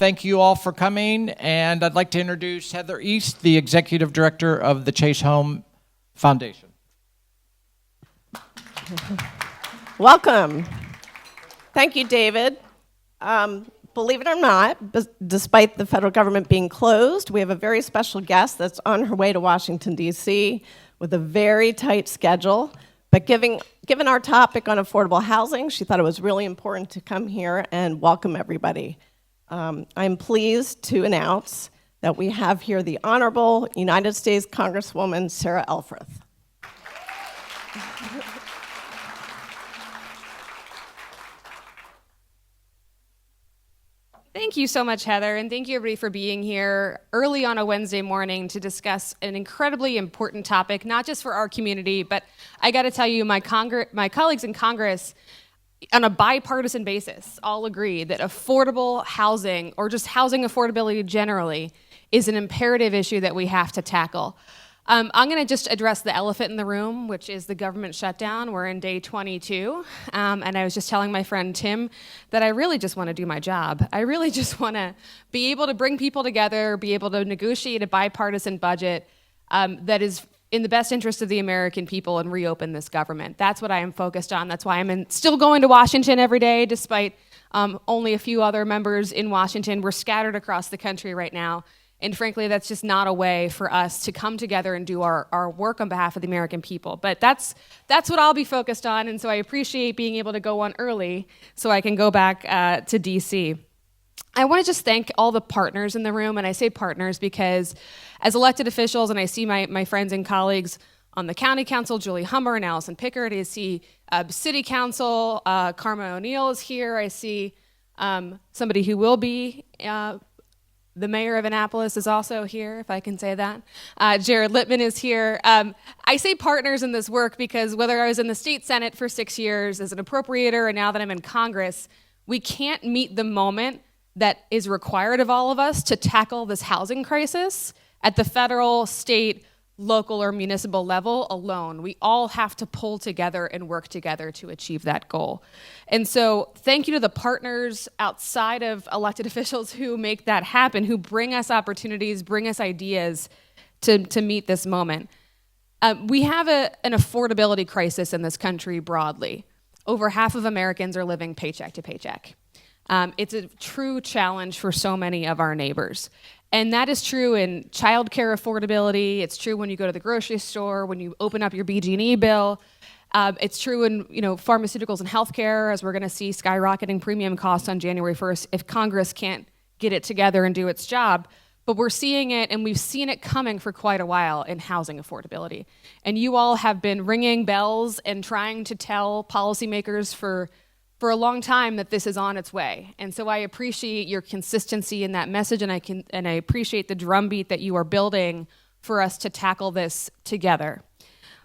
Thank you all for coming, and I'd like to introduce Heather East, the Executive Director of the Chase Home Foundation. Welcome. Thank you, David. Believe it or not, despite the federal government being closed, we have a very special guest that's on her way to Washington, D.C. with a very tight schedule. But given our topic on affordable housing, she thought it was really important to come here and welcome everybody. I'm pleased to announce that we have here the Honorable United States Congresswoman Sarah Elfreth. Thank you so much, Heather, and thank you everybody for being here early on a Wednesday morning to discuss an incredibly important topic, not just for our community, but I got to tell you, my colleagues in Congress, on a bipartisan basis, all agree that affordable housing, or just housing affordability generally, is an imperative issue that we have to tackle. I'm going to just address the elephant in the room, which is the government shutdown. We're in day 22, and I was just telling my friend Tim that I really just want to do my job. I really just want to be able to bring people together, be able to negotiate a bipartisan budget that is in the best interest of the American people and reopen this government. That's what I am focused on. That's why I'm still going to Washington every day, despite only a few other members in Washington. We're scattered across the country right now. And frankly, that's just not a way for us to come together and do our work on behalf of the American people. But that's what I'll be focused on, and so I appreciate being able to go on early so I can go back to D.C. I want to just thank all the partners in the room, and I say partners because as elected officials, and I see my friends and colleagues on the County Council, Julie Hummer and Allison Pickard, I see City Council, Karma O'Neill is here, I see somebody who will be the mayor of Annapolis is also here, if I can say that. Jared Littman is here. I say partners in this work because whether I was in the state Senate for 6 years as an appropriator and now that I'm in Congress, we can't meet the moment that is required of all of us to tackle this housing crisis at the federal, state, local, or municipal level alone. We all have to pull together and work together to achieve that goal. And so thank you to the partners outside of elected officials who make that happen, who bring us opportunities, bring us ideas to meet this moment. We have an affordability crisis in this country broadly. Over half of Americans are living paycheck to paycheck. It's a true challenge for so many of our neighbors. And that is true in childcare affordability. It's true when you go to the grocery store, when you open up your BG&E bill. It's true in pharmaceuticals and healthcare, as we're going to see skyrocketing premium costs on January 1st if Congress can't get it together and do its job. But we're seeing it, and we've seen it coming for quite a while in housing affordability. And you all have been ringing bells and trying to tell policymakers for a long time that this is on its way. And so I appreciate your consistency in that message, and I appreciate the drumbeat that you are building for us to tackle this together.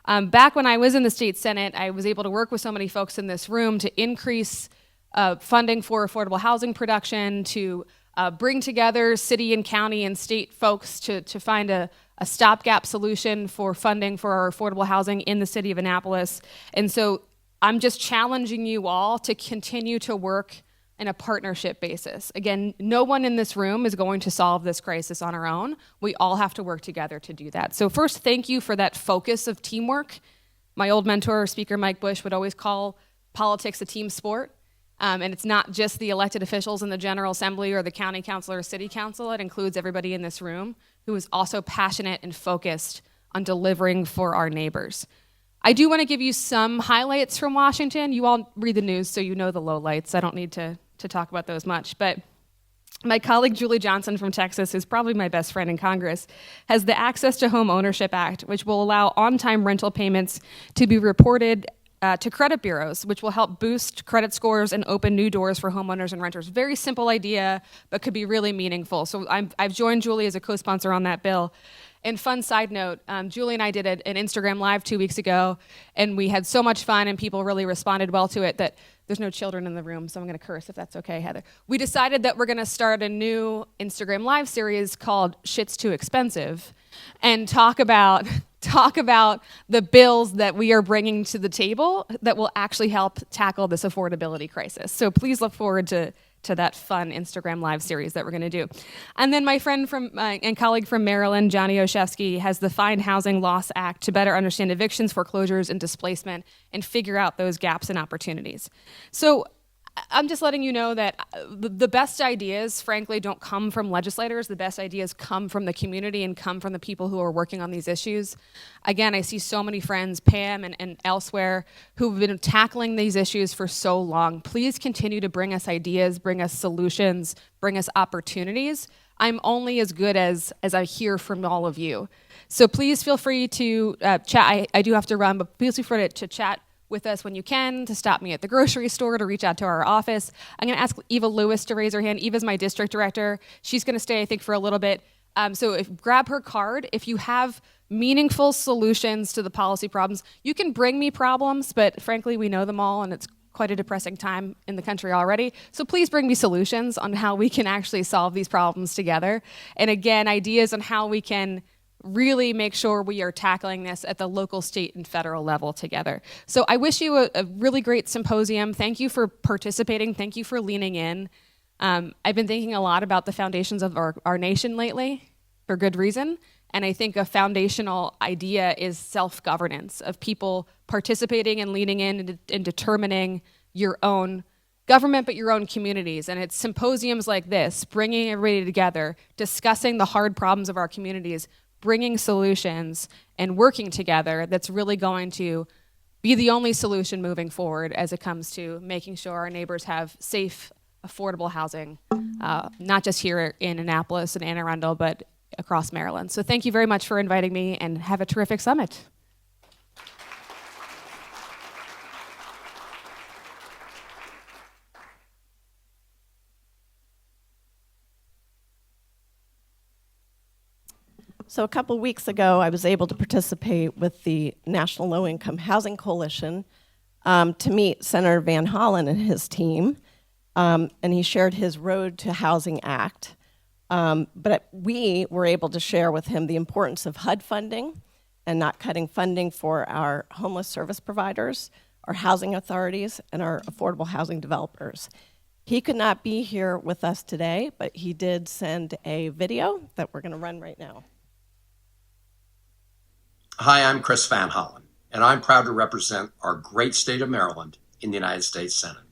Back when I was in the state Senate, I was able to work with so many folks in this room to increase funding for affordable housing production, to bring together city and county and state folks to find a stopgap solution for funding for our affordable housing in the city of Annapolis. And so I'm just challenging you all to continue to work in a partnership basis. Again, no one in this room is going to solve this crisis on our own. We all have to work together to do that. So first, thank you for that focus of teamwork. My old mentor, Speaker Mike Bush, would always call politics a team sport. And it's not just the elected officials in the General Assembly or the County Council or City Council. It includes everybody in this room who is also passionate and focused on delivering for our neighbors. I do want to give you some highlights from Washington. You all read the news, so you know the lowlights. I don't need to talk about those much. But my colleague Julie Janssen from Texas, who's probably my best friend in Congress, has the Access to Home Ownership Act, which will allow on-time rental payments to be reported to credit bureaus, which will help boost credit scores and open new doors for homeowners and renters. Very simple idea, but could be really meaningful. So I've joined Julie as a co-sponsor on that bill. And fun side note, Julie and I did an Instagram Live 2 weeks ago, and we had so much fun, and people really responded well to it that there's no children in the room, so I'm going to curse if that's okay, Heather. We decided that we're going to start a new Instagram Live series called Shit's Too Expensive, and talk about the bills that we are bringing to the table that will actually help tackle this affordability crisis. So please look forward to to that fun Instagram live series that we're going to do. And then my friend and colleague from Maryland, Johnny Oshevsky, has the Find Housing Loss Act to better understand evictions, foreclosures, and displacement and figure out those gaps and opportunities. So I'm just letting you know that the best ideas, frankly, don't come from legislators. The best ideas come from the community and come from the people who are working on these issues. Again, I see so many friends, Pam and elsewhere, who've been tackling these issues for so long. Please continue to bring us ideas, bring us solutions, bring us opportunities. I'm only as good as I hear from all of you. So please feel free to chat. I do have to run, but please feel free to chat with us when you can, to stop me at the grocery store, to reach out to our office. I'm going to ask Eva Lewis to raise her hand. Eva's my district director. She's going to stay, I think, for a little bit. So grab her card. If you have meaningful solutions to the policy problems, you can bring me problems, but frankly, we know them all, and it's quite a depressing time in the country already. So please bring me solutions on how we can actually solve these problems together. And again, ideas on how we can really make sure we are tackling this at the local, state, and federal level together. So I wish you a really great symposium. Thank you for participating. Thank you for leaning in. I've been thinking a lot about the foundations of our nation lately, for good reason. And I think a foundational idea is self-governance, of people participating and leaning in and determining your own government, but your own communities. And it's symposiums like this, bringing everybody together, discussing the hard problems of our communities, bringing solutions and working together, that's really going to be the only solution moving forward as it comes to making sure our neighbors have safe, affordable housing, not just here in Annapolis and Anne Arundel, but across Maryland. So thank you very much for inviting me, and have a terrific summit. So a couple weeks ago, I was able to participate with the National Low Income Housing Coalition to meet Senator Van Hollen and his team, and he shared his Road to Housing Act. But we were able to share with him the importance of HUD funding and not cutting funding for our homeless service providers, our housing authorities, and our affordable housing developers. He could not be here with us today, but he did send a video that we're going to run right now. Hi, I'm Chris Van Hollen, and I'm proud to represent our great state of Maryland in the United States Senate.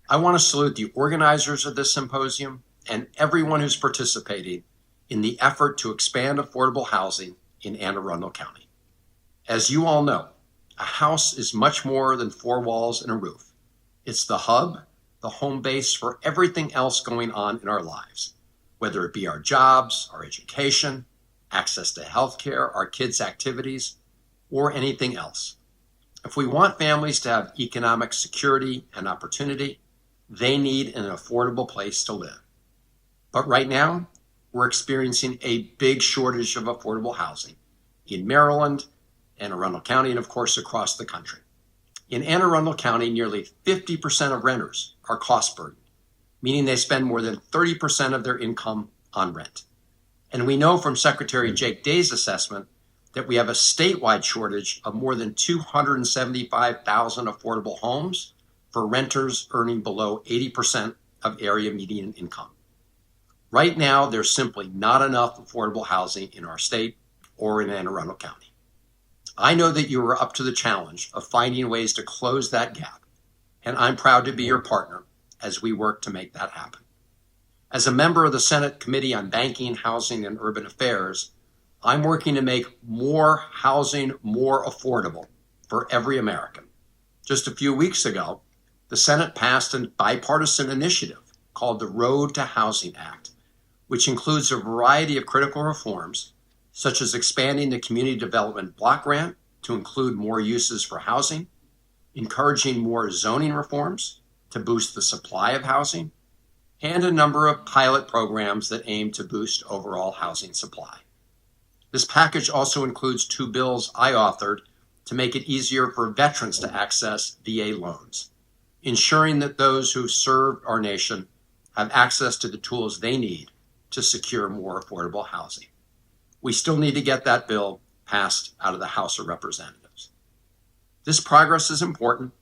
I want to salute the organizers of this symposium and everyone who's participating in the effort to expand affordable housing in Anne Arundel County. As you all know, a house is much more than four walls and a roof. It's the hub, the home base for everything else going on in our lives, whether it be our jobs, our education, access to healthcare, our kids' activities, or anything else. If we want families to have economic security and opportunity, they need an affordable place to live. But right now, we're experiencing a big shortage of affordable housing in Maryland, Anne Arundel County, and of course across the country. In Anne Arundel County, nearly 50% of renters are cost burdened, meaning they spend more than 30% of their income on rent. And we know from Secretary Jake Day's assessment that we have a statewide shortage of more than 275,000 affordable homes for renters earning below 80% of area median income. Right now, there's simply not enough affordable housing in our state or in Anne Arundel County. I know that you are up to the challenge of finding ways to close that gap, and I'm proud to be your partner as we work to make that happen. As a member of the Senate Committee on Banking, Housing, and Urban Affairs, I'm working to make more housing more affordable for every American. Just a few weeks ago, the Senate passed a bipartisan initiative called the Road to Housing Act, which includes a variety of critical reforms, such as expanding the Community Development Block Grant to include more uses for housing, encouraging more zoning reforms to boost the supply of housing, and a number of pilot programs that aim to boost overall housing supply. This package also includes two bills I authored to make it easier for veterans to access VA loans, ensuring that those who served our nation have access to the tools they need to secure more affordable housing. We still need to get that bill passed out of the House of Representatives. This progress is important,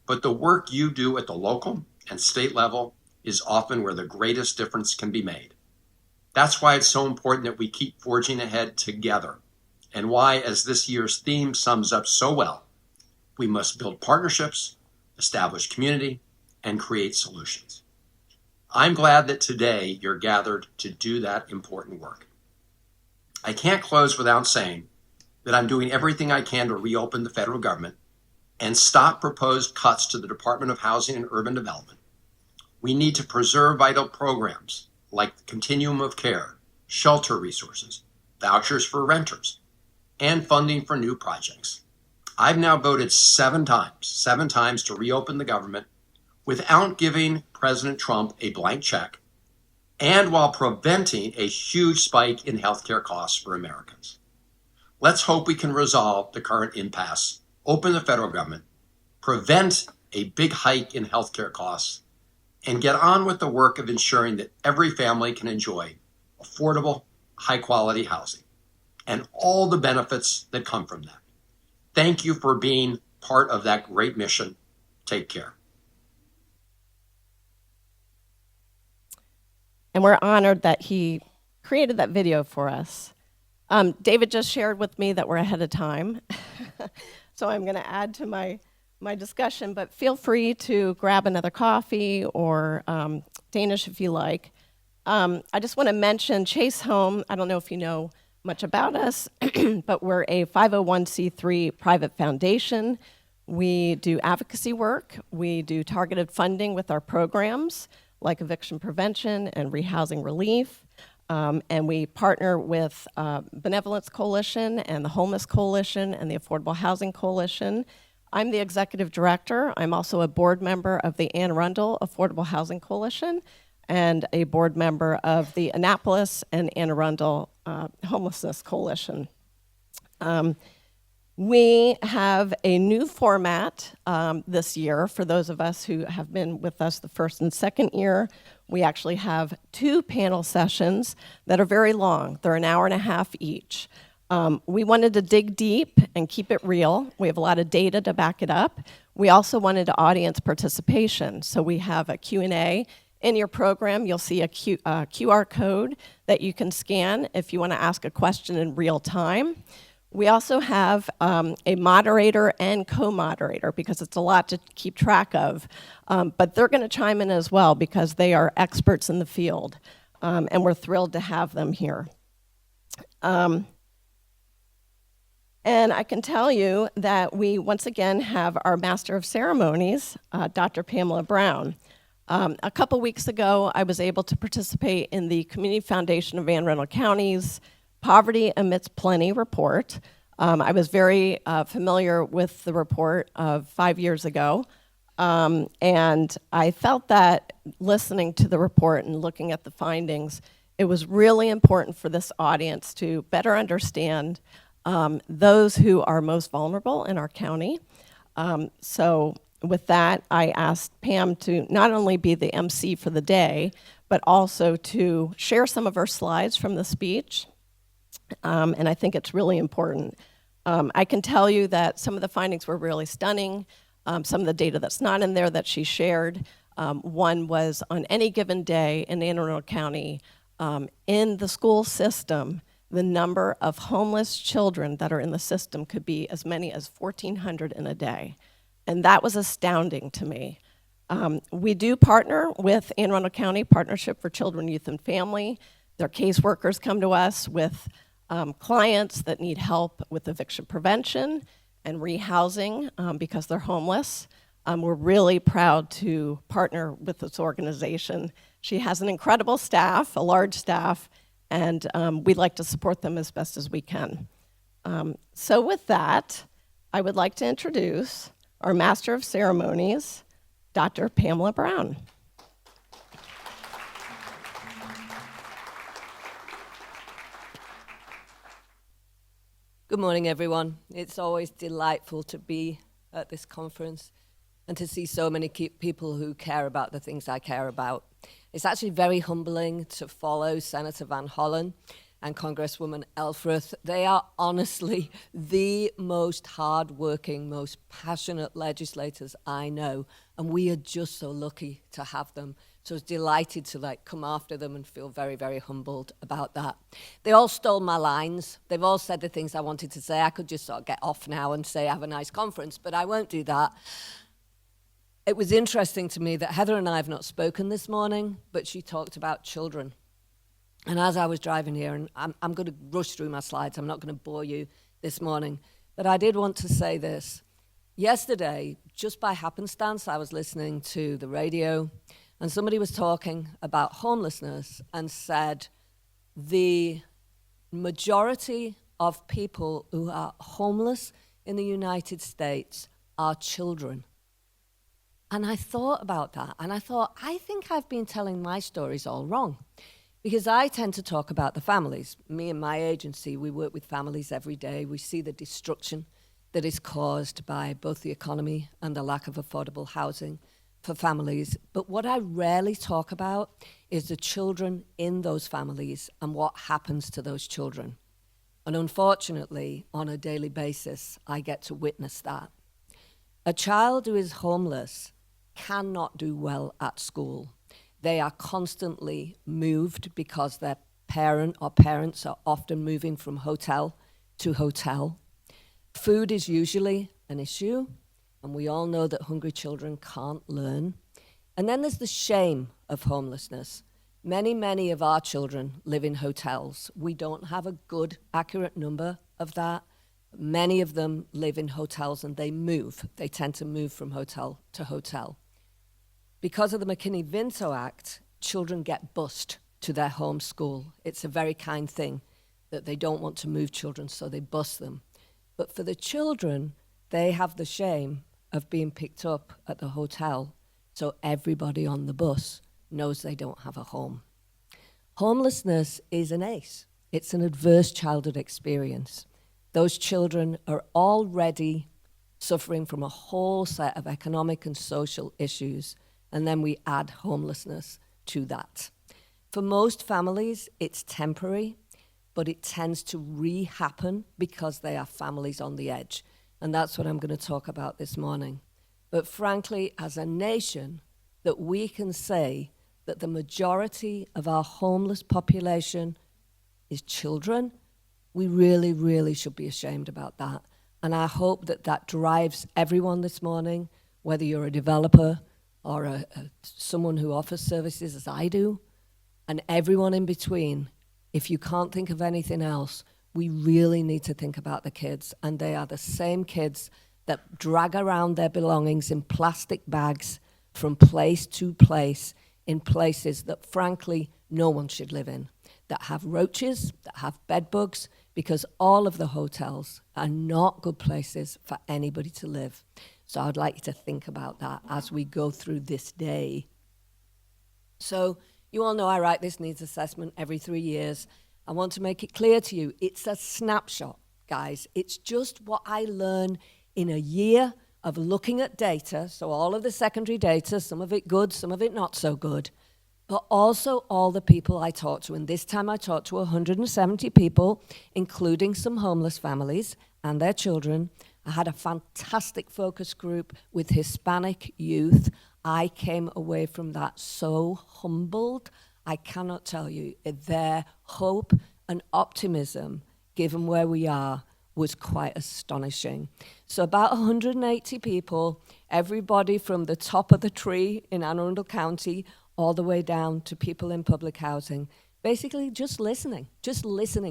but the work you do at the local and state level is often where the greatest difference can be made. That's why it's so important that we keep forging ahead together, and why, as this year's theme sums up so well, we must build partnerships, establish community, and create solutions. I'm glad that today you're gathered to do that important work. I can't close without saying that I'm doing everything I can to reopen the federal government and stop proposed cuts to the Department of Housing and Urban Development. We need to preserve vital programs like the continuum of care, shelter resources, vouchers for renters, and funding for new projects. I've now voted seven times to reopen the government without giving President Trump a blank check and while preventing a huge spike in healthcare costs for Americans. Let's hope we can resolve the current impasse, open the federal government, prevent a big hike in healthcare costs, and get on with the work of ensuring that every family can enjoy affordable, high-quality housing and all the benefits that come from that. Thank you for being part of that great mission. Take care. And we're honored that he created that video for us. David just shared with me that we're ahead of time, so I'm going to add to my discussion, but feel free to grab another coffee or Danish if you like. I just want to mention Chase Home. I don't know if you know much about us, but we're a 501c3 private foundation. We do advocacy work. We do targeted funding with our programs like eviction prevention and rehousing relief. And we partner with Benevolence Coalition and the Homeless Coalition and the Affordable Housing Coalition. I'm the executive director. I'm also a board member of the Anne Arundel Affordable Housing Coalition and a board member of the Annapolis and Anne Arundel Homelessness Coalition. We have a new format this year for those of us who have been with us the first and second year. We actually have 2 panel sessions that are very long. They're an hour and a half each. We wanted to dig deep and keep it real. We have a lot of data to back it up. We also wanted audience participation. So we have a Q&A. In your program, you'll see a QR code that you can scan if you want to ask a question in real time. We also have a moderator and co-moderator because it's a lot to keep track of. But they're going to chime in as well because they are experts in the field. And we're thrilled to have them here. And I can tell you that we once again have our Master of Ceremonies, Dr. Pamela Brown. A couple weeks ago, I was able to participate in the Community Foundation of Anne Arundel County's Poverty Amidst Plenty report. I was very familiar with the report of 5 years ago, and I felt that listening to the report and looking at the findings, it was really important for this audience to better understand those who are most vulnerable in our county. So with that, I asked Pam to not only be the MC for the day, but also to share some of her slides from the speech. And I think it's really important. I can tell you that some of the findings were really stunning. Some of the data that's not in there that she shared. One was on any given day in Anne Arundel County, in the school system, the number of homeless children that are in the system could be as many as 1,400 in a day. And that was astounding to me. We do partner with Anne Arundel County Partnership for Children, Youth, and Family. Their caseworkers come to us with clients that need help with eviction prevention and rehousing because they're homeless. We're really proud to partner with this organization. She has an incredible staff, a large staff, and we'd like to support them as best as we can. So with that, I would like to introduce our Master of Ceremonies, Dr. Pamela Brown. Good morning, everyone. It's always delightful to be at this conference and to see so many people who care about the things I care about. It's actually very humbling to follow Senator Van Hollen and Congresswoman Elfreth. They are honestly the most hardworking, most passionate legislators I know, and we are just so lucky to have them So I was delighted to come after them and feel very, very humbled about that. They all stole my lines. They've all said the things I wanted to say. I could just sort of get off now and say, have a nice conference, but I won't do that. It was interesting to me that Heather and I have not spoken this morning, but she talked about children. And as I was driving here, and I'm going to rush through my slides, I'm not going to bore you this morning, but I did want to say this. Yesterday, just by happenstance, I was listening to the radio, and somebody was talking about homelessness and said the majority of people who are homeless in the United States are children. And I thought about that, and I thought, I think I've been telling my stories all wrong. Because I tend to talk about the families. Me and my agency, we work with families every day. We see the destruction that is caused by both the economy and the lack of affordable housing for families. But what I rarely talk about is the children in those families and what happens to those children. And unfortunately, on a daily basis, I get to witness that. A child who is homeless cannot do well at school. They are constantly moved because their parent or parents are often moving from hotel to hotel. Food is usually an issue, and we all know that hungry children can't learn. And then there's the shame of homelessness. Many of our children live in hotels. We don't have a good, accurate number of that. Many of them live in hotels and they move. They tend to move from hotel to hotel. Because of the McKinney-Vento Act, children get bused to their home school. It's a very kind thing that they don't want to move children, so they bus them. But for the children, they have the shame of being picked up at the hotel, so everybody on the bus knows they don't have a home. Homelessness is an ACE. It's an adverse childhood experience. Those children are already suffering from a whole set of economic and social issues, and then we add homelessness to that. For most families, it's temporary, but it tends to re-happen because they are families on the edge. And that's what I'm going to talk about this morning. But frankly, as a nation, that we can say that the majority of our homeless population is children, we really should be ashamed about that. And I hope that that drives everyone this morning, whether you're a developer or someone who offers services as I do, and everyone in between. If you can't think of anything else, we really need to think about the kids. And they are the same kids that drag around their belongings in plastic bags from place to place, in places that frankly no one should live in, that have roaches, that have bed bugs, because all of the hotels are not good places for anybody to live. So I'd like you to think about that as we go through this day. So you all know I write this needs assessment every 3 years. I want to make it clear to you, it's a snapshot, guys. It's just what I learn in a year of looking at data, so all of the secondary data, some of it good, some of it not so good, but also all the people I talked to. And this time I talked to 170 people, including some homeless families and their children. I had a fantastic focus group with Hispanic youth. I came away from that so humbled. I cannot tell you, their hope and optimism, given where we are, was quite astonishing. So about 180 people, everybody from the top of the tree in Anne Arundel County all the way down to people in public housing, basically just listening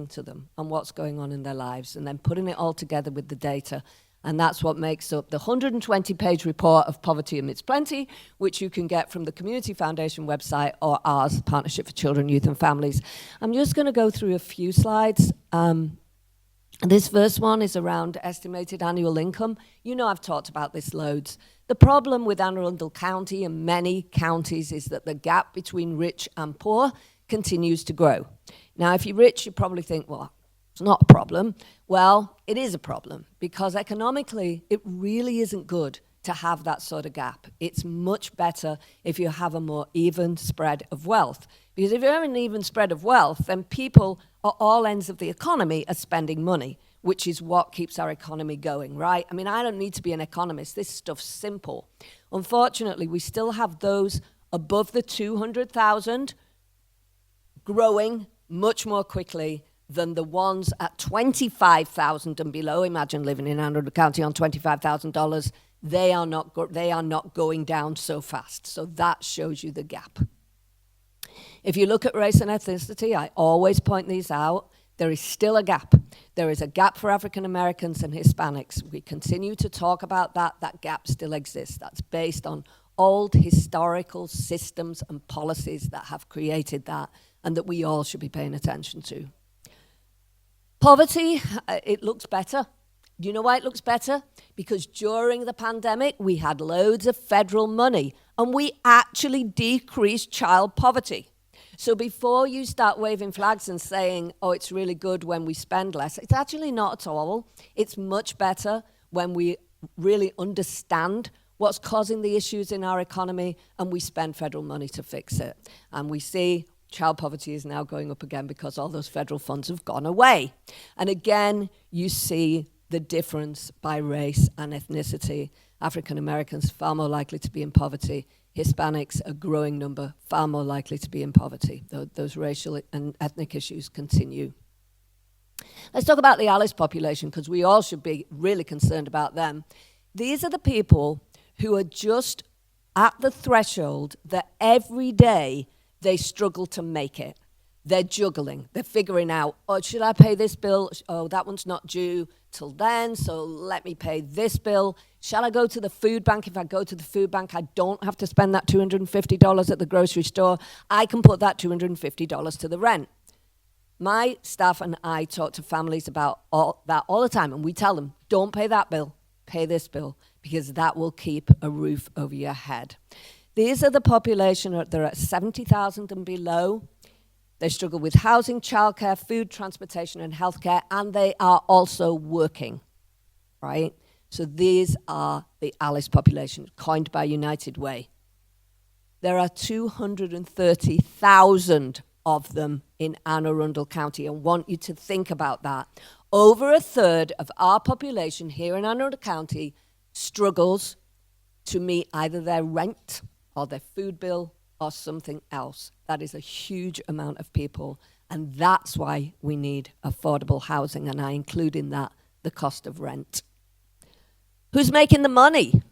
to them and what's going on in their lives, and then putting it all together with the data. And that's what makes up the 120-page report of Poverty Amidst Plenty, which you can get from the Community Foundation website or ours, Partnership for Children, Youth and Families. I'm just going to go through a few slides. This first one is around estimated annual income. You know I've talked about this loads. The problem with Anne Arundel County and many counties is that the gap between rich and poor continues to grow. Now, if you're rich, you probably think, well, it's not a problem. Well, it is a problem because economically, it really isn't good to have that sort of gap. It's much better if you have a more even spread of wealth. Because if you have an even spread of wealth, then people at all ends of the economy are spending money, which is what keeps our economy going, right? I mean, I don't need to be an economist. This stuff's simple. Unfortunately, we still have those above the 200,000, growing much more quickly than the ones at 25,000 and below. Imagine living in Anne Arundel County on $25,000. They are not going down so fast. So that shows you the gap. If you look at race and ethnicity, I always point these out. There is still a gap. There is a gap for African Americans and Hispanics. We continue to talk about that. That gap still exists. That's based on old historical systems and policies that have created that and that we all should be paying attention to. Poverty, it looks better. Do you know why it looks better? Because during the pandemic, we had loads of federal money and we actually decreased child poverty. So before you start waving flags and saying, oh, it's really good when we spend less, it's actually not at all. It's much better when we really understand what's causing the issues in our economy and we spend federal money to fix it. And we see child poverty is now going up again because all those federal funds have gone away. And again, you see the difference by race and ethnicity. African Americans far more likely to be in poverty. Hispanics, a growing number, far more likely to be in poverty. Those racial and ethnic issues continue. Let's talk about the ALICE population, because we all should be really concerned about them. These are the people who are just at the threshold that every day they struggle to make it. They're juggling. They're figuring out, oh, should I pay this bill? Oh, that one's not due till then, so let me pay this bill. Shall I go to the food bank? If I go to the food bank, I don't have to spend that $250 at the grocery store. I can put that $250 to the rent. My staff and I talk to families about that all the time, and we tell them, don't pay that bill, pay this bill, because that will keep a roof over your head. These are the population that are at 70,000 and below. They struggle with housing, childcare, food, transportation, and healthcare, and they are also working, right? So these are the ALICE population, coined by United Way. There are 230,000 of them in Anne Arundel County. I want you to think about that. Over a third of our population here in Anne Arundel County struggles to meet either their rent or their food bill or something else. That is a huge amount of people, and that's why we need affordable housing, and I include in that the cost of rent. Who's making the money?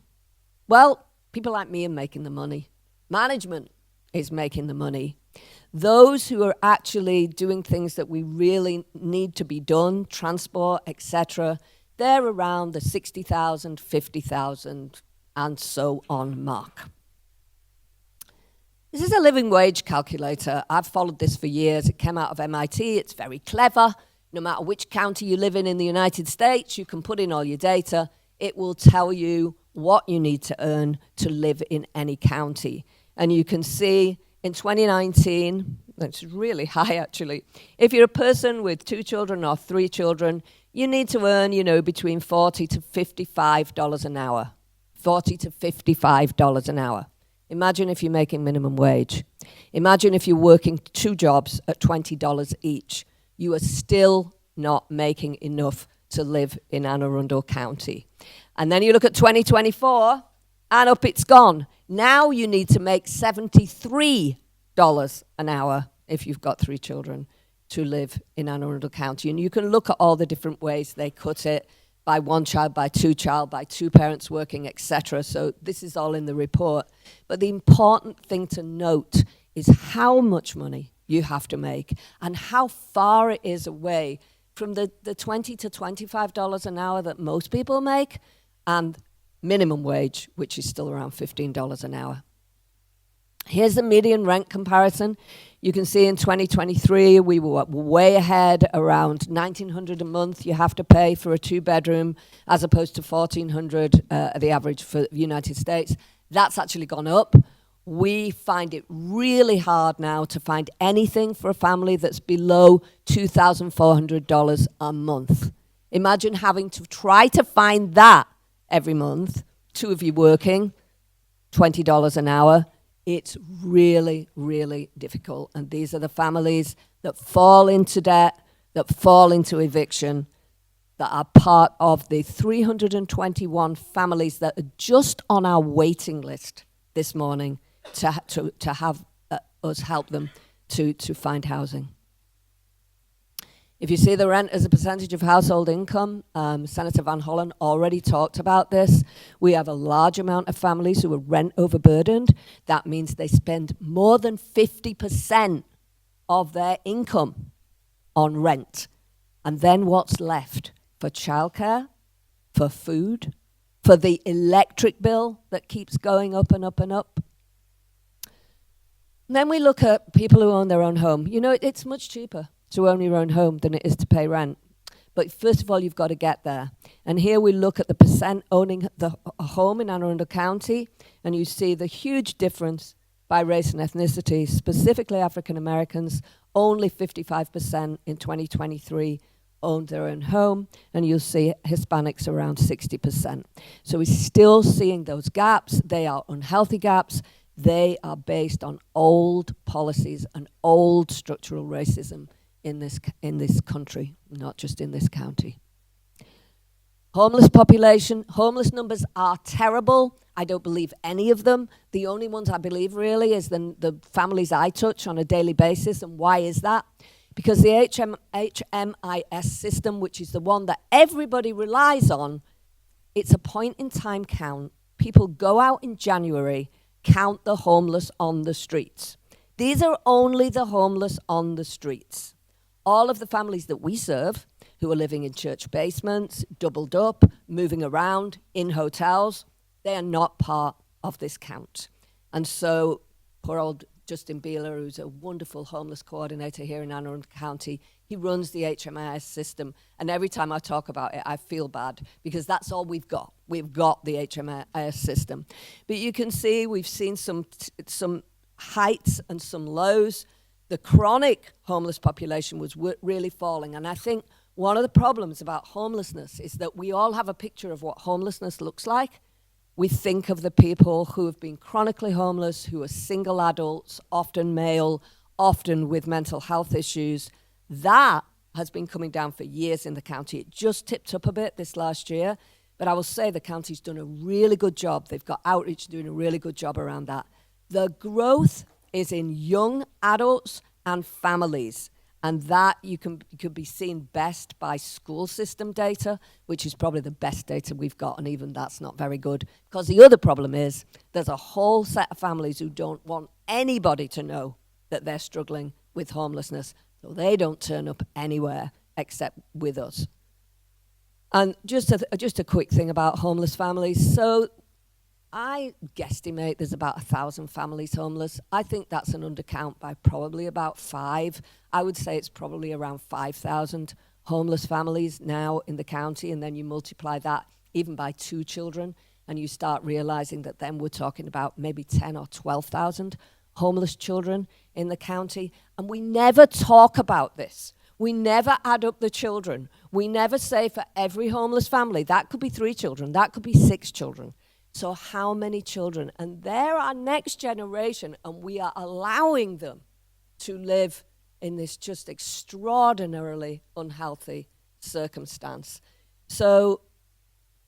Well, people like me are making the money. Management is making the money. Those who are actually doing things that we really need to be done, transport, etc., they're around the 60,000, 50,000, and so on mark. This is a living wage calculator. I've followed this for years. It came out of MIT. It's very clever. No matter which county you live in the United States, you can put in all your data. It will tell you what you need to earn to live in any county. And you can see in 2019, that's really high actually, if you're a person with 2 children or 3 children, you need to earn, between $40 to $55 an hour. $40 to $55 an hour. Imagine if you're making minimum wage. Imagine if you're working 2 jobs at $20 each. You are still not making enough to live in Anne Arundel County. And then you look at 2024, and up it's gone. Now you need to make $73 an hour if you've got 3 children to live in Anne Arundel County. And you can look at all the different ways they cut it, by 1 child, by 2 child, by 2 parents working, etc. So this is all in the report. But the important thing to note is how much money you have to make and how far it is away from the $20 to $25 an hour that most people make and minimum wage, which is still around $15 an hour. Here's the median rent comparison. You can see in 2023, we were way ahead, around $1,900 a month you have to pay for a 2-bedroom, as opposed to $1,400 the average for the United States. That's actually gone up. We find it really hard now to find anything for a family that's below $2,400 a month. Imagine having to try to find that every month, 2 of you working, $20 an hour. It's really, really difficult. And these are the families that fall into debt, that fall into eviction, that are part of the 321 families that are just on our waiting list this morning to have us help them to find housing. If you see the rent as a percentage of household income, Senator Van Hollen already talked about this. We have a large amount of families who are rent overburdened. That means they spend more than 50% of their income on rent. And then what's left? For childcare, for food, for the electric bill that keeps going up and up and up. And then we look at people who own their own home. You know, it's much cheaper to own your own home than it is to pay rent. But first of all, you've got to get there. And here we look at the percent owning a home in Anne Arundel County, and you see the huge difference by race and ethnicity, specifically African Americans. Only 55% in 2023 owned their own home, and you'll see Hispanics around 60%. So we're still seeing those gaps. They are unhealthy gaps. They are based on old policies and old structural racism in this country, not just in this county. Homeless population, homeless numbers are terrible. I don't believe any of them. The only ones I believe really is the families I touch on a daily basis. And why is that? Because the HMIS system, which is the one that everybody relies on, it's a point-in-time count. People go out in January, count the homeless on the streets. These are only the homeless on the streets. All of the families that we serve, who are living in church basements, doubled up, moving around, in hotels, they are not part of this count. And so poor old Justin Beeler, who's a wonderful homeless coordinator here in Anne Arundel County, he runs the HMIS system. And every time I talk about it, I feel bad because that's all we've got. We've got the HMIS system. But you can see we've seen some heights and some lows. The chronic homeless population was really falling. And I think one of the problems about homelessness is that we all have a picture of what homelessness looks like. We think of the people who have been chronically homeless, who are single adults, often male, often with mental health issues. That has been coming down for years in the county. It just tipped up a bit this last year. But I will say the county's done a really good job. They've got outreach doing a really good job around that. The growth is in young adults and families. And that could be seen best by school system data, which is probably the best data we've got, and even that's not very good. Because the other problem is there's a whole set of families who don't want anybody to know that they're struggling with homelessness, so they don't turn up anywhere except with us. And just a quick thing about homeless families. So I guesstimate there's about 1,000 families homeless. I think that's an undercount by probably about 5. I would say it's probably around 5,000 homeless families now in the county, and then you multiply that even by 2 children, and you start realizing that then we're talking about maybe 10 or 12,000 homeless children in the county. And we never talk about this. We never add up the children. We never say for every homeless family, that could be 3 children, that could be 6 children. So how many children? And they're our next generation, and we are allowing them to live in this just extraordinarily unhealthy circumstance. So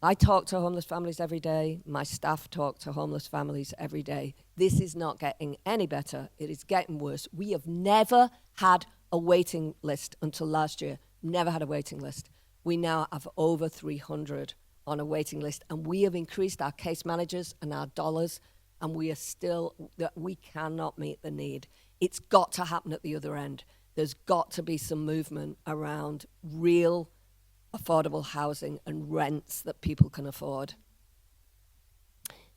I talk to homeless families every day. My staff talk to homeless families every day. This is not getting any better. It is getting worse. We have never had a waiting list until last year. Never had a waiting list. We now have over 300 on a waiting list, and we have increased our case managers and our dollars, and we cannot meet the need. It's got to happen at the other end. There's got to be some movement around real affordable housing and rents that people can afford.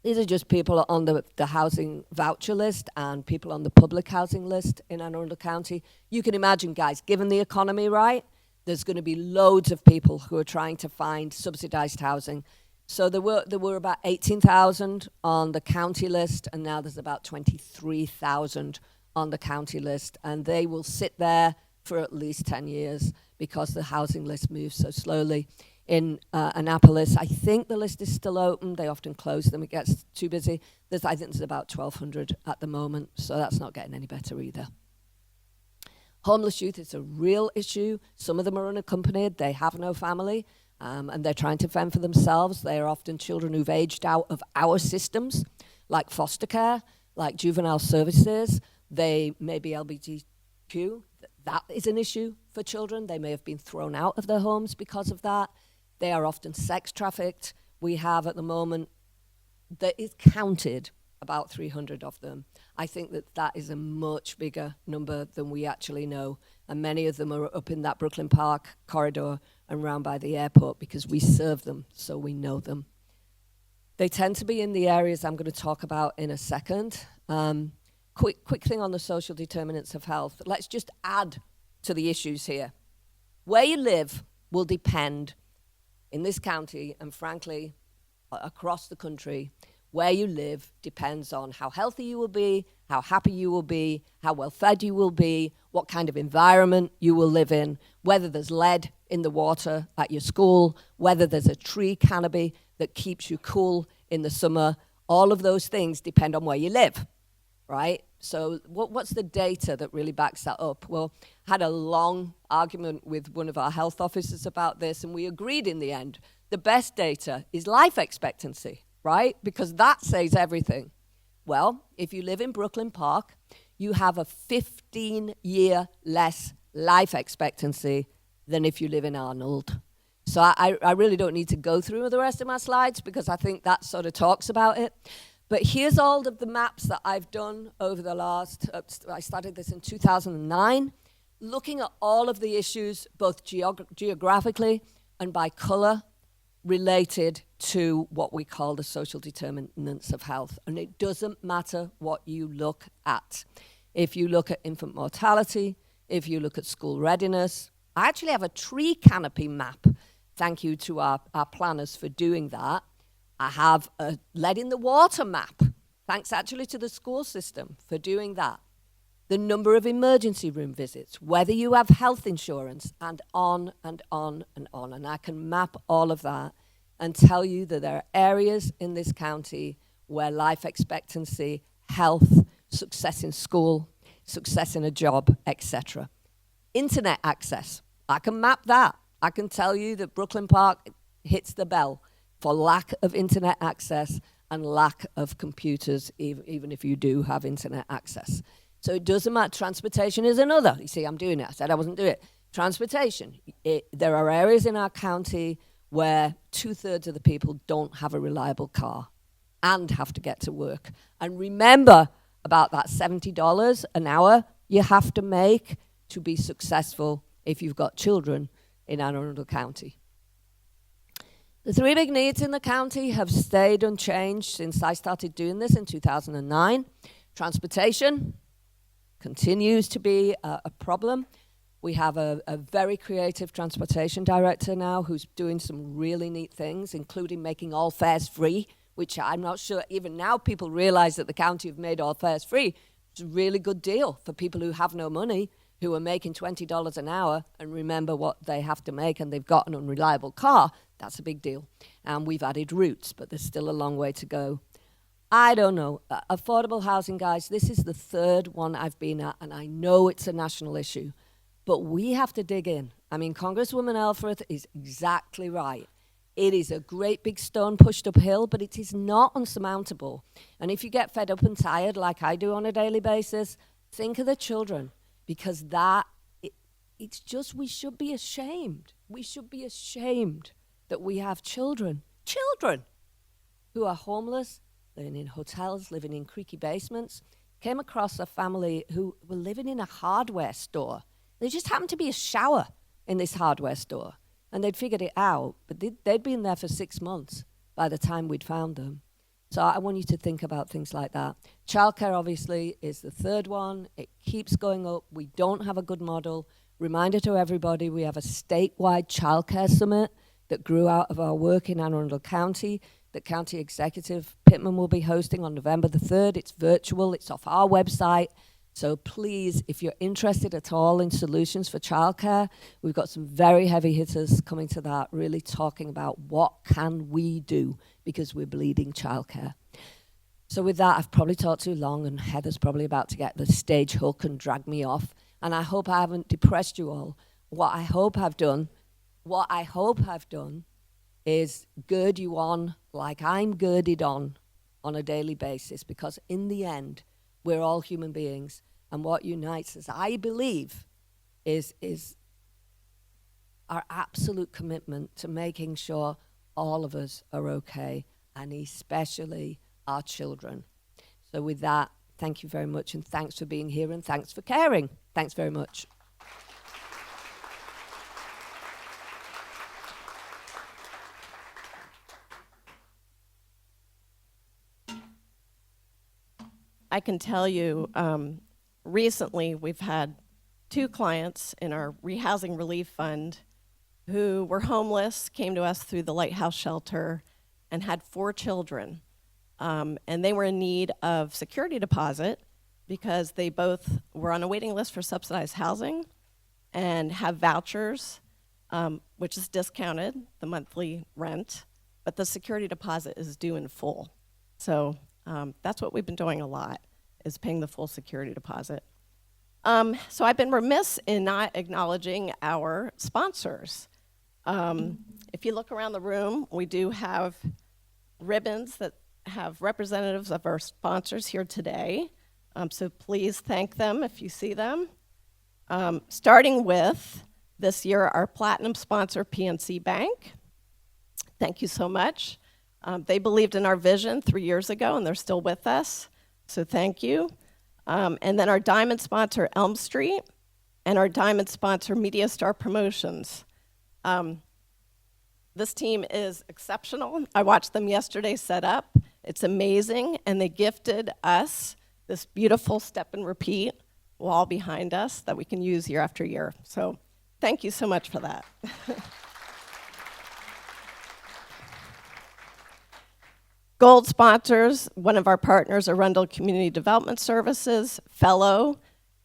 These are just people on the housing voucher list and people on the public housing list in Anne Arundel County. You can imagine, guys, given the economy, right, there's going to be loads of people who are trying to find subsidized housing. So there were about 18,000 on the county list, and now there's about 23,000 on the county list, and they will sit there for at least 10 years because the housing list moves so slowly. In Annapolis, I think the list is still open. They often close them. It gets too busy. I think there's about 1,200 at the moment, so that's not getting any better either. Homeless youth is a real issue. Some of them are unaccompanied. They have no family, and they're trying to fend for themselves. They are often children who've aged out of our systems, like foster care. like juvenile services. They may be LGBTQ. That is an issue for children. They may have been thrown out of their homes because of that. They are often sex trafficked. We have at the moment, there is counted about 300 of them. I think that is a much bigger number than we actually know. And many of them are up in that Brooklyn Park corridor and round by the airport because we serve them, so we know them. They tend to be in the areas I'm going to talk about in a second. Quick thing on the social determinants of health. Let's just add to the issues here. Where you live will depend in this county and frankly across the country. Where you live depends on how healthy you will be, how happy you will be, how well fed you will be, what kind of environment you will live in, whether there's lead in the water at your school, whether there's a tree canopy that keeps you cool in the summer. All of those things depend on where you live, right? So what's the data that really backs that up? Well, I had a long argument with one of our health officers about this, and we agreed in the end. The best data is life expectancy, right? Because that says everything. Well, if you live in Brooklyn Park, you have a 15-year less life expectancy than if you live in Arnold. So I really don't need to go through the rest of my slides because I think that sort of talks about it. But here's all of the maps that I've done over the last, I started this in 2009, looking at all of the issues, both geographically and by color, related to what we call the social determinants of health. And it doesn't matter what you look at. If you look at infant mortality, if you look at school readiness, I actually have a tree canopy map. Thank you to our planners for doing that. I have a lead in the water map. Thanks actually to the school system for doing that. The number of emergency room visits, whether you have health insurance, and on and on and on. And I can map all of that and tell you that there are areas in this county where life expectancy, health, success in school, success in a job, etc. Internet access, I can map that. I can tell you that Brooklyn Park hits the bell for lack of internet access and lack of computers, even if you do have internet access. So it doesn't matter. Transportation is another. You see, I'm doing it. I said I wasn't doing it. Transportation. There are areas in our county where 2/3 of the people don't have a reliable car and have to get to work. And remember about that $70 an hour you have to make to be successful if you've got children in Anne Arundel County. The three big needs in the county have stayed unchanged since I started doing this in 2009. Transportation continues to be a problem. We have a very creative transportation director now who's doing some really neat things, including making all fares free, which I'm not sure even now people realize that the county have made all fares free. It's a really good deal for people who have no money, who are making $20 an hour and remember what they have to make and they've got an unreliable car. That's a big deal. And we've added routes, but there's still a long way to go. I don't know. Affordable housing, guys, this is the third one I've been at, and I know it's a national issue, but we have to dig in. I mean, Congresswoman Elfreth is exactly right. It is a great big stone pushed uphill, but it is not unsurmountable. And if you get fed up and tired like I do on a daily basis, think of the children, because it's just, we should be ashamed. We should be ashamed that we have children who are homeless, living in hotels, living in creaky basements. Came across a family who were living in a hardware store. There just happened to be a shower in this hardware store, and they'd figured it out, but they'd been there for 6 months by the time we'd found them. So I want you to think about things like that. Childcare, obviously, is the third one. It keeps going up. We don't have a good model. Reminder to everybody, we have a statewide childcare summit that grew out of our work in Anne Arundel County. The county executive, Pittman, will be hosting on November the 3rd. It's virtual. It's off our website. So please, if you're interested at all in solutions for childcare, we've got some very heavy hitters coming to that, really talking about what can we do because we're bleeding childcare. So with that, I've probably talked too long, and Heather's probably about to get the stage hook and drag me off. And I hope I haven't depressed you all. What I hope I've done is gird you on like I'm girded on a daily basis, because in the end, we're all human beings. And what unites us, I believe, is our absolute commitment to making sure all of us are okay, and especially our children. So with that, thank you very much, and thanks for being here, and thanks for caring. Thanks very much. I can tell you, recently we've had 2 clients in our rehousing relief fund who were homeless, came to us through the Lighthouse Shelter, and had 4 children. And they were in need of security deposit because they both were on a waiting list for subsidized housing and have vouchers, which is discounted, the monthly rent, but the security deposit is due in full. So that's what we've been doing a lot, is paying the full security deposit. So I've been remiss in not acknowledging our sponsors. If you look around the room, we do have ribbons that have representatives of our sponsors here today. So please thank them if you see them. Starting with, this year, our platinum sponsor, PNC Bank. Thank you so much. They believed in our vision 3 years ago, and they're still with us, so thank you. And then our diamond sponsor, Elm Street, and our diamond sponsor, Media Star Promotions. This team is exceptional. I watched them yesterday set up. It's amazing, and they gifted us this beautiful step and repeat wall behind us that we can use year after year. So thank you so much for that. Gold sponsors, one of our partners, Arundel Community Development Services, Fellow,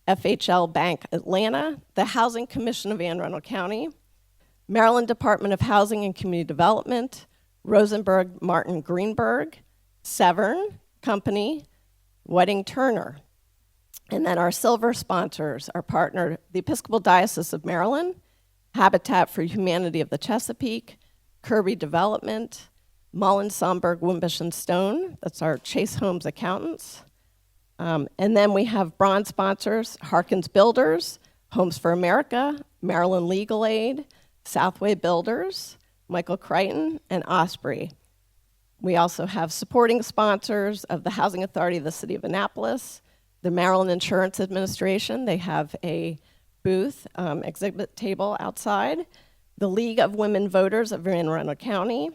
FHL Bank Atlanta, the Housing Commission of Anne Arundel County, Maryland Department of Housing and Community Development, Rosenberg Martin Greenberg, Severn Company, Wedding Turner. And then our silver sponsors, our partner, the Episcopal Diocese of Maryland, Habitat for Humanity of the Chesapeake, Kirby Development, Mullen, Somberg, Wimbish, and Stone. That's our Chase Homes accountants. And then we have bronze sponsors, Harkins Builders, Homes for America, Maryland Legal Aid, Southway Builders, Michael Crichton, and Osprey. We also have supporting sponsors of the Housing Authority of the City of Annapolis, the Maryland Insurance Administration. They have a booth, exhibit table outside, the League of Women Voters of Anne Arundel County,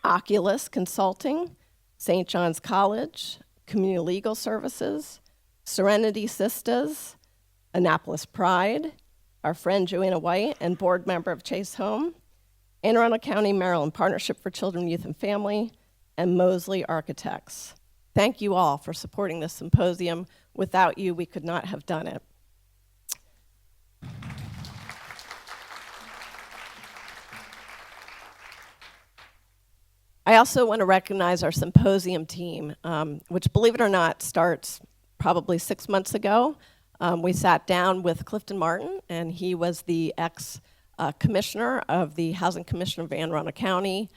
Oculus Consulting, St. John's College, Community Legal Services, Serenity Sisters, Annapolis Pride, our friend Joanna White, and board member of Chase Home, Anne Arundel County, Maryland Partnership for Children, Youth, and Family, and Mosley Architects. Thank you all for supporting this symposium. Without you, we could not have done it. I also want to recognize our symposium team, which, believe it or not, starts probably 6 months ago. We sat down with Clifton Martin, and he was the ex-commissioner of the Housing Commission of Anne Arundel County.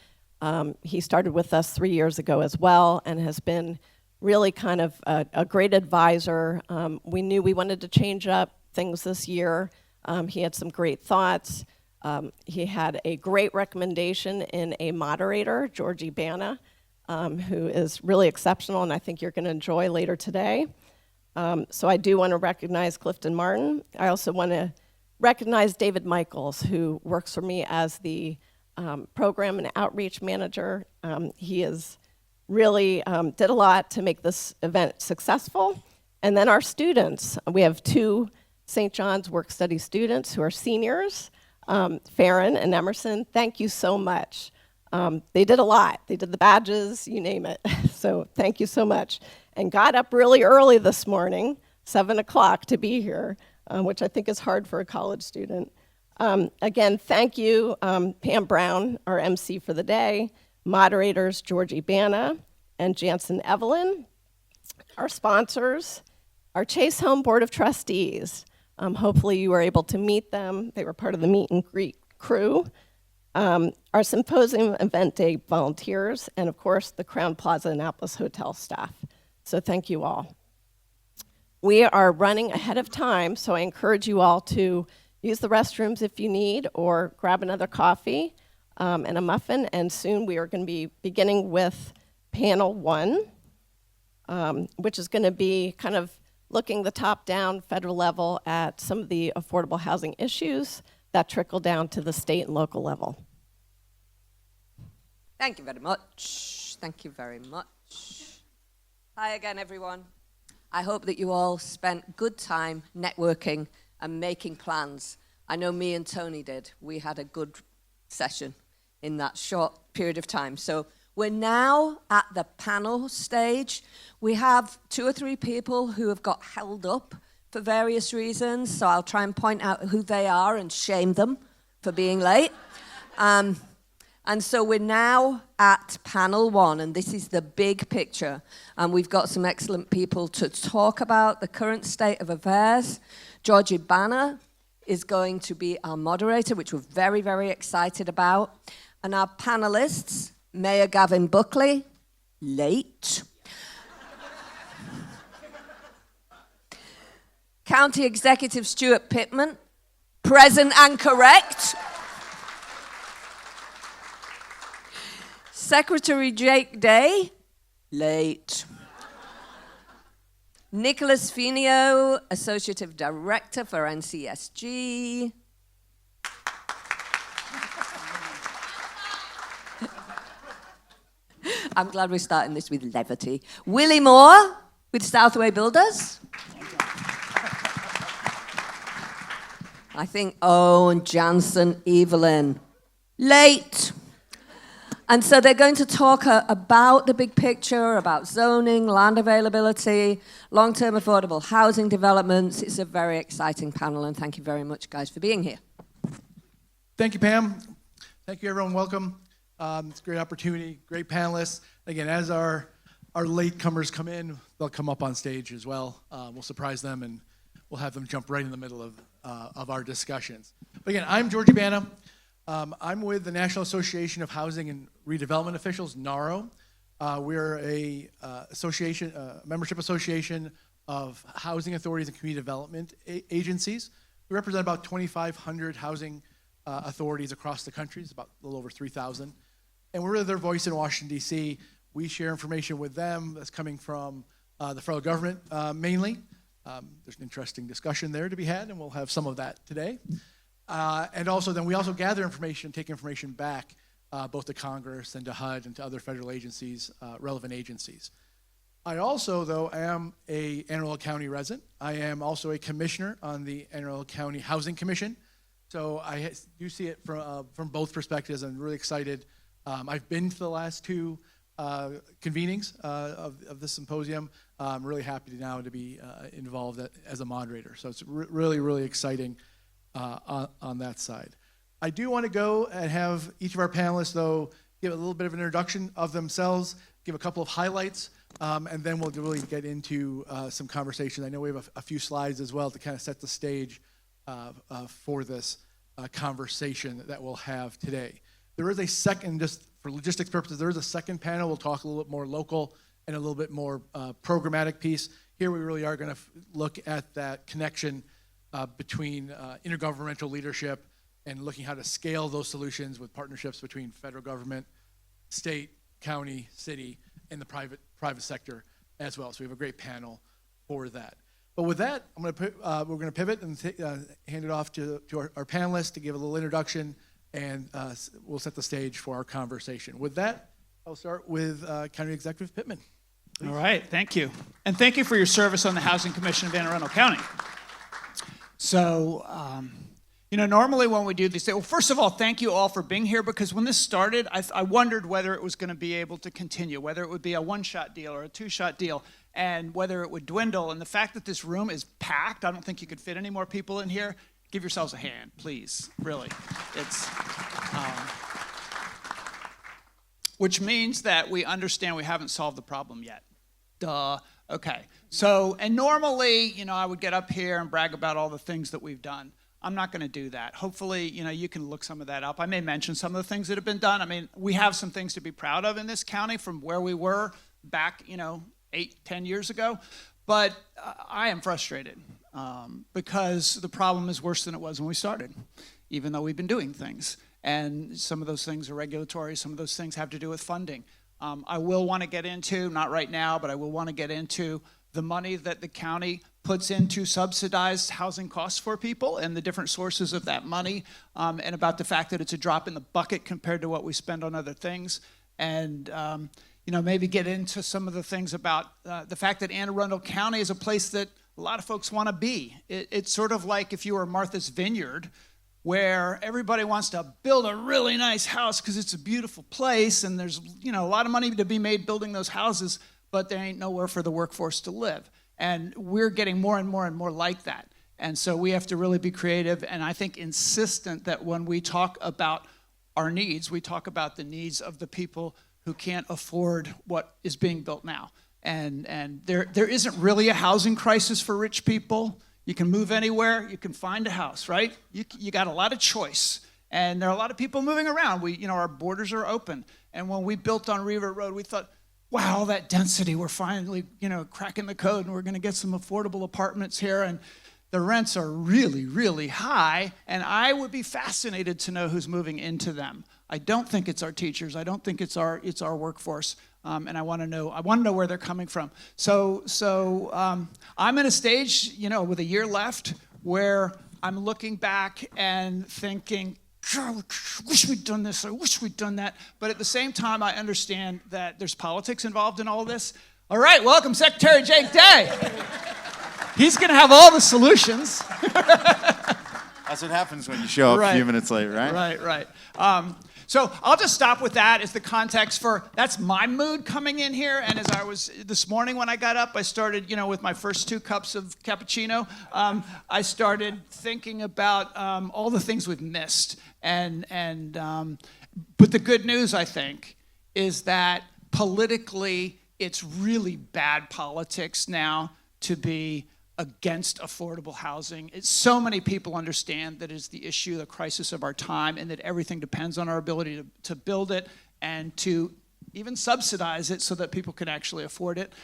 He started with us 3 years ago as well and has been really kind of a great advisor. We knew we wanted to change up things this year. He had some great thoughts. He had a great recommendation in a moderator, Georgi Banna, who is really exceptional, and I think you're going to enjoy later today. So I do want to recognize Clifton Martin. I also want to recognize David Michaels, who works for me as the program and outreach manager. He is really did a lot to make this event successful. And then our students. We have 2 St. John's Work Study students who are seniors, Farron and Emerson. Thank you so much. They did a lot. They did the badges, you name it. So thank you so much. And got up really early this morning, 7 o'clock, to be here, which I think is hard for a college student. Again, thank you, Pam Brown, our MC for the day, moderators Georgi Banna and Janssen Evelyn, our sponsors, our Chase Home Board of Trustees. Hopefully you were able to meet them. They were part of the meet and greet crew. Our symposium event day volunteers, and of course the Crown Plaza Annapolis Hotel staff. So thank you all. We are running ahead of time, so I encourage you all to use the restrooms if you need, or grab another coffee and a muffin, and soon we are going to be beginning with panel 1, which is going to be kind of looking the top-down federal level at some of the affordable housing issues that trickle down to the state and local level. Thank you very much. Thank you very much. Hi again, everyone. I hope that you all spent good time networking and making plans. I know me and Tony did. We had a good session in that short period of time. So we're now at the panel stage. We have 2 or 3 people who have got held up for various reasons, so I'll try and point out who they are and shame them for being late. And so we're now at panel 1, and this is the big picture. And we've got some excellent people to talk about the current state of affairs. Georgi Banna is going to be our moderator, which we're very, very excited about. And our panelists, Mayor Gavin Buckley, late. County Executive Steuart Pittman, present and correct. Secretary Jake Day, late. Nicholas Finio, Associative Director for NCSG. I'm glad we're starting this with levity. Willy Moore with Southway Builders. I think, and Janssen, Evelyn, late. And so they're going to talk about the big picture, about zoning, land availability, long-term affordable housing developments. It's a very exciting panel, and thank you very much, guys, for being here. Thank you, Pam. Thank you, everyone. Welcome. It's a great opportunity, great panelists. Again, as our latecomers come in, they'll come up on stage as well. We'll surprise them, and we'll have them jump right in the middle of our discussions. But again, I'm Georgi Banna. I'm with the National Association of Housing and Redevelopment Officials, NAHRO. We're a membership association of housing authorities and community development agencies. We represent about 2,500 housing authorities across the country. It's about a little over 3,000. And we're really their voice in Washington, D.C. We share information with them that's coming from the federal government mainly. There's an interesting discussion there to be had, and we'll have some of that today. And also, then we also gather information, take information back both to Congress and to HUD and to other federal agencies, relevant agencies. I also, though, am a Anne Arundel County resident. I am also a commissioner on the Anne Arundel County Housing Commission. So I do see it from both perspectives. I'm really excited. I've been to the last 2 convenings of this symposium. I'm really happy now to be involved as a moderator. So it's really, really exciting on that side. I do want to go and have each of our panelists, though, give a little bit of an introduction of themselves, give a couple of highlights, and then we'll really get into some conversation. I know we have a few slides as well to kind of set the stage for this conversation that we'll have today. There is a second, just for logistics purposes, there is a second panel. We'll talk a little bit more local and a little bit more programmatic piece. Here we really are going to look at that connection between intergovernmental leadership and looking how to scale those solutions with partnerships between federal government, state, county, city, and the private sector as well. So we have a great panel for that. But with that, we're going to pivot and hand it off to our panelists to give a little introduction, and we'll set the stage for our conversation. With that, I'll start with County Executive Pittman. Please. All right, thank you. And thank you for your service on the Housing Commission of Anne Arundel County. So, normally when we do these, well, first of all, thank you all for being here, because when this started, I wondered whether it was going to be able to continue, whether it would be a one-shot deal or a two-shot deal, and whether it would dwindle. And the fact that this room is packed, I don't think you could fit any more people in here. Give yourselves a hand, please, really. It's, which means that we understand we haven't solved the problem yet. Duh. Okay. So, and normally, I would get up here and brag about all the things that we've done. I'm not going to do that. Hopefully, you can look some of that up. I may mention some of the things that have been done. I mean, we have some things to be proud of in this county from where we were back, 8-10 years ago. But I am frustrated because the problem is worse than it was when we started, even though we've been doing things. And some of those things are regulatory, some of those things have to do with funding. I will want to get into, not right now, but I will want to get into the money that the county puts into subsidized housing costs for people and the different sources of that money, and about the fact that it's a drop in the bucket compared to what we spend on other things. And maybe get into some of the things about the fact that Anne Arundel County is a place that a lot of folks want to be. It's sort of like if you were Martha's Vineyard, where everybody wants to build a really nice house because it's a beautiful place and there's a lot of money to be made building those houses, but there ain't nowhere for the workforce to live. And we're getting more and more and more like that. And so we have to really be creative and I think insistent that when we talk about our needs, we talk about the needs of the people who can't afford what is being built now. And there isn't really a housing crisis for rich people. You can move anywhere, you can find a house, right? You got a lot of choice. And there are a lot of people moving around. Our borders are open. And when we built on Riva Road, we thought, wow, all that density, we're finally, cracking the code and we're gonna get some affordable apartments here. And the rents are really, really high. And I would be fascinated to know who's moving into them. I don't think it's our teachers. I don't think it's our workforce. And I want to know where they're coming from. So I'm in a stage, with a year left, where I'm looking back and thinking, God, I wish we'd done this. I wish we'd done that. But at the same time, I understand that there's politics involved in all of this. All right, welcome Secretary Jake Day. He's going to have all the solutions. That's what happens when you show up a few minutes late, right? Right. So I'll just stop with that as the context for, that's my mood coming in here. And as I was, this morning when I got up, I started, with my first 2 cups of cappuccino, I started thinking about all the things we've missed. But the good news, I think, is that politically, it's really bad politics now to be against affordable housing. So many people understand that it's the issue, the crisis of our time, and that everything depends on our ability to build it and to even subsidize it so that people can actually afford it.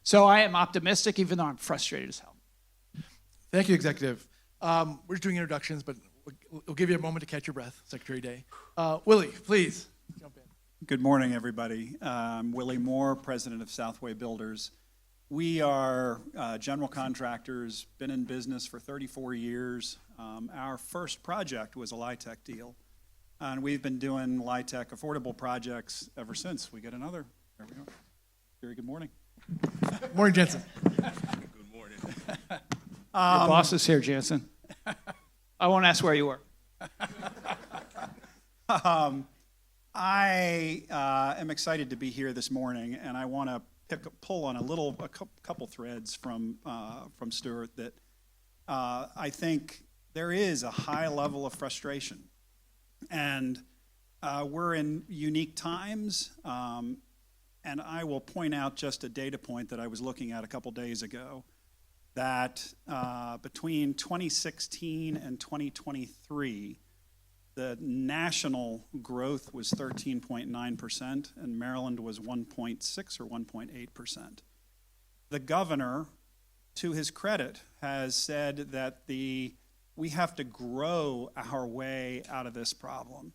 So I am optimistic, even though I'm frustrated as hell. Thank you, Executive. We're just doing introductions, but we'll give you a moment to catch your breath, Secretary Day. Willy, please jump in. Good morning, everybody. I'm Willy Moore, President of Southway Builders. We are general contractors, been in business for 34 years. Our first project was a LIHTC deal, and we've been doing LIHTC affordable projects ever since. We get another. There we go. Very good morning. Morning, Janssen. Good morning. Your boss is here, Janssen. I won't ask where you were. I am excited to be here this morning, and I want to pull on a couple threads from Steuart that I think there is a high level of frustration, and we're in unique times. And I will point out just a data point that I was looking at a couple days ago, that between 2016 and 2023, the national growth was 13.9%, and Maryland was 1.6 or 1.8%. The governor, to his credit, has said that we have to grow our way out of this problem.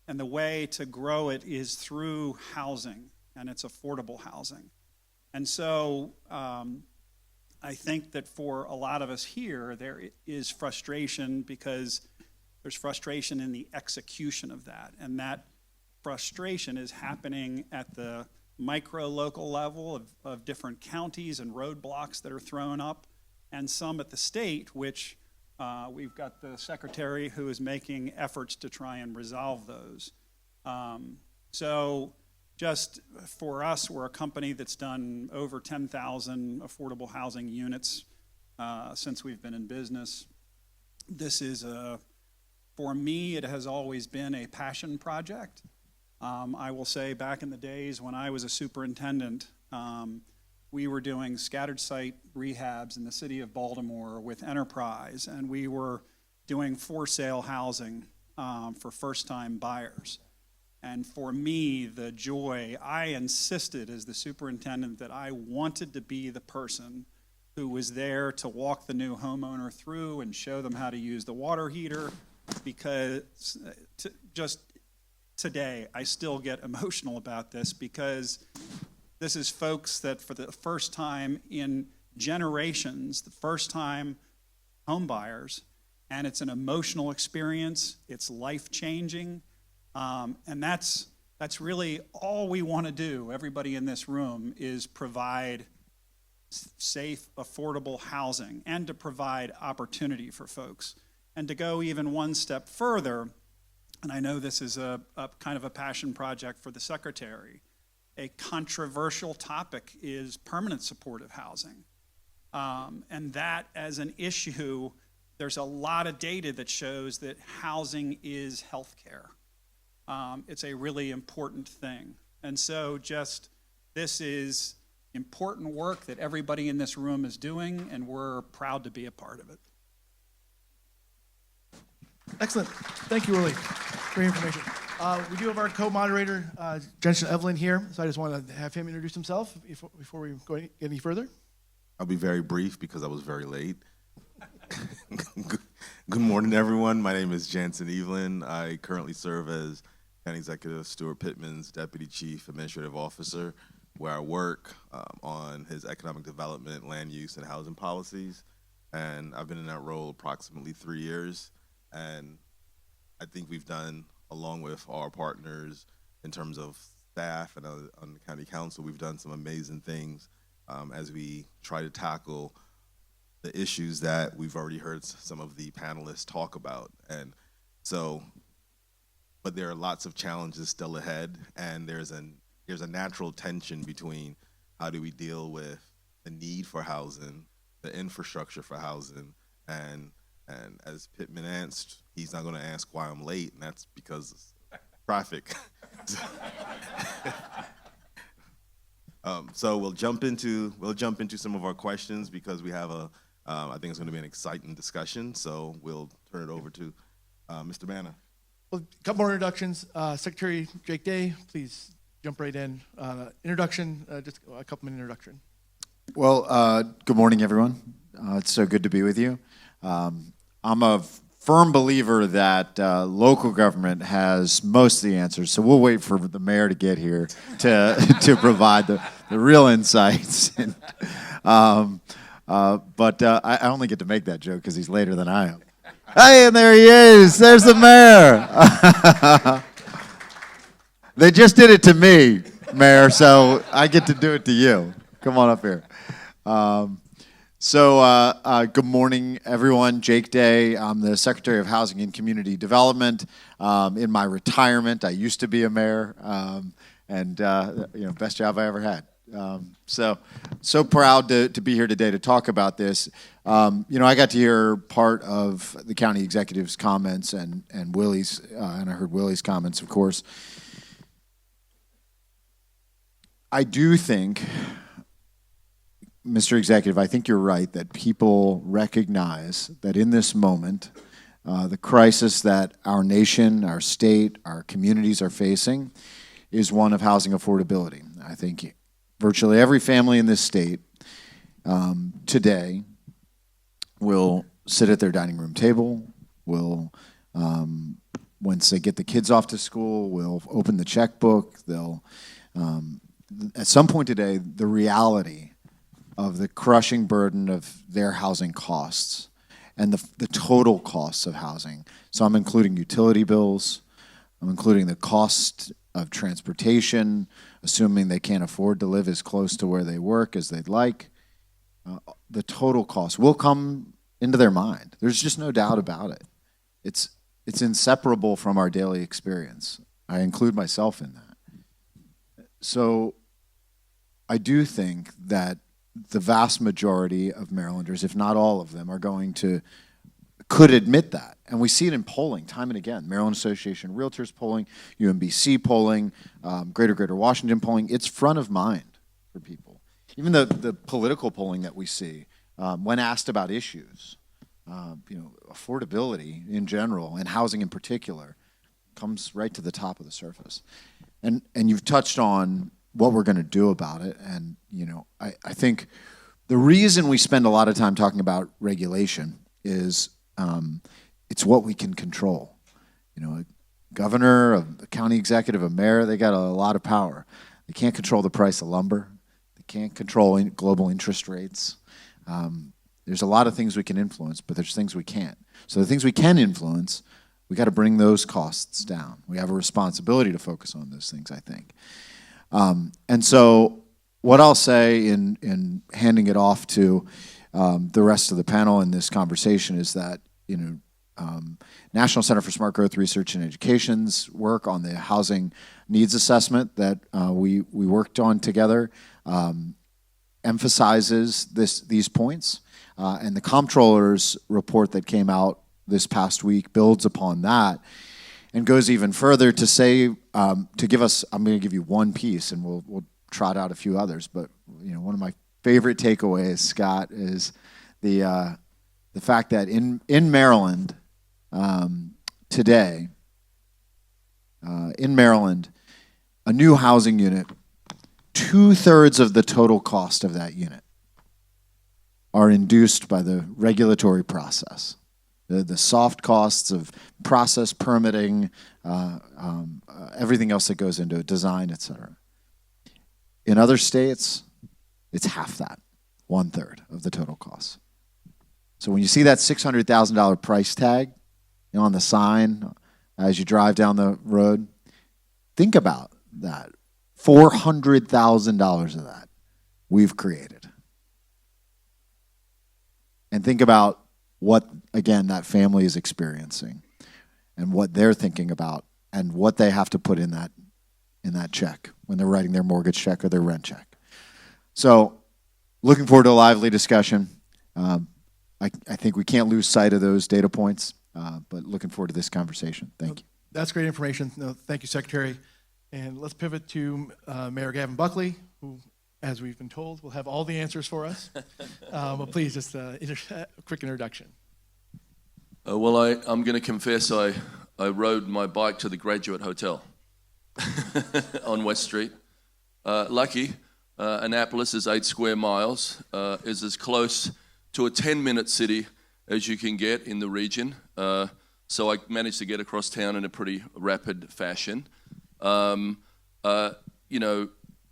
And the way to grow it is through housing, and it's affordable housing. And so I think that for a lot of us here, there is frustration because there's frustration in the execution of that. And that frustration is happening at the micro local level of different counties and roadblocks that are thrown up, and some at the state, which we've got the secretary who is making efforts to try and resolve those. So just for us, we're a company that's done over 10,000 affordable housing units since we've been in business. This is for me, it has always been a passion project. I will say back in the days when I was a superintendent, we were doing scattered site rehabs in the city of Baltimore with Enterprise, and we were doing for sale housing for first time buyers. And for me, the joy, I insisted as the superintendent that I wanted to be the person who was there to walk the new homeowner through and show them how to use the water heater, because just today I still get emotional about this, because this is folks that for the first time in generations, the first time home buyers, and it's an emotional experience, it's life-changing. And that's really all we want to do, everybody in this room, is provide safe, affordable housing and to provide opportunity for folks. And to go even one step further, and I know this is a kind of a passion project for the secretary, a controversial topic is permanent supportive housing. And that as an issue, there's a lot of data that shows that housing is healthcare. It's a really important thing. And so this is important work that everybody in this room is doing, and we're proud to be a part of it. Excellent. Thank you, Willy. Great information. We do have our co-moderator, Janssen Evelyn, here, so I just want to have him introduce himself before we go any further. I'll be very brief because I was very late. Good morning, everyone. My name is Janssen Evelyn. I currently serve as County Executive Steuart Pittman's Deputy Chief Administrative Officer, where I work on his economic development, land use, and housing policies. And I've been in that role approximately 3 years. And I think we've done, along with our partners in terms of staff and on the County Council, we've done some amazing things as we try to tackle the issues that we've already heard some of the panelists talk about. And so, but there are lots of challenges still ahead, and there's a natural tension between how do we deal with the need for housing, the infrastructure for housing, and as Pittman answered, he's not going to ask why I'm late, and that's because of traffic. So we'll jump into some of our questions because we have I think it's going to be an exciting discussion. So we'll turn it over to Mr. Banna. Well, a couple more introductions. Secretary Jake Day, please jump right in. Introduction, just a couple-minute introduction. Well, good morning, everyone. It's so good to be with you. I'm a firm believer that local government has most of the answers, so we'll wait for the mayor to get here to provide the real insights. And, but I only get to make that joke because he's later than I am. Hey, and there he is. There's the mayor. They just did it to me, Mayor, so I get to do it to you. Come on up here. Good morning, everyone. Jake Day. I'm the Secretary of Housing and Community Development. In my retirement, I used to be a mayor, best job I ever had. So proud to be here today to talk about this. I got to hear part of the county executive's comments and Willy's, and I heard Willy's comments, of course. I do think, Mr. Executive, I think you're right that people recognize that in this moment, the crisis that our nation, our state, our communities are facing is one of housing affordability. I think virtually every family in this state today will sit at their dining room table, will, once they get the kids off to school, will open the checkbook, they'll, at some point today, the reality of the crushing burden of their housing costs and the total costs of housing. So I'm including utility bills, I'm including the cost of transportation, assuming they can't afford to live as close to where they work as they'd like. The total cost will come into their mind. There's just no doubt about it. It's inseparable from our daily experience. I include myself in that. So I do think that the vast majority of Marylanders, if not all of them, could admit that. And we see it in polling time and again. Maryland Association of Realtors polling, UMBC polling, Greater Washington polling. It's front of mind for people. Even the political polling that we see, when asked about issues, affordability in general and housing in particular, comes right to the top of the surface. And you've touched on what we're going to do about it. And, I think the reason we spend a lot of time talking about regulation is it's what we can control. A governor, a county executive, a mayor, they got a lot of power. They can't control the price of lumber. They can't control global interest rates. There's a lot of things we can influence, but there's things we can't. So the things we can influence, we got to bring those costs down. We have a responsibility to focus on those things, I think. And so what I'll say in handing it off to the rest of the panel in this conversation is that, National Center for Smart Growth Research and Education's work on the housing needs assessment that we worked on together emphasizes these points. And the comptroller's report that came out this past week builds upon that and goes even further to say, to give us, I'm going to give you one piece and we'll trot out a few others, but one of my favorite takeaways, Scott, is the fact that in Maryland today, in Maryland, a new housing unit, 2/3 of the total cost of that unit are induced by the regulatory process. The soft costs of process permitting, everything else that goes into it, design, et cetera. In other states, it's half that, 1/3 of the total cost. So when you see that $600,000 price tag on the sign as you drive down the road, think about that. $400,000 of that we've created. And think about what, again, that family is experiencing and what they're thinking about and what they have to put in that check when they're writing their mortgage check or their rent check. So looking forward to a lively discussion. I think we can't lose sight of those data points, but looking forward to this conversation. Thank you. That's great information. No, thank you, Secretary. And let's pivot to Mayor Gavin Buckley, who, as we've been told, will have all the answers for us. But please, just a quick introduction. Well, I'm going to confess I rode my bike to the Graduate Hotel on West Street. Lucky, Annapolis is 8 square miles, is as close to a 10-minute city as you can get in the region. So I managed to get across town in a pretty rapid fashion. I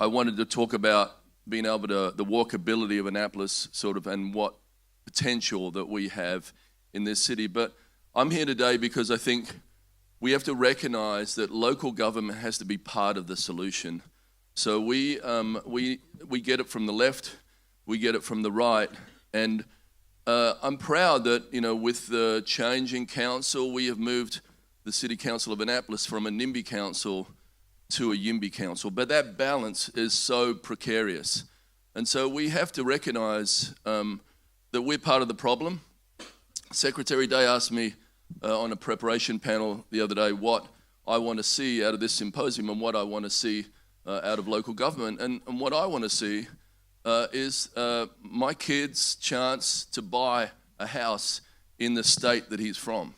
wanted to talk about being able to, the walkability of Annapolis sort of, and what potential that we have in this city. But I'm here today because I think we have to recognize that local government has to be part of the solution. So we get it from the left, we get it from the right, and I'm proud that, with the change in council, we have moved the City Council of Annapolis from a NIMBY council to a YIMBY council. But that balance is so precarious. And so we have to recognize that we're part of the problem. Secretary Day asked me on a preparation panel the other day what I want to see out of this symposium and what I want to see out of local government. And what I want to see is my kid's chance to buy a house in the state that he's from.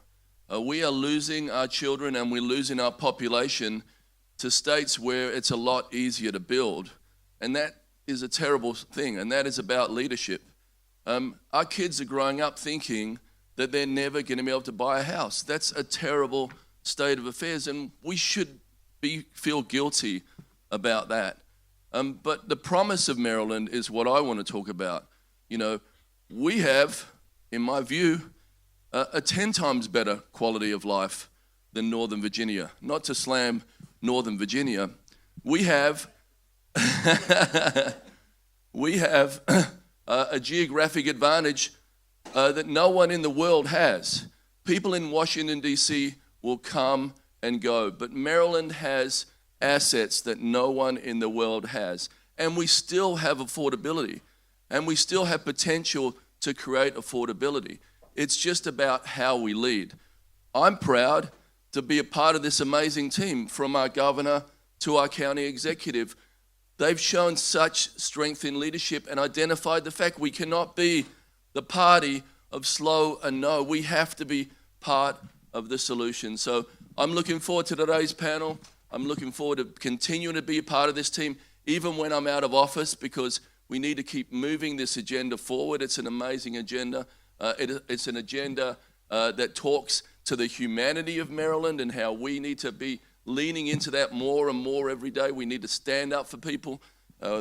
We are losing our children and we're losing our population to states where it's a lot easier to build. And that is a terrible thing, and that is about leadership. Our kids are growing up thinking that they're never going to be able to buy a house. That's a terrible state of affairs, and we should feel guilty about that. But the promise of Maryland is what I want to talk about. We have, in my view, a 10 times better quality of life than Northern Virginia. Not to slam Northern Virginia. We have a geographic advantage that no one in the world has. People in Washington, D.C. will come and go, but Maryland has assets that no one in the world has. And we still have affordability, and we still have potential to create affordability. It's just about how we lead. I'm proud to be a part of this amazing team, from our governor to our county executive. They've shown such strength in leadership and identified the fact we cannot be the party of slow and no. We have to be part of the solution. So I'm looking forward to today's panel. I'm looking forward to continuing to be a part of this team, even when I'm out of office, because we need to keep moving this agenda forward. It's an amazing agenda. It's an agenda that talks to the humanity of Maryland and how we need to be leaning into that more and more every day. We need to stand up for people.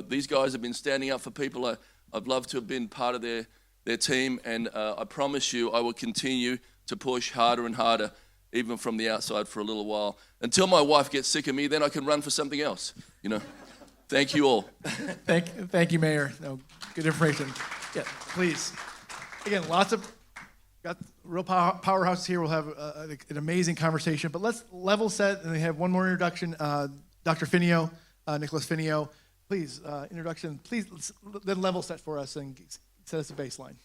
These guys have been standing up for people. I'd love to have been part of their team, and I promise you I will continue to push harder and harder, even from the outside for a little while, until my wife gets sick of me. Then I can run for something else, you know. Thank you all. Thank you, Mayor. No, good information. Yeah, please. Again, got real powerhouse here. We'll have an amazing conversation, but let's level set, and we have one more introduction. Dr. Finio, Nicholas Finio, please, introduction. Please, then level set for us and set us a baseline.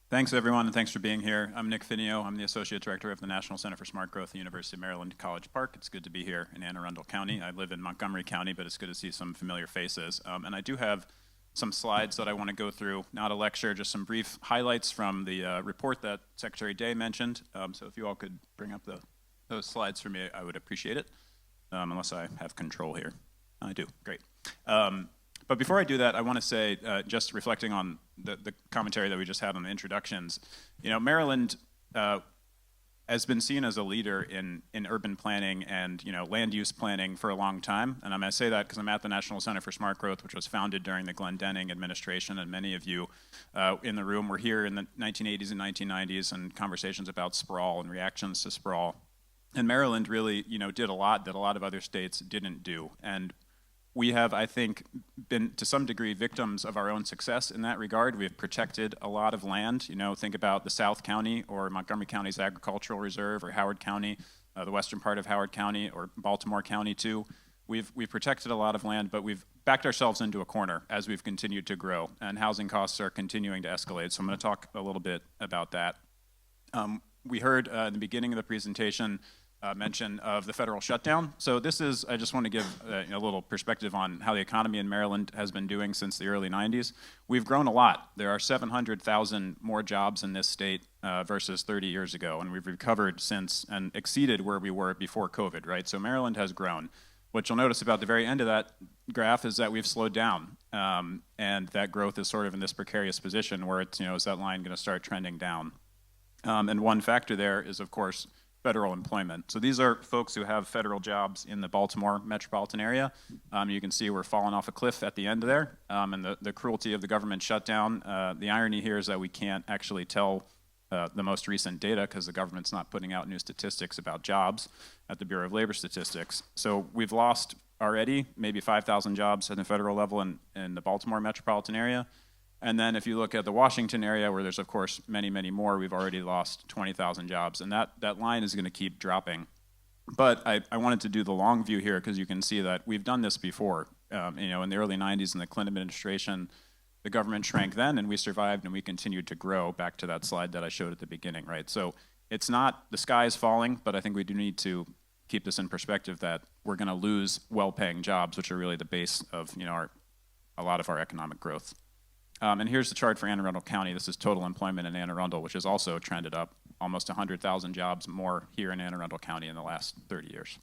Thanks, everyone, and thanks for being here. I'm Nick Finio. I'm the Associate Director of the National Center for Smart Growth at the University of Maryland, College Park. It's good to be here in Anne Arundel County. I live in Montgomery County, but it's good to see some familiar faces. And I do have some slides that I want to go through, not a lecture, just some brief highlights from the report that Secretary Day mentioned. So if you all could bring up those slides for me, I would appreciate it, unless I have control here. I do, great. But before I do that, I want to say, just reflecting on the commentary that we just had on the introductions, you know, Maryland has been seen as a leader in urban planning and, you know, land use planning for a long time. And I'm going to say that because I'm at the National Center for Smart Growth, which was founded during the Glendenning administration, and many of you in the room were here in the 1980s and 1990s and conversations about sprawl and reactions to sprawl. And Maryland really, you know, did a lot that a lot of other states didn't do. And we have, I think, been to some degree victims of our own success in that regard. We have protected a lot of land. You know, think about the South County or Montgomery County's Agricultural Reserve, or Howard County, the western part of Howard County, or Baltimore County too. We've protected a lot of land, but we've backed ourselves into a corner as we've continued to grow, and housing costs are continuing to escalate. So I'm going to talk a little bit about that. We heard in the beginning of the presentation mention of the federal shutdown. So this is, I just want to give a little perspective on how the economy in Maryland has been doing since the early 90s. We've grown a lot. There are 700,000 more jobs in this state versus 30 years ago, and we've recovered since and exceeded where we were before COVID, right? So Maryland has grown. What you'll notice about the very end of that graph is that we've slowed down, and that growth is sort of in this precarious position where it's, you know, is that line going to start trending down? And one factor there is, of course, federal employment. So these are folks who have federal jobs in the Baltimore metropolitan area. You can see we're falling off a cliff at the end there, and the cruelty of the government shutdown. The irony here is that we can't actually tell the most recent data because the government's not putting out new statistics about jobs at the Bureau of Labor Statistics. So we've lost already maybe 5,000 jobs at the federal level in the Baltimore metropolitan area. And then if you look at the Washington area, where there's, of course, many, many more, we've already lost 20,000 jobs. And that line is going to keep dropping. But I wanted to do the long view here because you can see that we've done this before. You know, in the early 90s in the Clinton administration, the government shrank then, and we survived, and we continued to grow, back to that slide that I showed at the beginning, right? So it's not the sky is falling, but I think we do need to keep this in perspective that we're going to lose well-paying jobs, which are really the base of, you know, a lot of our economic growth. And here's the chart for Anne Arundel County. This is total employment in Anne Arundel, which has also trended up, almost 100,000 jobs more here in Anne Arundel County in the last 30 years.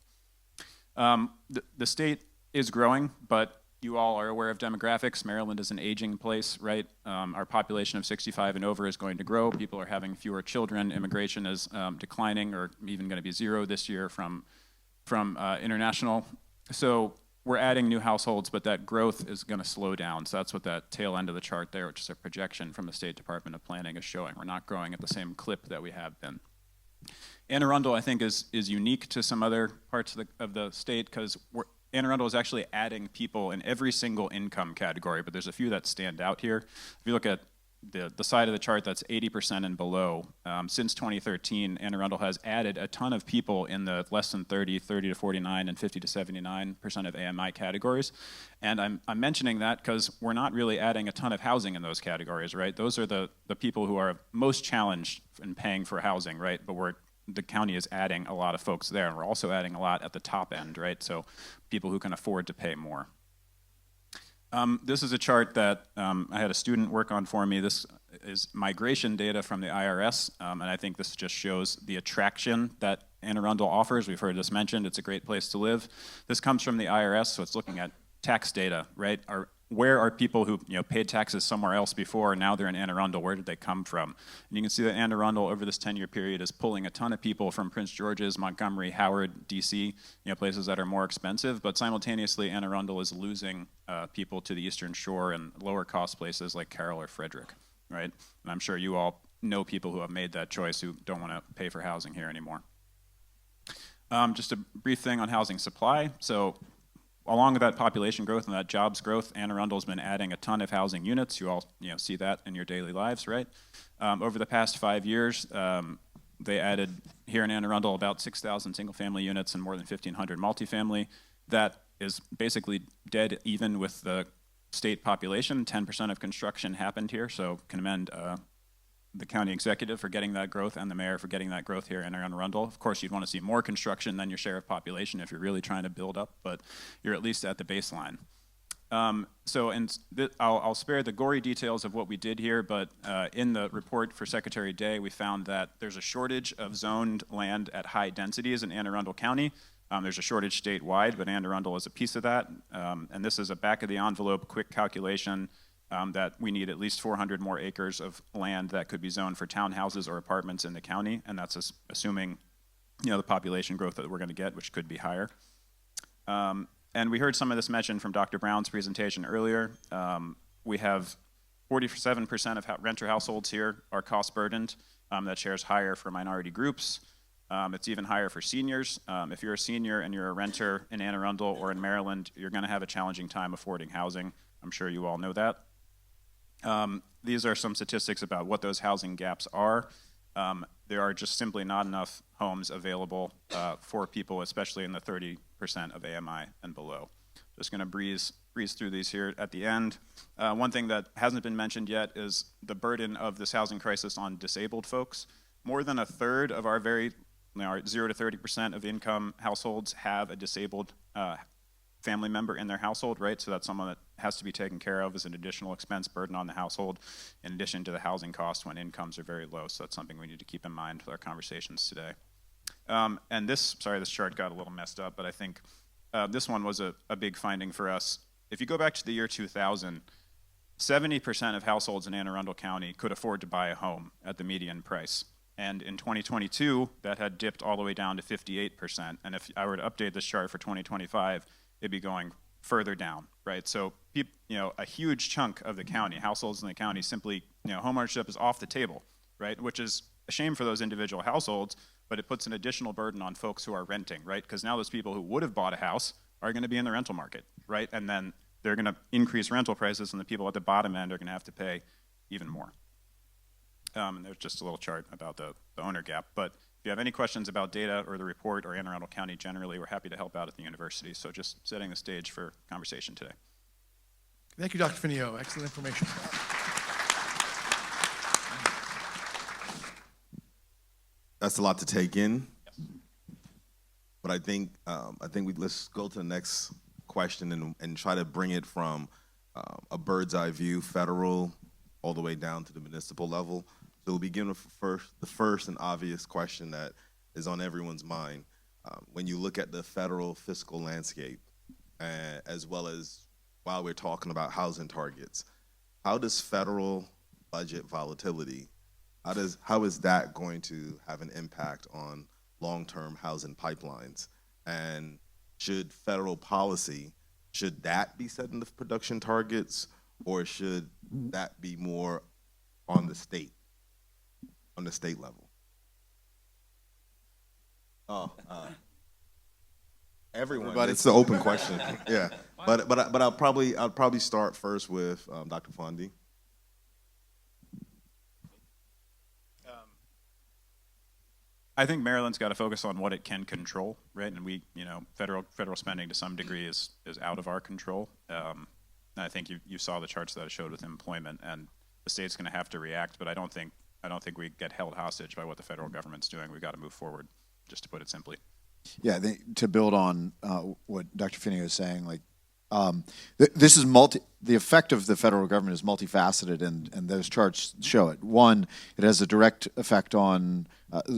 The state is growing, but you all are aware of demographics. Maryland is an aging place, right? Our population of 65 and over is going to grow. People are having fewer children. Immigration is declining, or even going to be zero this year from international. So we're adding new households, but that growth is going to slow down. So that's what that tail end of the chart there, which is a projection from the State Department of Planning, is showing. We're not growing at the same clip that we have been. Anne Arundel, I think, is unique to some other parts of the state because Anne Arundel is actually adding people in every single income category, but there's a few that stand out here. If you look at the side of the chart that's 80% and below, since 2013, Anne Arundel has added a ton of people in the less than 30 to 49, and 50 to 79% of AMI categories. And I'm mentioning that because we're not really adding a ton of housing in those categories, right? Those are the people who are most challenged in paying for housing, right? But the county is adding a lot of folks there, and we're also adding a lot at the top end, right? So people who can afford to pay more. This is a chart that I had a student work on for me. This is migration data from the IRS, and I think this just shows the attraction that Anne Arundel offers. We've heard this mentioned. It's a great place to live. This comes from the IRS, so it's looking at tax data, right? Where are people who paid taxes somewhere else before, and now they're in Anne Arundel? Where did they come from? And you can see that Anne Arundel, over this 10-year period, is pulling a ton of people from Prince George's, Montgomery, Howard, D.C., places that are more expensive. But simultaneously, Anne Arundel is losing people to the Eastern Shore and lower-cost places like Carroll or Frederick, right? And I'm sure you all know people who have made that choice who don't want to pay for housing here anymore. Just a brief thing on housing supply. So, along with that population growth and that jobs growth, Anne Arundel's been adding a ton of housing units. You all see that in your daily lives, right? Over the past 5 years, they added here in Anne Arundel about 6,000 single-family units and more than 1,500 multifamily. That is basically dead even with the state population. 10% of construction happened here, so commend the county executive for getting that growth and the mayor for getting that growth here in Anne Arundel. Of course, you'd want to see more construction than your share of population if you're really trying to build up, but you're at least at the baseline. I'll spare the gory details of what we did here, but in the report for Secretary Day, we found that there's a shortage of zoned land at high densities in Anne Arundel County. There's a shortage statewide, but Anne Arundel is a piece of that. And this is a back-of-the-envelope quick calculation that we need at least 400 more acres of land that could be zoned for townhouses or apartments in the county, and that's assuming the population growth that we're going to get, which could be higher. And we heard some of this mentioned from Dr. Brown's presentation earlier. We have 47% of renter households here are cost burdened. That shares higher for minority groups. It's even higher for seniors. If you're a senior and you're a renter in Anne Arundel or in Maryland, you're going to have a challenging time affording housing. I'm sure you all know that. These are some statistics about what those housing gaps are. There are just simply not enough homes available for people, especially in the 30% of AMI and below. Just going to breeze through these here at the end. One thing that hasn't been mentioned yet is the burden of this housing crisis on disabled folks. More than a third of our our 0 to 30% of income households have a disabled family member in their household, right? So that's someone that has to be taken care of as an additional expense burden on the household, in addition to the housing costs when incomes are very low. So that's something we need to keep in mind with our conversations today. And this chart got a little messed up, but I think this one was a big finding for us. If you go back to the year 2000, 70% of households in Anne Arundel County could afford to buy a home at the median price. And in 2022, that had dipped all the way down to 58%. And if I were to update this chart for 2025, it'd be going further down, right? So, a huge chunk of the county, households in the county, simply, homeownership is off the table, right? Which is a shame for those individual households, but it puts an additional burden on folks who are renting, right? Because now those people who would have bought a house are going to be in the rental market, right? And then they're going to increase rental prices, and the people at the bottom end are going to have to pay even more. And there's just a little chart about the owner gap. But if you have any questions about data or the report or Anne Arundel County generally, we're happy to help out at the university. So just setting the stage for conversation today. Thank you, Dr. Finio. Excellent information. That's a lot to take in. Yes. But I think let's go to the next question and try to bring it from a bird's eye view, federal, all the way down to the municipal level. So we'll begin with the first and obvious question that is on everyone's mind. When you look at the federal fiscal landscape, as well as while we're talking about housing targets, how does federal budget volatility, how is that going to have an impact on long-term housing pipelines? And should federal policy, should that be setting the production targets, or should that be more on the state level? Everyone. It's the open question. Yeah, but I'll probably start first with Dr. Fondi. I think Maryland's got to focus on what it can control, right? And we, federal spending to some degree is out of our control. And I think you saw the charts that I showed with employment, and the state's going to have to react. But I don't think we get held hostage by what the federal government's doing. We've got to move forward, just to put it simply. Yeah, to build on what Dr. Finio is saying, like This is the effect of the federal government is multifaceted, and those charts show it. One, it has a direct effect on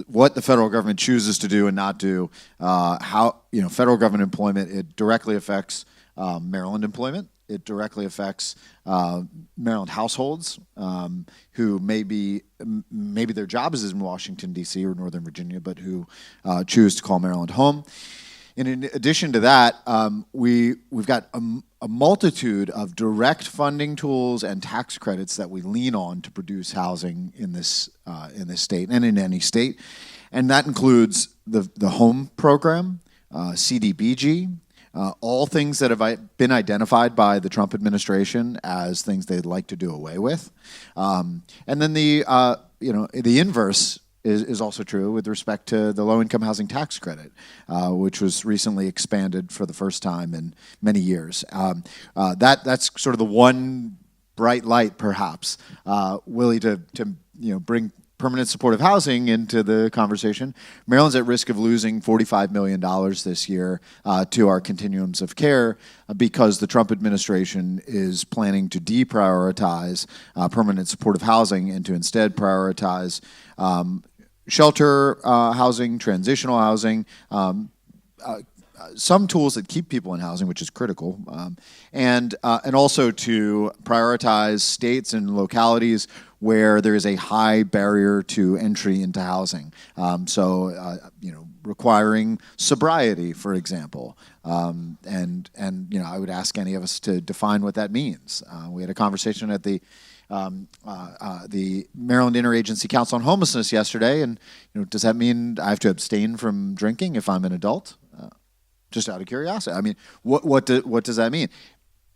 what the federal government chooses to do and not do. How, federal government employment, it directly affects Maryland employment. It directly affects Maryland households who maybe their job is in Washington, D.C. or Northern Virginia, but who choose to call Maryland home. And in addition to that, we've got a multitude of direct funding tools and tax credits that we lean on to produce housing in this state and in any state, and that includes the home program, CDBG, all things that have been identified by the Trump administration as things they'd like to do away with, and then the inverse is also true with respect to the low-income housing tax credit, which was recently expanded for the first time in many years. That's sort of the one bright light, perhaps, Willy, to bring permanent supportive housing into the conversation. Maryland's at risk of losing $45 million this year to our continuums of care because the Trump administration is planning to deprioritize permanent supportive housing and to instead prioritize shelter housing, transitional housing, some tools that keep people in housing, which is critical, and also to prioritize states and localities where there is a high barrier to entry into housing. Requiring sobriety, for example, and I would ask any of us to define what that means. We had a conversation at the Maryland Interagency Council on Homelessness yesterday, and does that mean I have to abstain from drinking if I'm an adult? Just out of curiosity. I mean, what does that mean?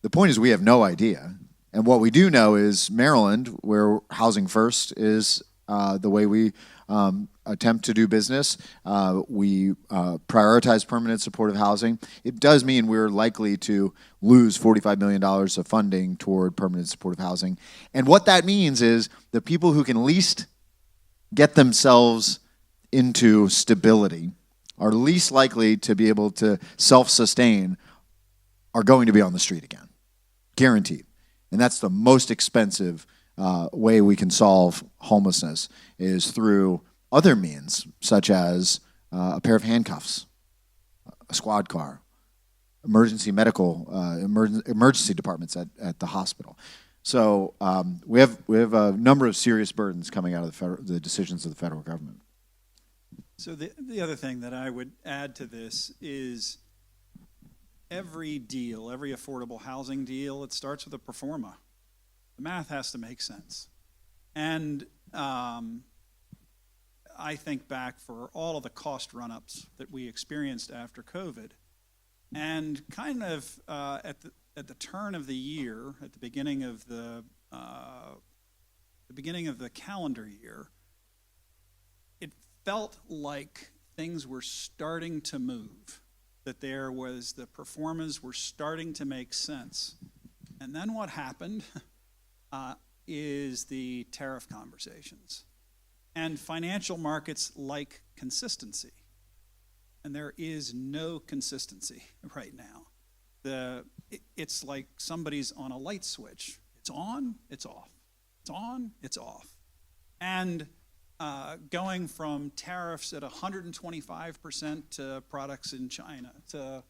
The point is we have no idea, and what we do know is Maryland, where housing first is the way we attempt to do business. We prioritize permanent supportive housing. It does mean we're likely to lose $45 million of funding toward permanent supportive housing. And what that means is the people who can least get themselves into stability are least likely to be able to self-sustain are going to be on the street again, guaranteed. And that's the most expensive way we can solve homelessness is through other means, such as a pair of handcuffs, a squad car, emergency departments at the hospital. So we have a number of serious burdens coming out of the decisions of the federal government. So the other thing that I would add to this is every deal, every affordable housing deal, it starts with a pro forma. The math has to make sense. And I think back for all of the cost run-ups that we experienced after COVID, and kind of at the turn of the year, at the beginning of the calendar year, it felt like things were starting to move, that the performance were starting to make sense. And then what happened is the tariff conversations. And financial markets like consistency. And there is no consistency right now. It's like somebody's on a light switch. It's on, it's off. It's on, it's off. And going from tariffs at 125% to products in China to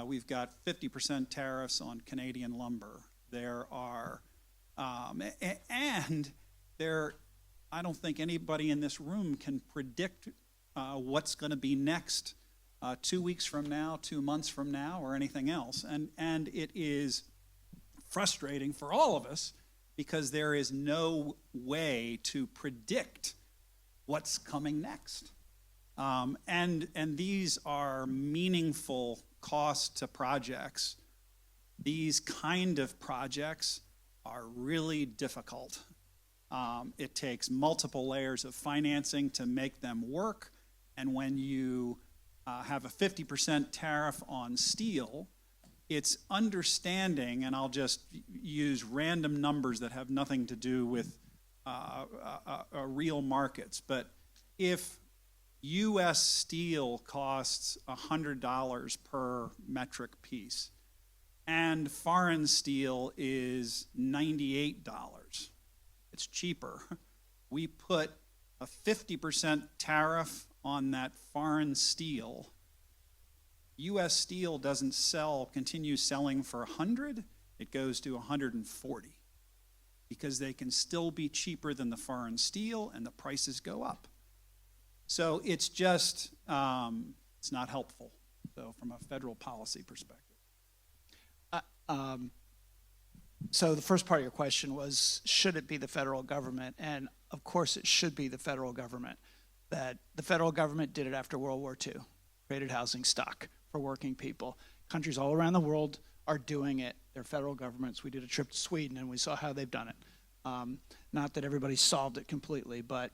we've got 50% tariffs on Canadian lumber. There are, I don't think anybody in this room can predict what's going to be next 2 weeks from now, 2 months from now, or anything else. And it is frustrating for all of us because there is no way to predict what's coming next. And these are meaningful costs to projects. These kind of projects are really difficult. It takes multiple layers of financing to make them work. And when you have a 50% tariff on steel, it's understanding, and I'll just use random numbers that have nothing to do with real markets, but if U.S. steel costs $100 per metric piece, and foreign steel is $98. It's cheaper. We put a 50% tariff on that foreign steel. U.S. Steel doesn't continue selling for 100, it goes to 140 because they can still be cheaper than the foreign steel and the prices go up. So it's just, it's not helpful, so from a federal policy perspective. So the first part of your question was, should it be the federal government? And of course it should be the federal government. That the federal government did it after World War II, created housing stock for working people. Countries all around the world are doing it. They're federal governments. We did a trip to Sweden and we saw how they've done it. Not that everybody solved it completely, but,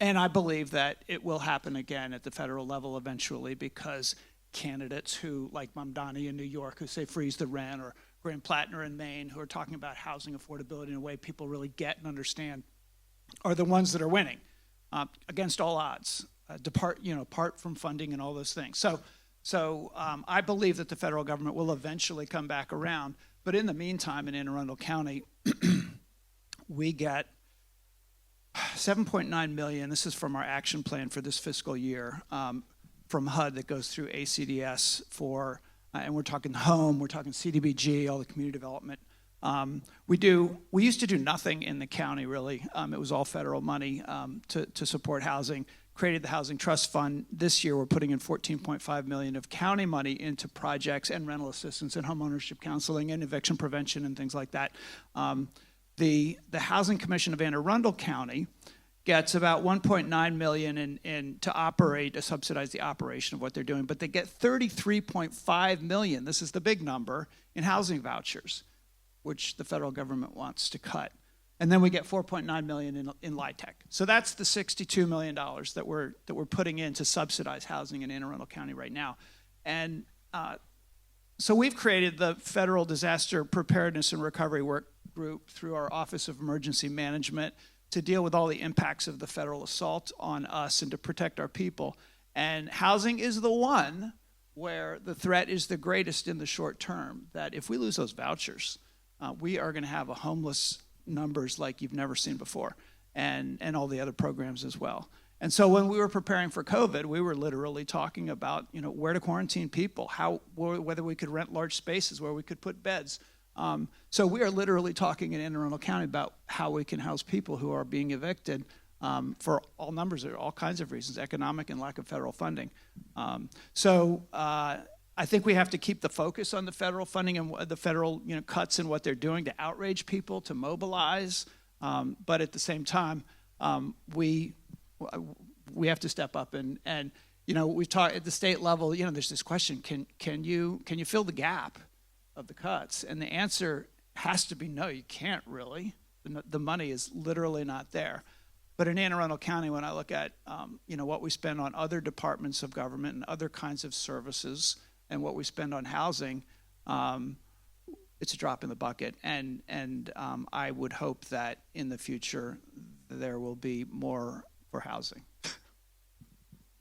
and I believe that it will happen again at the federal level eventually because candidates who, like Mamdani in New York, who say freeze the rent, or Graham Plattner in Maine, who are talking about housing affordability in a way people really get and understand, are the ones that are winning against all odds, apart from funding and all those things. So I believe that the federal government will eventually come back around. But in the meantime, in Anne Arundel County, we get $7.9 million. This is from our action plan for this fiscal year from HUD that goes through ACDS for, and we're talking home, we're talking CDBG, all the community development. We used to do nothing in the county, really. It was all federal money to support housing. Created the Housing Trust Fund. This year, we're putting in $14.5 million of county money into projects and rental assistance and homeownership counseling and eviction prevention and things like that. The Housing Commission of Anne Arundel County gets about $1.9 million in to operate, to subsidize the operation of what they're doing, but they get $33.5 million, this is the big number, in housing vouchers, which the federal government wants to cut. And then we get $4.9 million in LIHTC. So that's the $62 million that we're putting in to subsidize housing in Anne Arundel County right now. And so we've created the Federal Disaster Preparedness and Recovery Work Group through our Office of Emergency Management to deal with all the impacts of the federal assault on us and to protect our people. And housing is the one where the threat is the greatest in the short term, that if we lose those vouchers, we are going to have a homeless numbers like you've never seen before, and all the other programs as well. And so when we were preparing for COVID, we were literally talking about, where to quarantine people, whether we could rent large spaces, where we could put beds. So we are literally talking in Anne Arundel County about how we can house people who are being evicted for all numbers, or all kinds of reasons, economic and lack of federal funding. I think we have to keep the focus on the federal funding and the federal cuts and what they're doing to outrage people, to mobilize. But at the same time, we have to step up and we've talked at the state level. There's this question: can you fill the gap of the cuts? And the answer has to be no. You can't really. The money is literally not there. But in Anne Arundel County, when I look at what we spend on other departments of government and other kinds of services, and what we spend on housing, it's a drop in the bucket. And I would hope that in the future there will be more for housing.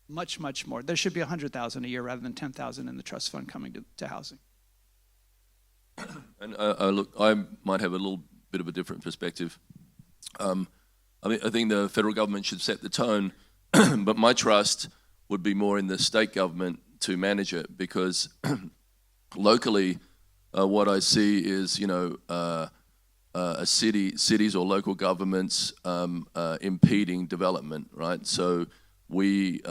Much, much more. There should be $100,000 a year rather than $10,000 in the trust fund coming to housing. And look, I might have a little bit of a different perspective. I think the federal government should set the tone, but my trust would be more in the state government to manage it, because locally, what I see is, cities or local governments impeding development, right? So we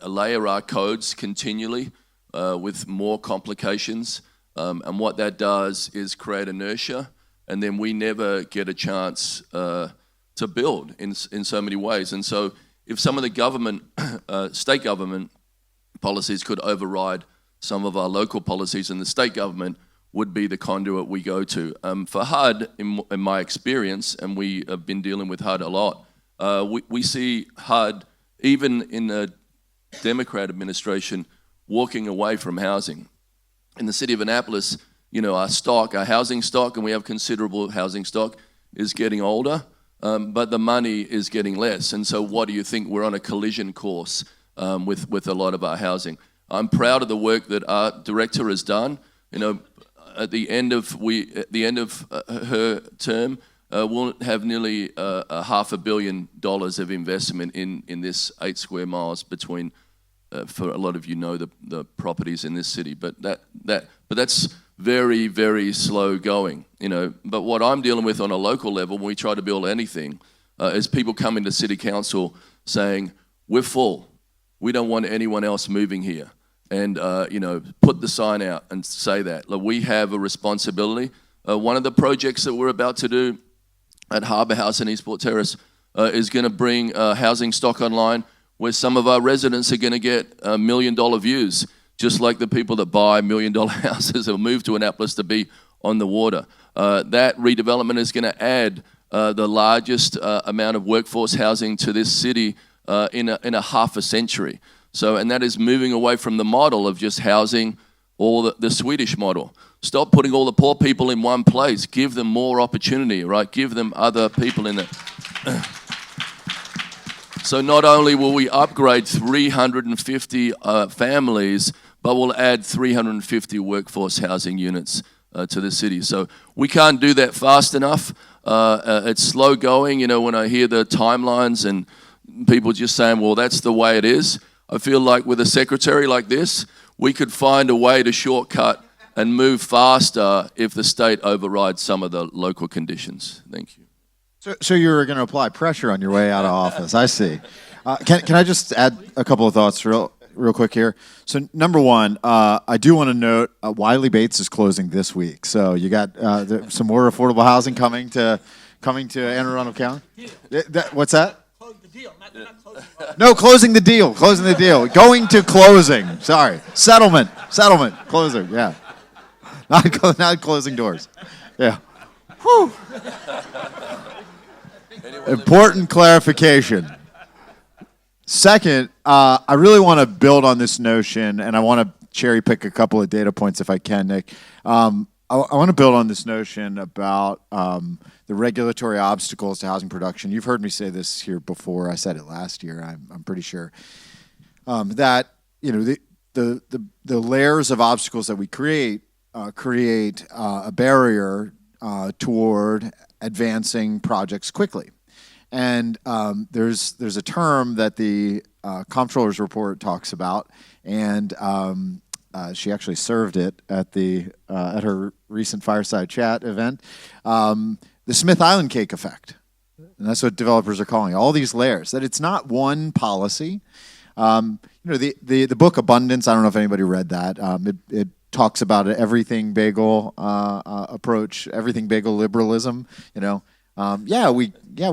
layer our codes continually with more complications, and what that does is create inertia, and then we never get a chance to build in so many ways. And so if some of the government, state government policies could override some of our local policies, and the state government would be the conduit we go to. For HUD, in my experience, and we have been dealing with HUD a lot, we see HUD, even in the Democrat administration, walking away from housing. In the city of Annapolis, our housing stock, and we have considerable housing stock, is getting older, but the money is getting less. And so what do you think? We're on a collision course with a lot of our housing. I'm proud of the work that our director has done. You know, at the end of her term, we'll have nearly $500 million of investment in this 8 square miles between. For a lot of you know the properties in this city, but that's very, very slow going, you know. But what I'm dealing with on a local level when we try to build anything is people coming to city council saying, we're full, we don't want anyone else moving here, and you know, put the sign out and say that. Look, we have a responsibility. One of the projects that we're about to do at Harbour House in Eastport Terrace is going to bring housing stock online, where some of our residents are going to get $1 million views, just like the people that buy $1 million houses or move to Annapolis to be on the water. That redevelopment is going to add the largest amount of workforce housing to this city in a half a century. So, and that is moving away from the model of just housing or the Swedish model. Stop putting all the poor people in one place. Give them more opportunity, right? Give them other people in it. So not only will we upgrade 350 families, but we'll add 350 workforce housing units to the city. So we can't do that fast enough. It's slow going. You know, when I hear the timelines and people just saying, well, that's the way it is, I feel like with a secretary like this, we could find a way to shortcut and move faster if the state overrides some of the local conditions. Thank you. So you're going to apply pressure on your way out of office. I see. Can I just add a couple of thoughts real quick here? So number one, I do want to note Wiley Bates is closing this week. So you got some more affordable housing coming to Anne Arundel County. What's that? Close the deal. Not closing. No, closing the deal. Closing the deal. Going to closing. Sorry, settlement. Closing. Yeah, not closing doors. Yeah. Whew. Important clarification. Second, I really want to build on this notion, and I want to cherry pick a couple of data points if I can, Nick. I want to build on this notion about the regulatory obstacles to housing production. You've heard me say this here before. I said it last year. I'm pretty sure that the layers of obstacles that we create a barrier toward advancing projects quickly. And there's a term that the comptroller's report talks about, and she actually served it at her recent fireside chat event. The Smith Island cake effect, and that's what developers are calling it. All these layers. That it's not one policy. The book Abundance. I don't know if anybody read that. It talks about an everything bagel approach, everything bagel liberalism. We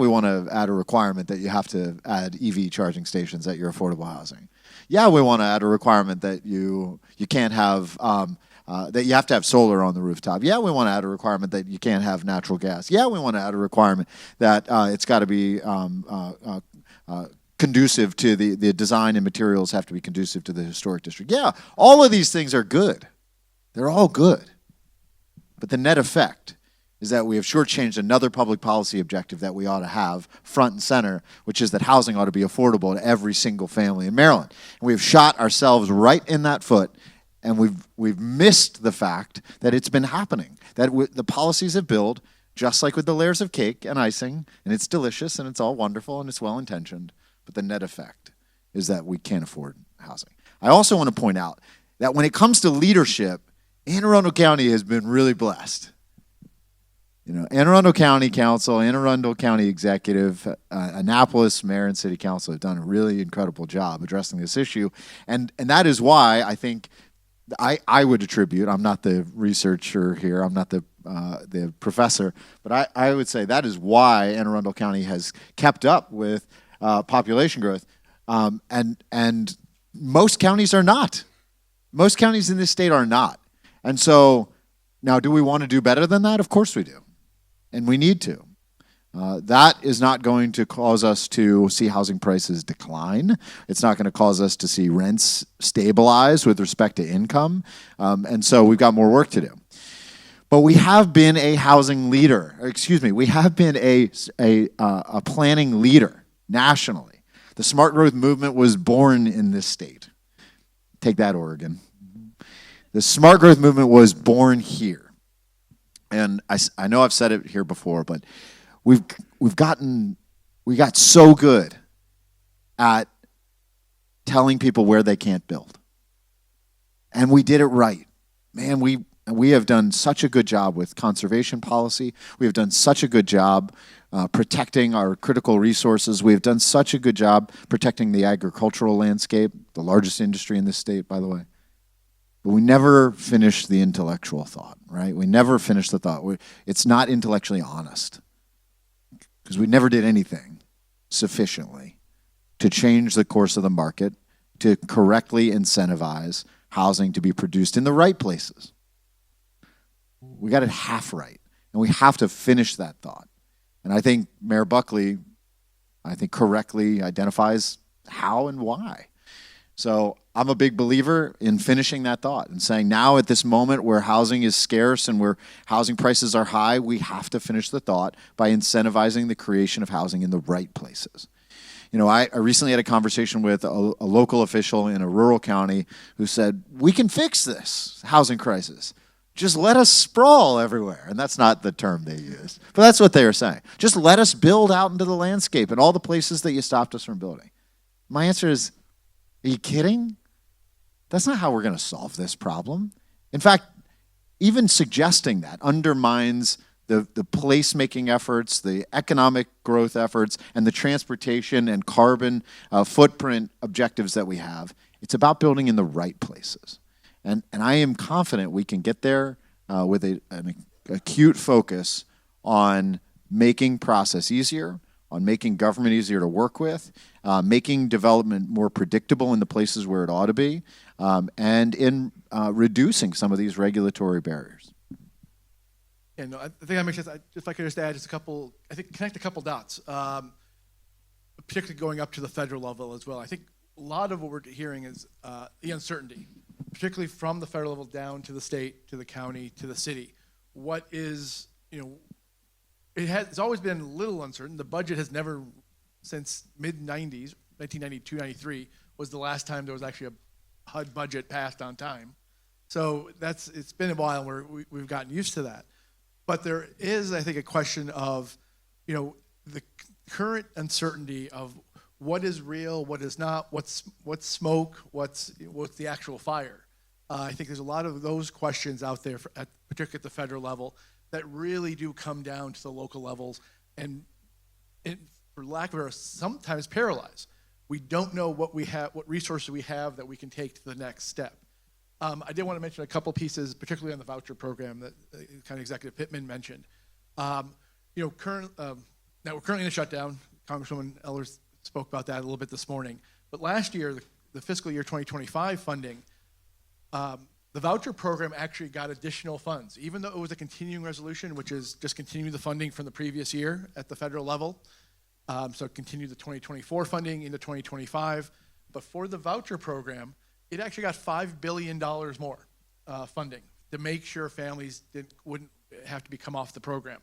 want to add a requirement that you have to add EV charging stations at your affordable housing. Yeah, we want to add a requirement that you can't have that you have to have solar on the rooftop. Yeah, we want to add a requirement that you can't have natural gas. Yeah, we want to add a requirement that it's got to be conducive to the design, and materials have to be conducive to the historic district. Yeah, all of these things are good. They're all good. But the net effect is that we have shortchanged another public policy objective that we ought to have front and center, which is that housing ought to be affordable to every single family in Maryland. And we've shot ourselves right in that foot, and we've missed the fact that it's been happening, that the policies have built, just like with the layers of cake and icing, and it's delicious, and it's all wonderful, and it's well-intentioned, but the net effect is that we can't afford housing. I also want to point out that when it comes to leadership, Anne Arundel County has been really blessed. Anne Arundel County Council, Anne Arundel County Executive, Annapolis Mayor and City Council have done a really incredible job addressing this issue. And that is why I think I would attribute, I'm not the researcher here, I'm not the professor, but I would say that is why Anne Arundel County has kept up with population growth. And most counties are not. Most counties in this state are not. And so now, do we want to do better than that? Of course we do. And we need to. That is not going to cause us to see housing prices decline. It's not going to cause us to see rents stabilize with respect to income. And so we've got more work to do. But we have been a housing leader. We have been a planning leader nationally. The smart growth movement was born in this state. Take that, Oregon. The smart growth movement was born here. And I know I've said it here before, but we got so good at telling people where they can't build. And we did it right. Man, we have done such a good job with conservation policy. We have done such a good job protecting our critical resources. We have done such a good job protecting the agricultural landscape, the largest industry in this state, by the way. But we never finished the intellectual thought, right? We never finished the thought. It's not intellectually honest because we never did anything sufficiently to change the course of the market, to correctly incentivize housing to be produced in the right places. We got it half right, and we have to finish that thought. And I think Mayor Buckley, correctly identifies how and why. So I'm a big believer in finishing that thought and saying now at this moment where housing is scarce and where housing prices are high, we have to finish the thought by incentivizing the creation of housing in the right places. You know, I recently had a conversation with a local official in a rural county who said, we can fix this housing crisis. Just let us sprawl everywhere. And that's not the term they used, but that's what they were saying. Just let us build out into the landscape and all the places that you stopped us from building. My answer is, are you kidding? That's not how we're going to solve this problem. In fact, even suggesting that undermines the placemaking efforts, the economic growth efforts, and the transportation and carbon footprint objectives that we have. It's about building in the right places. And I am confident we can get there with an acute focus on making process easier, on making government easier to work with, making development more predictable in the places where it ought to be, and in reducing some of these regulatory barriers. Yeah, no, I think that makes sense. If I could just add connect a couple dots, particularly going up to the federal level as well. I think a lot of what we're hearing is the uncertainty, particularly from the federal level down to the state, to the county, to the city. What is, it's always been a little uncertain. The budget has never, since mid-90s, 1992, 93, was the last time there was actually a HUD budget passed on time. So it's been a while where we've gotten used to that. But there is, I think, a question of, the current uncertainty of what is real, what is not, what's smoke, what's the actual fire. I think there's a lot of those questions out there, particularly at the federal level, that really do come down to the local levels, and for lack of better, sometimes paralyze. We don't know what we have, what resources we have that we can take to the next step. I did want to mention a couple pieces, particularly on the voucher program that County Executive Pittman mentioned. Now we're currently in a shutdown. Congresswoman Ellers spoke about that a little bit this morning. But last year, the fiscal year 2025 funding, the voucher program actually got additional funds, even though it was a continuing resolution, which is just continue the funding from the previous year at the federal level. So continue the 2024 funding into 2025. But for the voucher program, it actually got $5 billion more funding to make sure families wouldn't have to come off the program.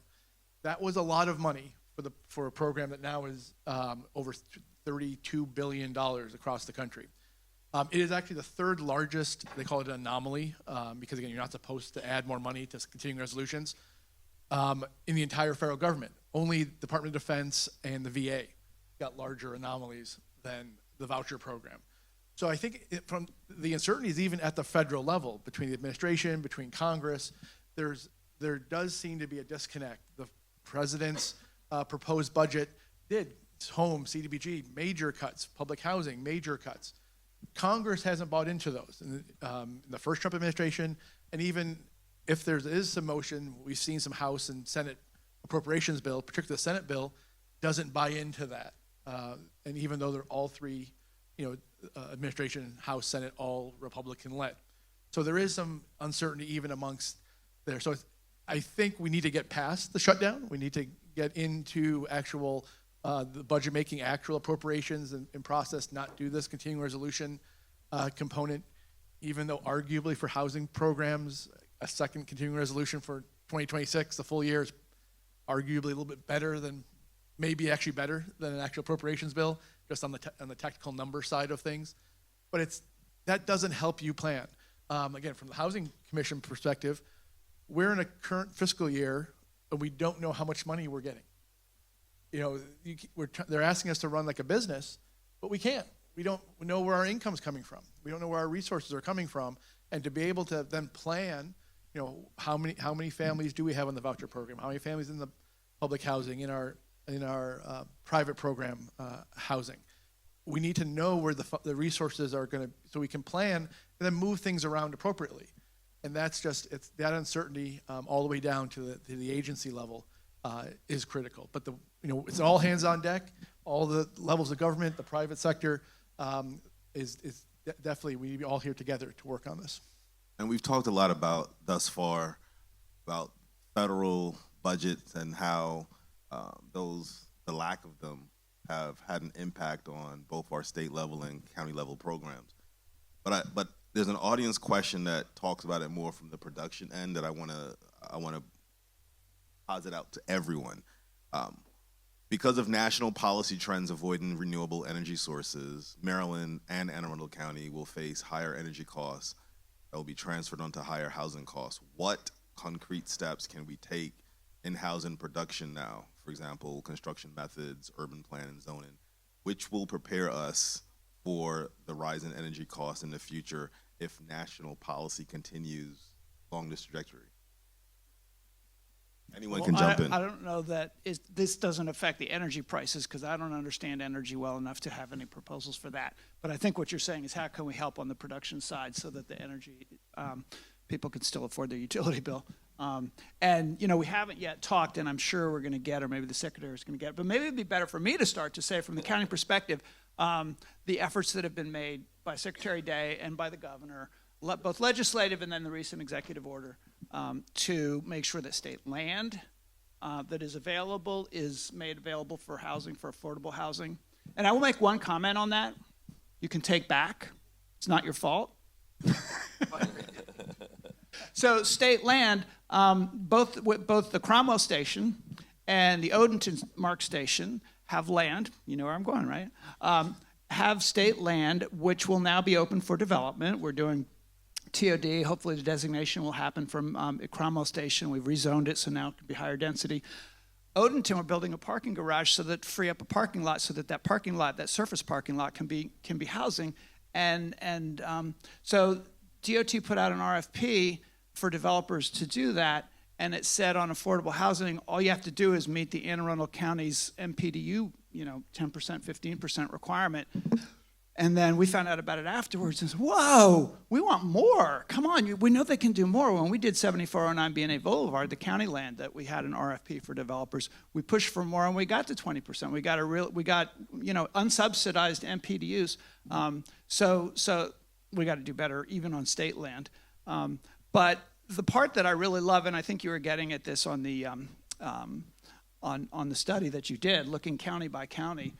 That was a lot of money for a program that now is over $32 billion across the country. It is actually the third largest, they call it an anomaly, because again, you're not supposed to add more money to continuing resolutions, in the entire federal government. Only Department of Defense and the VA got larger anomalies than the voucher program. So I think from the uncertainties even at the federal level between the administration, between Congress, there does seem to be a disconnect. The president's proposed budget did home, CDBG, major cuts, public housing, major cuts. Congress hasn't bought into those. In the first Trump administration, and even if there is some motion, we've seen some House and Senate appropriations bill, particularly the Senate bill, doesn't buy into that. And even though they're all three, administration, House, Senate, all Republican-led. So there is some uncertainty even amongst there. So I think we need to get past the shutdown. We need to get into actual the budget making actual appropriations and process, not do this continuing resolution component, even though arguably for housing programs, a second continuing resolution for 2026, the full year is arguably a little bit better than, maybe actually better than an actual appropriations bill, just on the technical number side of things. But that doesn't help you plan. Again, from the Housing Commission perspective, we're in a current fiscal year and we don't know how much money we're getting. They're asking us to run like a business, but we can't. We don't know where our income's coming from. We don't know where our resources are coming from. And to be able to then plan, how many families do we have in the voucher program? How many families in the public housing, in our private program housing? We need to know where the resources are going to, so we can plan and then move things around appropriately. And it's that uncertainty all the way down to the agency level is critical. But it's all hands on deck. All the levels of government, the private sector, is definitely, we need to be all here together to work on this. And we've talked a lot thus far about federal budgets and how the lack of them have had an impact on both our state level and county level programs. But there's an audience question that talks about it more from the production end that I want to posit out to everyone. Because of national policy trends avoiding renewable energy sources, Maryland and Anne Arundel County will face higher energy costs that will be transferred onto higher housing costs. What concrete steps can we take in housing production now? For example, construction methods, urban plan and zoning, which will prepare us for the rise in energy costs in the future if national policy continues along this trajectory? Anyone can jump in. I don't know that this doesn't affect the energy prices because I don't understand energy well enough to have any proposals for that. But I think what you're saying is how can we help on the production side so that the energy people can still afford their utility bill. And we haven't yet talked, and I'm sure we're going to get, or maybe the secretary is going to get, but maybe it'd be better for me to start to say from the county perspective, the efforts that have been made by Secretary Day and by the governor, both legislative and then the recent executive order, to make sure that state land that is available is made available for housing, for affordable housing. And I will make one comment on that. You can take back. It's not your fault. So state land, both the Cromwell Station and the Odenton Mark Station have land. You know where I'm going, right? Have state land, which will now be open for development. We're doing TOD. Hopefully the designation will happen from Cromwell Station. We've rezoned it, so now it can be higher density. Odenton, we're building a parking garage so that free up a parking lot so that parking lot, that surface parking lot can be housing. And so DOT put out an RFP for developers to do that, and it said on affordable housing, all you have to do is meet the Anne Arundel County's MPDU, 10%, 15% requirement. And then we found out about it afterwards and said, whoa, we want more. Come on, we know they can do more. When we did 7409 BNA Boulevard, the county land that we had an RFP for developers, we pushed for more and we got to 20%. We got unsubsidized MPDUs. So we got to do better even on state land. But the part that I really love, and I think you were getting at this on the on the study that you did, looking county by county,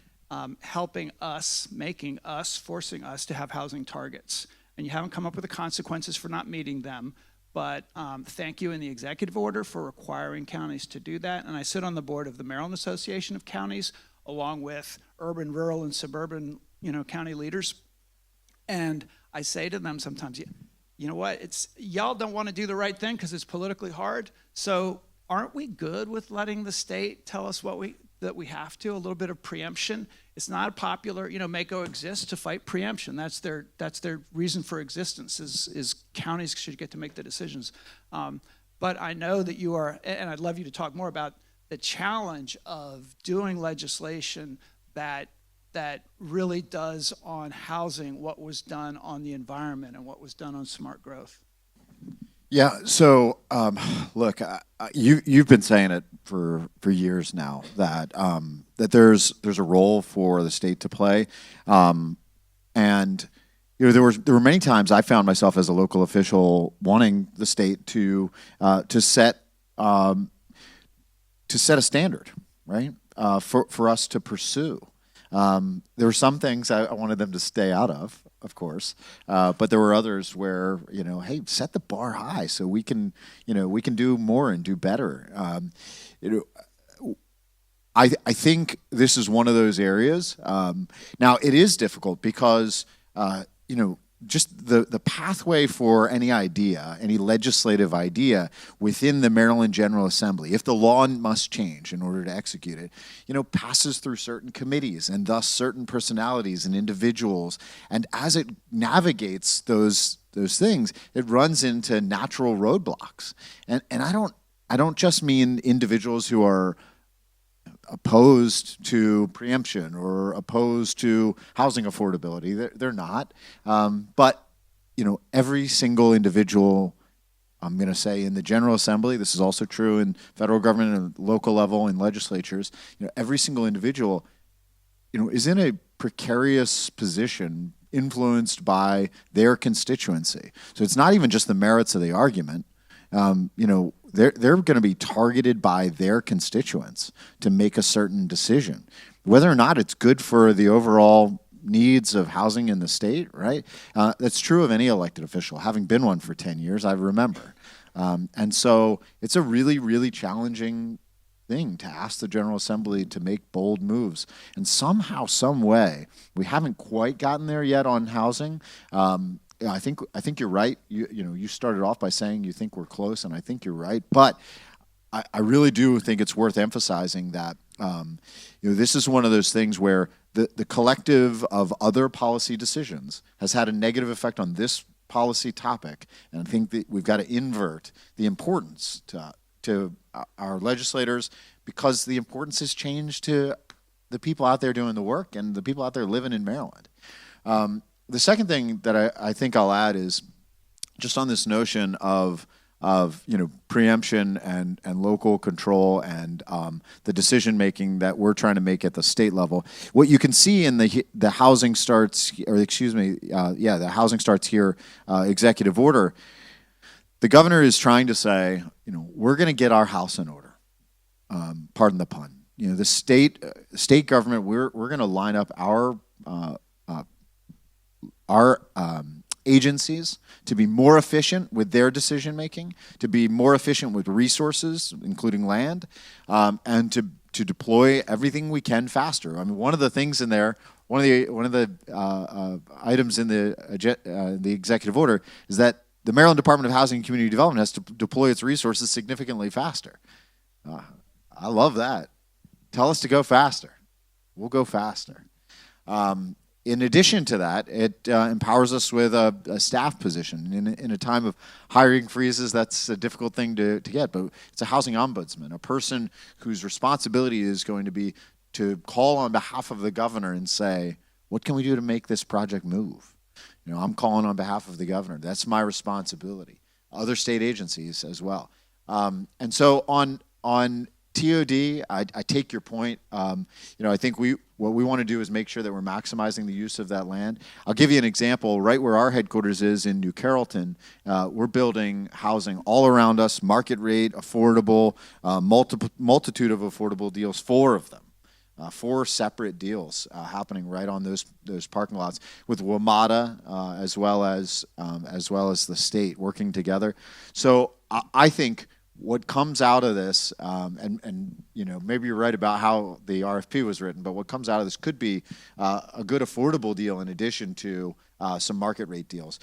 helping us, making us, forcing us to have housing targets. And you haven't come up with the consequences for not meeting them, but thank you in the executive order for requiring counties to do that. And I sit on the board of the Maryland Association of Counties, along with urban, rural, and suburban, county leaders. And I say to them sometimes, you know what, y'all don't want to do the right thing because it's politically hard, so aren't we good with letting the state tell us that we have to, a little bit of preemption? It's not popular, MACO exists to fight preemption. That's their reason for existence, is counties should get to make the decisions. But I know that you are, and I'd love you to talk more about the challenge of doing legislation that really does on housing what was done on the environment and what was done on smart growth. Yeah. So, look, you've been saying it for years now that that there's a role for the state to play, and there were many times I found myself as a local official wanting the state to set a standard, right, for us to pursue. There were some things I wanted them to stay out of course, but there were others where, hey, set the bar high so we can do more and do better. I think this is one of those areas. Now it is difficult because, just the pathway for any idea, any legislative idea within the Maryland General Assembly, if the law must change in order to execute it, passes through certain committees and thus certain personalities and individuals. And as it navigates those things, it runs into natural roadblocks. And I don't just mean individuals who are opposed to preemption or opposed to housing affordability. They're not. But, every single individual, I'm going to say in the General Assembly, this is also true in federal government and local level in legislatures, every single individual, is in a precarious position influenced by their constituency. So it's not even just the merits of the argument. They're going to be targeted by their constituents to make a certain decision. Whether or not it's good for the overall needs of housing in the state, right? That's true of any elected official. Having been one for 10 years, I remember. And so it's a really, really challenging thing to ask the General Assembly to make bold moves. And somehow, some way, we haven't quite gotten there yet on housing. I think you're right. You started off by saying you think we're close, and I think you're right. But I really do think it's worth emphasizing that this is one of those things where the collective of other policy decisions has had a negative effect on this policy topic, and I think that we've got to invert the importance to our legislators, because the importance has changed to the people out there doing the work and the people out there living in Maryland. The second thing that I think I'll add is just on this notion of preemption and local control and the decision making that we're trying to make at the state level. What you can see in the housing starts, the housing starts here executive order. The governor is trying to say, we're going to get our house in order. Pardon the pun. The state government, we're going to line up our agencies to be more efficient with their decision making, to be more efficient with resources, including land, and to deploy everything we can faster. I mean, one of the things in there, one of the items in the executive order is that the Maryland Department of Housing and Community Development has to deploy its resources significantly faster. I love that. Tell us to go faster. We'll go faster. In addition to that, it empowers us with a staff position. In a time of hiring freezes, that's a difficult thing to get, but it's a housing ombudsman, a person whose responsibility is going to be to call on behalf of the governor and say, what can we do to make this project move? I'm calling on behalf of the governor. That's my responsibility. Other state agencies as well. And so on TOD, I take your point. I think what we want to do is make sure that we're maximizing the use of that land. I'll give you an example. Right where our headquarters is in New Carrollton, we're building housing all around us, market rate, affordable, multitude of affordable deals, 4 of them. 4 separate deals happening right on those parking lots with WMATA as well as the state working together. So I think what comes out of this, and maybe you're right about how the RFP was written, but what comes out of this could be a good affordable deal in addition to some market rate deals.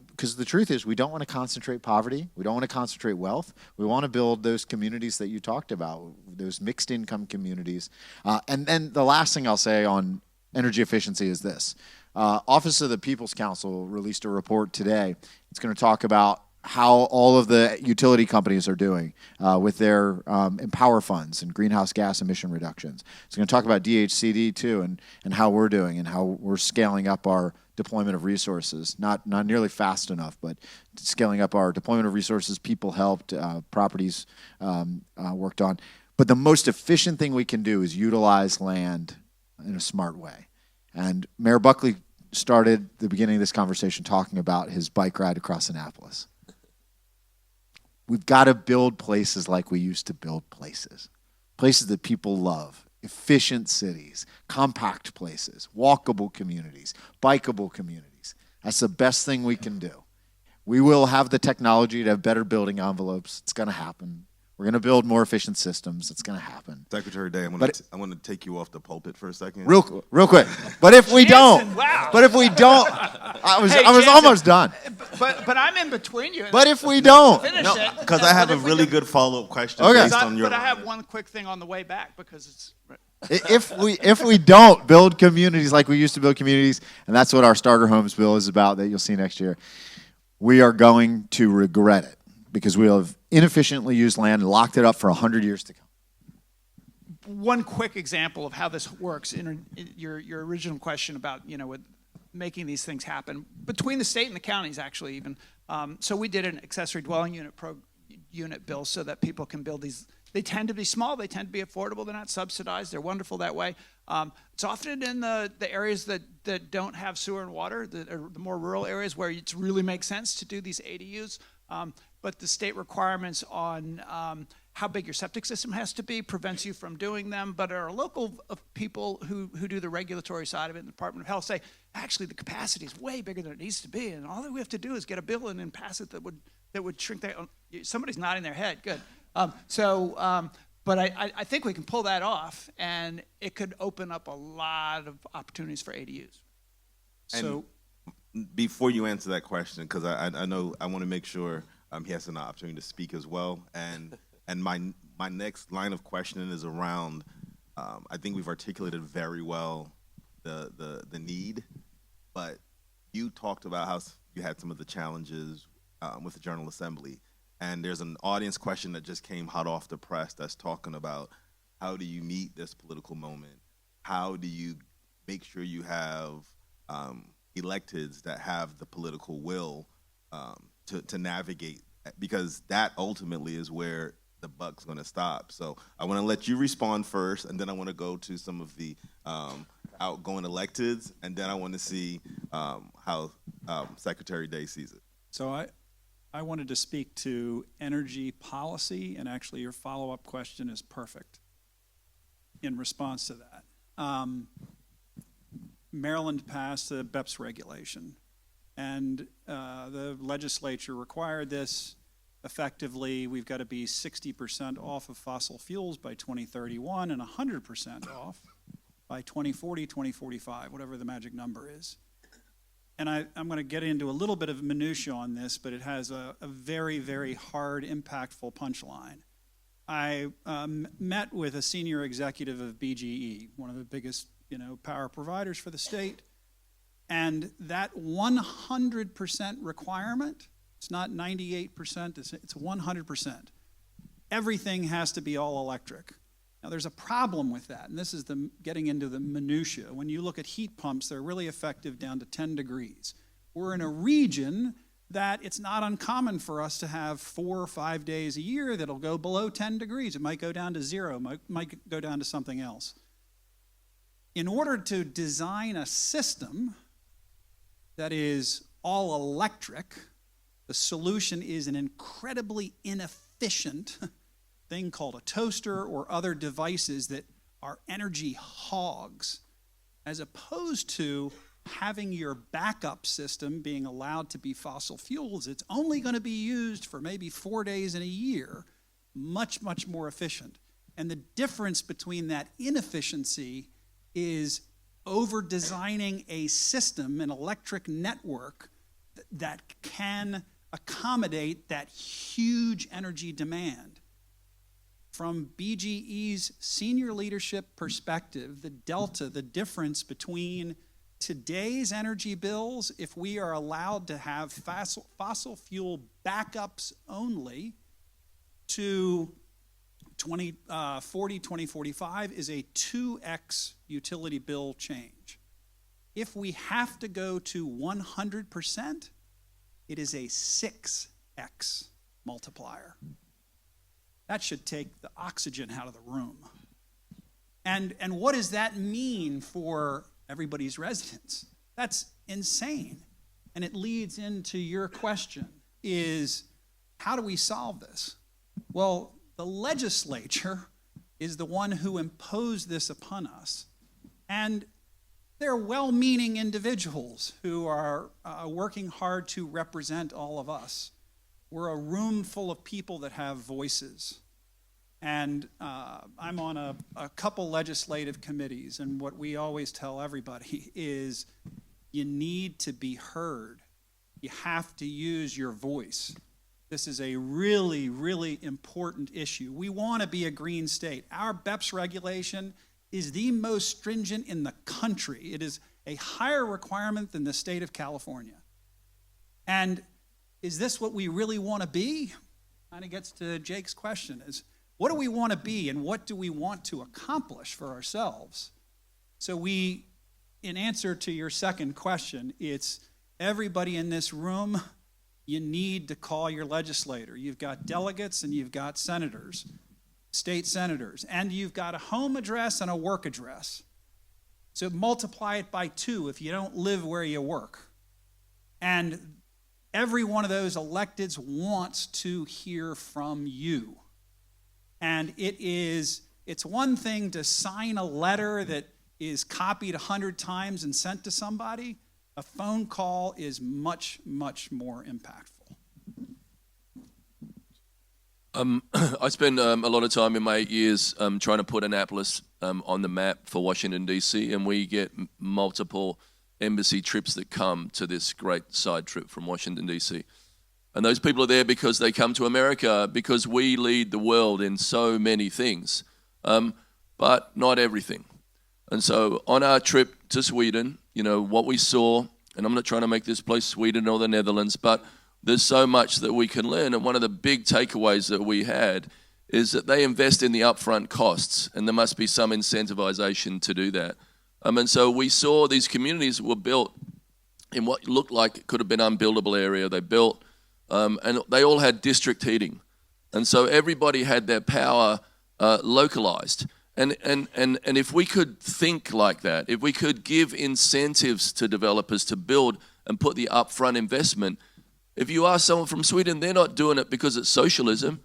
Because the truth is, we don't want to concentrate poverty. We don't want to concentrate wealth. We want to build those communities that you talked about, those mixed income communities. And then the last thing I'll say on energy efficiency is this. Office of the People's Counsel released a report today. It's going to talk about how all of the utility companies are doing with their Empower funds and greenhouse gas emission reductions. It's going to talk about DHCD too, and how we're doing and how we're scaling up our deployment of resources. Not nearly fast enough, but scaling up our deployment of resources, people helped, properties worked on. But the most efficient thing we can do is utilize land in a smart way. And Mayor Buckley started the beginning of this conversation talking about his bike ride across Annapolis. We've got to build places like we used to build places that people love, efficient cities, compact places, walkable communities, bikeable communities. That's the best thing we can do. We will have the technology to have better building envelopes. It's going to happen. We're going to build more efficient systems. It's going to happen. Secretary Day, I'm But going to take you off the pulpit for a second. Real quick. But if we don't, wow. but if we don't, I was Janssen, almost done. But I'm in between you. But if we don't, Finish No, it. because I have a But if we really don't- good follow-up question Okay. based on your. But I have one quick thing on the way back because it's. if we don't build communities like we used to build communities, and that's what our starter homes bill is about that you'll see next year, we are going to regret it because we have inefficiently used land and locked it up for 100 years to come. One quick example of how this works in your original question about, with making these things happen between the state and the counties, actually, even. So we did an accessory dwelling unit bill so that people can build these. They tend to be small. They tend to be affordable. They're not subsidized. They're wonderful that way. It's often in the areas that don't have sewer and water, the more rural areas where it really makes sense to do these ADUs. But the state requirements on how big your septic system has to be prevents you from doing them. But our local people who do the regulatory side of it in the Department of Health say, actually, the capacity is way bigger than it needs to be. And all that we have to do is get a bill in and pass it that would shrink that. Somebody's nodding their head. Good. But I think we can pull that off, and it could open up a lot of opportunities for ADUs. So, Before you answer that question, because I know I want to make sure he has an opportunity to speak as well, and my next line of questioning is around. I think we've articulated very well the need, but you talked about how you had some of the challenges with the General Assembly. And there's an audience question that just came hot off the press that's talking about how do you meet this political moment? How do you make sure you have electeds that have the political will to navigate? Because that ultimately is where the buck's going to stop. So I want to let you respond first, and then I want to go to some of the outgoing electeds, and then I want to see how Secretary Day sees it. So I wanted to speak to energy policy, and actually your follow-up question is perfect in response to that. Maryland passed the BEPS regulation, and the legislature required this. Effectively, we've got to be 60% off of fossil fuels by 2031 and 100% off by 2040, 2045, whatever the magic number is. And I'm going to get into a little bit of minutia on this, but it has a very, very hard, impactful punchline. I met with a senior executive of BGE, one of the biggest power providers for the state, and that 100% requirement, it's not 98%, it's 100%. Everything has to be all electric. Now, there's a problem with that, and this is getting into the minutia. When you look at heat pumps, they're really effective down to 10 degrees. We're in a region that it's not uncommon for us to have 4 or 5 days a year that'll go below 10 degrees. It might go down to 0, might go down to something else. In order to design a system that is all electric, the solution is an incredibly inefficient thing called a toaster or other devices that are energy hogs, as opposed to having your backup system being allowed to be fossil fuels. It's only going to be used for maybe 4 days in a year, much, much more efficient. And the difference between that inefficiency is over-designing a system, an electric network that can accommodate that huge energy demand. From BGE's senior leadership perspective, the delta, the difference between today's energy bills, if we are allowed to have fossil fuel backups only, to 2040, 2045 is a 2x utility bill change. If we have to go to 100%, it is a 6x multiplier. That should take the oxygen out of the room. And what does that mean for everybody's residents? That's insane. And it leads into your question, is how do we solve this? Well, the legislature is the one who imposed this upon us. And they're well-meaning individuals who are working hard to represent all of us. We're a room full of people that have voices. And I'm on a couple legislative committees, and what we always tell everybody is you need to be heard. You have to use your voice. This is a really, really important issue. We want to be a green state. Our BEPS regulation is the most stringent in the country. It is a higher requirement than the state of California. And is this what we really want to be? Kind of gets to Jake's question, is what do we want to be and what do we want to accomplish for ourselves? So in answer to your second question, it's everybody in this room, you need to call your legislator. You've got delegates and you've got senators, state senators, and you've got a home address and a work address. So multiply it by 2 if you don't live where you work. And every one of those electeds wants to hear from you. And it's one thing to sign a letter that is copied 100 times and sent to somebody. A phone call is much, much more impactful. I spent a lot of time in my 8 years trying to put Annapolis on the map for Washington, D.C., and we get multiple embassy trips that come to this great side trip from Washington, D.C. And those people are there because they come to America because we lead the world in so many things, but not everything. And so on our trip to Sweden, what we saw, and I'm not trying to make this place Sweden or the Netherlands, but there's so much that we can learn. And one of the big takeaways that we had is that they invest in the upfront costs, and there must be some incentivization to do that. And so we saw these communities were built in what looked like it could have been an unbuildable area. They built, and they all had district heating. And so everybody had their power localized. And if we could think like that, if we could give incentives to developers to build and put the upfront investment, if you ask someone from Sweden, they're not doing it because it's socialism.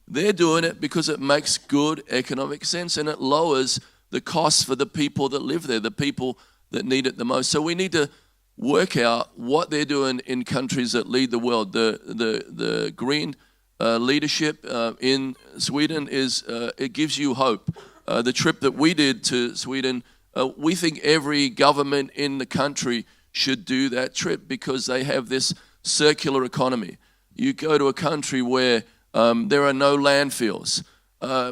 They're doing it because it makes good economic sense and it lowers the costs for the people that live there, the people that need it the most. So we need to work out what they're doing in countries that lead the world. The green leadership in Sweden it gives you hope. The trip that we did to Sweden, we think every government in the country should do that trip because they have this circular economy. You go to a country where there are no landfills.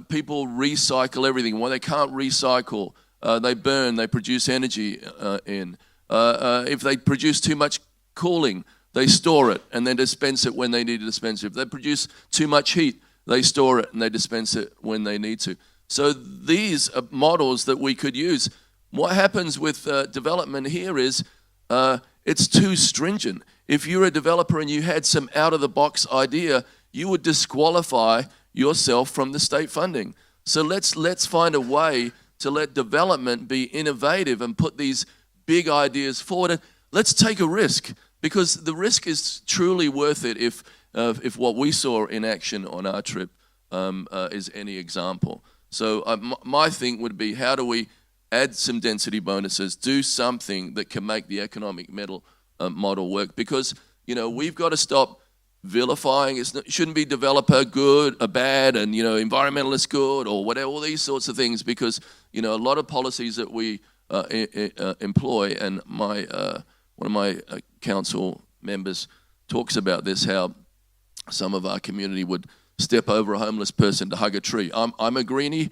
People recycle everything. Well, they can't recycle. They burn. They produce energy if they produce too much cooling, they store it and then dispense it when they need to dispense it. If they produce too much heat, they store it and they dispense it when they need to. So these are models that we could use. What happens with development here is it's too stringent. If you're a developer and you had some out-of-the-box idea, you would disqualify yourself from the state funding. So let's find a way to let development be innovative and put these big ideas forward. And let's take a risk because the risk is truly worth it if what we saw in action on our trip is any example. So my thing would be, how do we add some density bonuses, do something that can make the economic model work? Because, we've got to stop vilifying. It shouldn't be developer good or bad and, environmentalist good or whatever, all these sorts of things, because, a lot of policies that we employ, and one of my council members talks about this, how some of our community would step over a homeless person to hug a tree. I'm a greenie.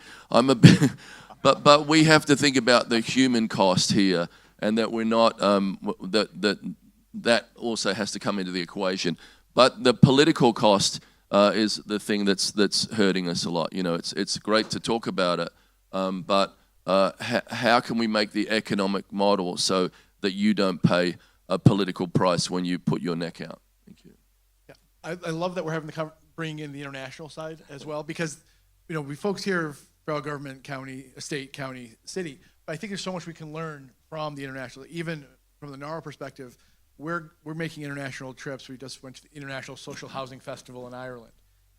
But we have to think about the human cost here, and that we're not that also has to come into the equation. But the political cost is the thing that's hurting us a lot. It's great to talk about it, but how can we make the economic model so that you don't pay a political price when you put your neck out? Thank you. Yeah, I love that we're having to bring in the international side as well, because we folks here, federal government, county, state, county, city, but I think there's so much we can learn from the international, even from the NAHRO perspective. We're making international trips. We just went to the International Social Housing Festival in Ireland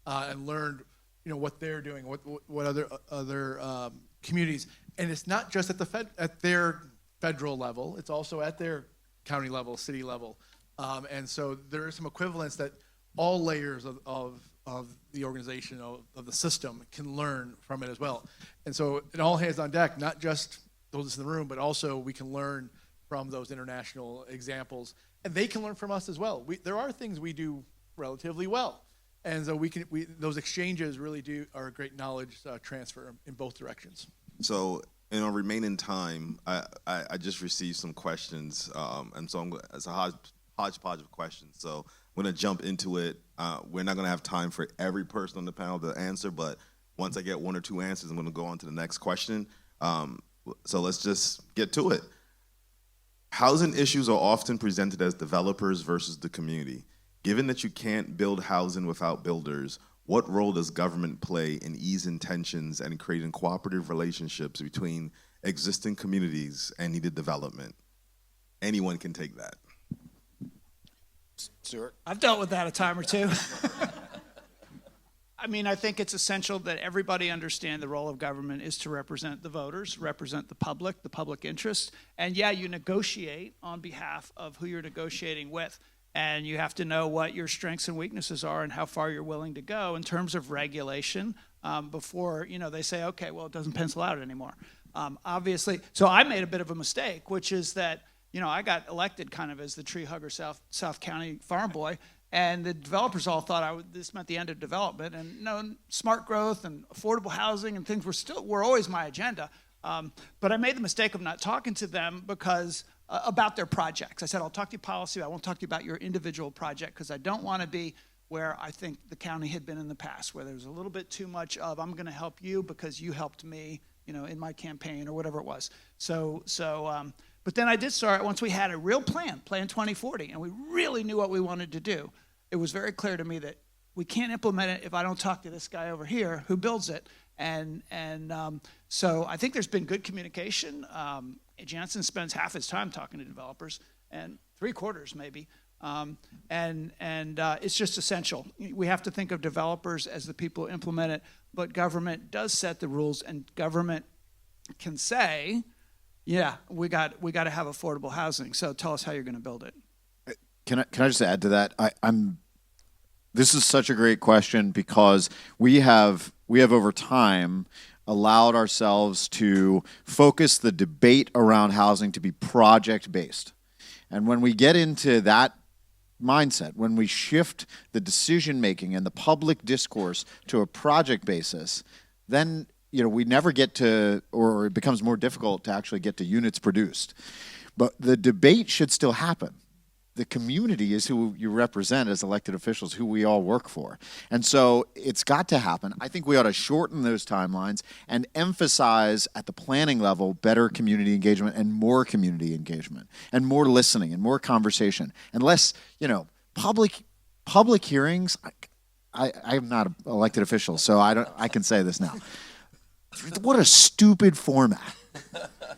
and learned what they're doing, what other communities, and it's not just at their federal level. It's also at their county level, city level, and so there are some equivalents that all layers of of the organization, of the system, can learn from it as well. And so it all hands on deck, not just those in the room, but also we can learn from those international examples, and they can learn from us as well. There are things we do relatively well, and so those exchanges really are a great knowledge transfer in both directions. So in our remaining time, I just received some questions, and so it's a hodgepodge of questions. So I'm going to jump into it. We're not going to have time for every person on the panel to answer, but once I get one or two answers, I'm going to go on to the next question. So let's just get to it. Housing issues are often presented as developers versus the community. Given that you can't build housing without builders, what role does government play in easing tensions and creating cooperative relationships between existing communities and needed development? Anyone can take that. Steuart? I've dealt with that a time or two. I mean, I think it's essential that everybody understand the role of government is to represent the voters, represent the public interest. And yeah, you negotiate on behalf of who you're negotiating with. And you have to know what your strengths and weaknesses are and how far you're willing to go in terms of regulation before, they say, okay, well, it doesn't pencil out anymore. Obviously, so I made a bit of a mistake, which is that, I got elected kind of as the tree hugger South County farm boy. And the developers all thought this meant the end of development, and smart growth and affordable housing and things were always my agenda. But I made the mistake of not talking to them because about their projects. I said, I'll talk to you policy, I won't talk to you about your individual project, because I don't want to be where I think the county had been in the past, where there's a little bit too much of I'm going to help you because you helped me, in my campaign or whatever it was. But then I did start, once we had a real Plan 2040, and we really knew what we wanted to do, it was very clear to me that we can't implement it if I don't talk to this guy over here who builds it. So I think there's been good communication. Janssen spends half his time talking to developers, and 3/4 maybe. It's just essential. We have to think of developers as the people who implement it, but government does set the rules, and government can say, yeah, we got to have affordable housing. So tell us how you're going to build it. Can I just add to that? This is such a great question because we have over time allowed ourselves to focus the debate around housing to be project-based. And when we get into that mindset, when we shift the decision-making and the public discourse to a project basis, then we never get to, or it becomes more difficult to actually get to units produced. But the debate should still happen. The community is who you represent as elected officials, who we all work for. And so it's got to happen. I think we ought to shorten those timelines and emphasize at the planning level better community engagement and more community engagement and more listening and more conversation and less, public hearings. I'm not an elected official, so I can say this now. What a stupid format.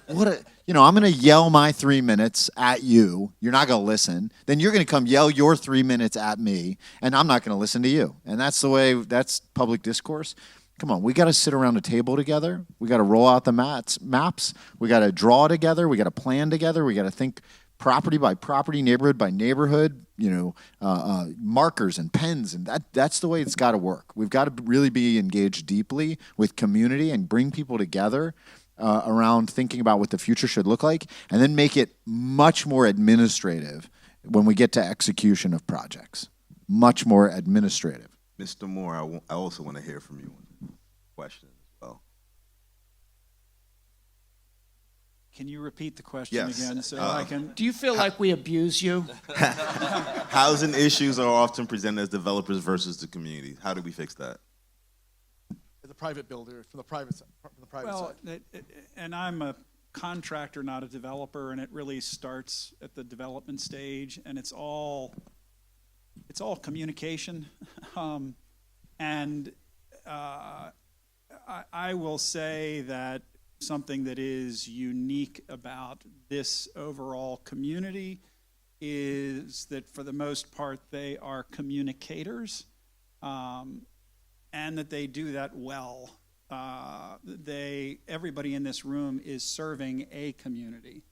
I'm going to yell my 3 minutes at you. You're not going to listen. Then you're going to come yell your 3 minutes at me, and I'm not going to listen to you. And that's public discourse. Come on, we got to sit around a table together. We got to roll out the maps. We got to draw together. We got to plan together. We got to think property by property, neighborhood by neighborhood, markers and pens, and that's the way it's got to work. We've got to really be engaged deeply with community and bring people together around thinking about what the future should look like, and then make it much more administrative when we get to execution of projects. Much more administrative. Mr. Moore, I also want to hear from you on question as well. Can you repeat the question again so I can? Do you feel like we abuse you? Housing issues are often presented as developers versus the community. How do we fix that? As a private builder, from the private side. And I'm a contractor, not a developer, and it really starts at the development stage, and it's all communication. I will say that something that is unique about this overall community is that for the most part they are communicators, and that they do that well. Everybody in this room is serving a community.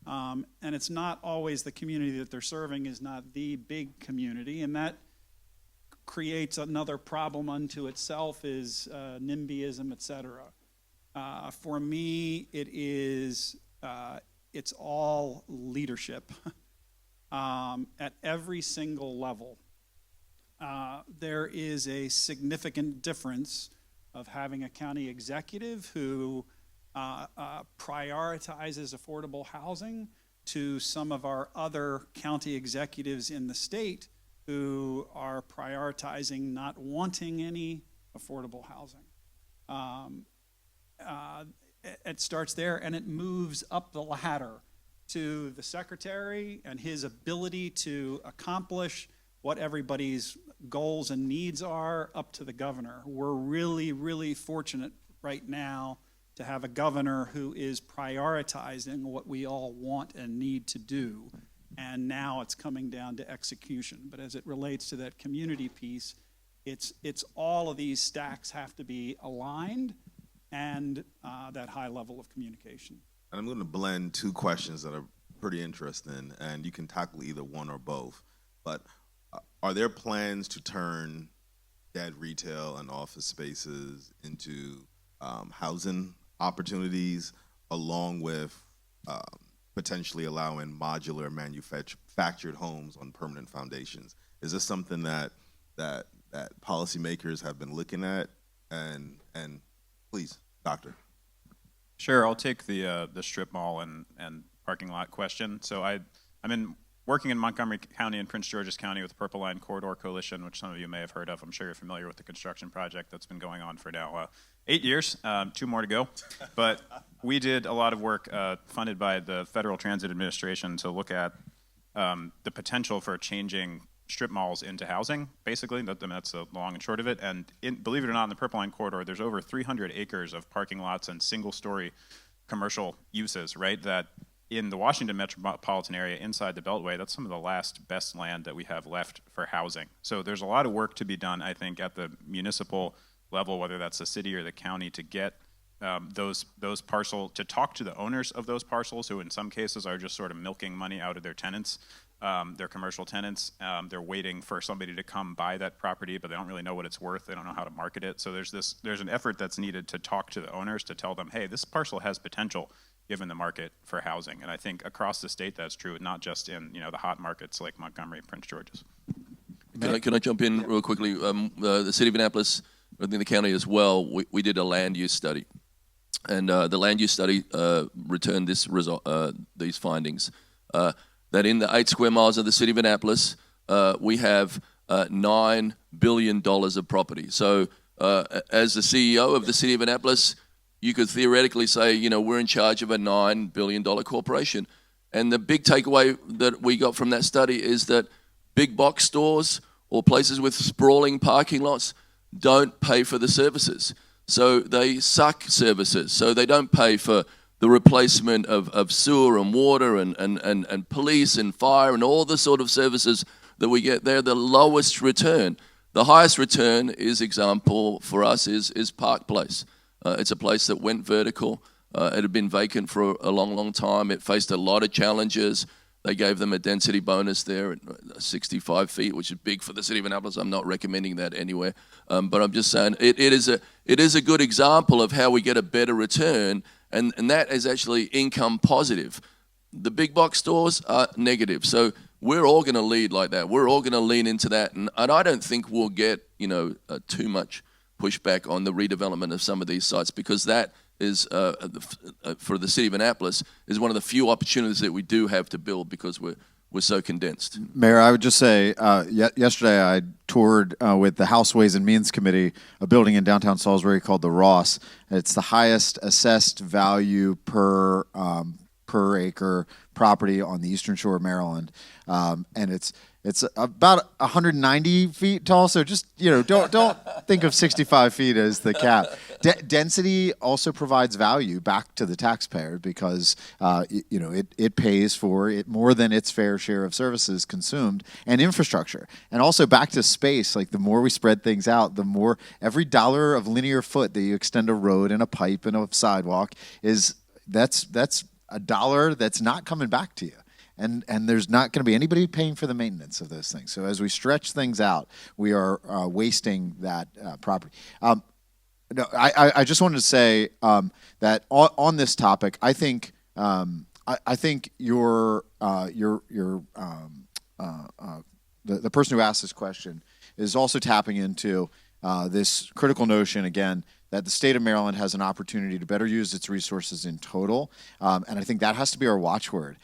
And it's not always the community that they're serving is not the big community, and that creates another problem unto itself is NIMBYism, et cetera. For me, it's all leadership at every single level. There is a significant difference of having a county executive who prioritizes affordable housing to some of our other county executives in the state who are prioritizing not wanting any affordable housing. It starts there and it moves up the ladder to the secretary and his ability to accomplish what everybody's goals and needs are, up to the governor. We're really, really fortunate right now to have a governor who is prioritizing what we all want and need to do. And now it's coming down to execution. But as it relates to that community piece, it's all of these stacks have to be aligned, and that high level of communication. And I'm going to blend two questions that are pretty interesting, and you can tackle either one or both. But are there plans to turn dead retail and office spaces into housing opportunities, along with potentially allowing modular manufactured homes on permanent foundations? Is this something that policymakers have been looking at? And please, Doctor. Sure, I'll take the strip mall and parking lot question. So I'm working in Montgomery County and Prince George's County with the Purple Line Corridor Coalition, which some of you may have heard of. I'm sure you're familiar with the construction project that's been going on for now 8 years, 2 more to go. But we did a lot of work funded by the Federal Transit Administration to look at the potential for changing strip malls into housing, basically. That's the long and short of it. And believe it or not, in the Purple Line Corridor, there's over 300 acres of parking lots and single-story commercial uses, right, that in the Washington metropolitan area inside the Beltway, that's some of the last best land that we have left for housing. So there's a lot of work to be done, I think, at the municipal level, whether that's the city or the county, to get those parcels, to talk to the owners of those parcels, who in some cases are just sort of milking money out of their tenants, their commercial tenants. They're waiting for somebody to come buy that property, but they don't really know what it's worth. They don't know how to market it. So there's an effort that's needed to talk to the owners to tell them, hey, this parcel has potential given the market for housing. And I think across the state that's true, not just in the hot markets like Montgomery and Prince George's. Can I jump in real quickly? The city of Annapolis, I think the county as well, we did a land use study. And the land use study returned these findings, that in the 8 square miles of the city of Annapolis, we have $9 billion of property. So as the CEO of the city of Annapolis, you could theoretically say, we're in charge of a $9 billion corporation. And the big takeaway that we got from that study is that big box stores or places with sprawling parking lots don't pay for the services. So they suck services. So they don't pay for the replacement of sewer and water and police and fire and all the sort of services that we get. They're the lowest return. The highest return example for us is Park Place. It's a place that went vertical. It had been vacant for a long, long time. It faced a lot of challenges. They gave them a density bonus there at 65 feet, which is big for the city of Annapolis. I'm not recommending that anywhere. But I'm just saying it is a good example of how we get a better return, and that is actually income positive. The big box stores are negative. So we're all going to lead like that. We're all going to lean into that. And I don't think we'll get too much pushback on the redevelopment of some of these sites, because that is, for the city of Annapolis, is one of the few opportunities that we do have to build, because we're so condensed. Mayor, I would just say, yesterday I toured with the House Ways and Means Committee a building in downtown Salisbury called the Ross. It's the highest assessed value per acre property on the Eastern Shore of Maryland, and it's about 190 feet tall. So just don't think of 65 feet as the cap. Density also provides value back to the taxpayer, because it pays for it more than its fair share of services consumed and infrastructure, and also back to space. Like, the more we spread things out, the more every dollar of linear foot that you extend a road and a pipe and a sidewalk that's a dollar that's not coming back to you. and there's not going to be anybody paying for the maintenance of those things. So as we stretch things out, we are wasting that property. No, I just wanted to say that on this topic, I think I think the person who asked this question is also tapping into this critical notion again that the state of Maryland has an opportunity to better use its resources in total, and I think that has to be our watchword,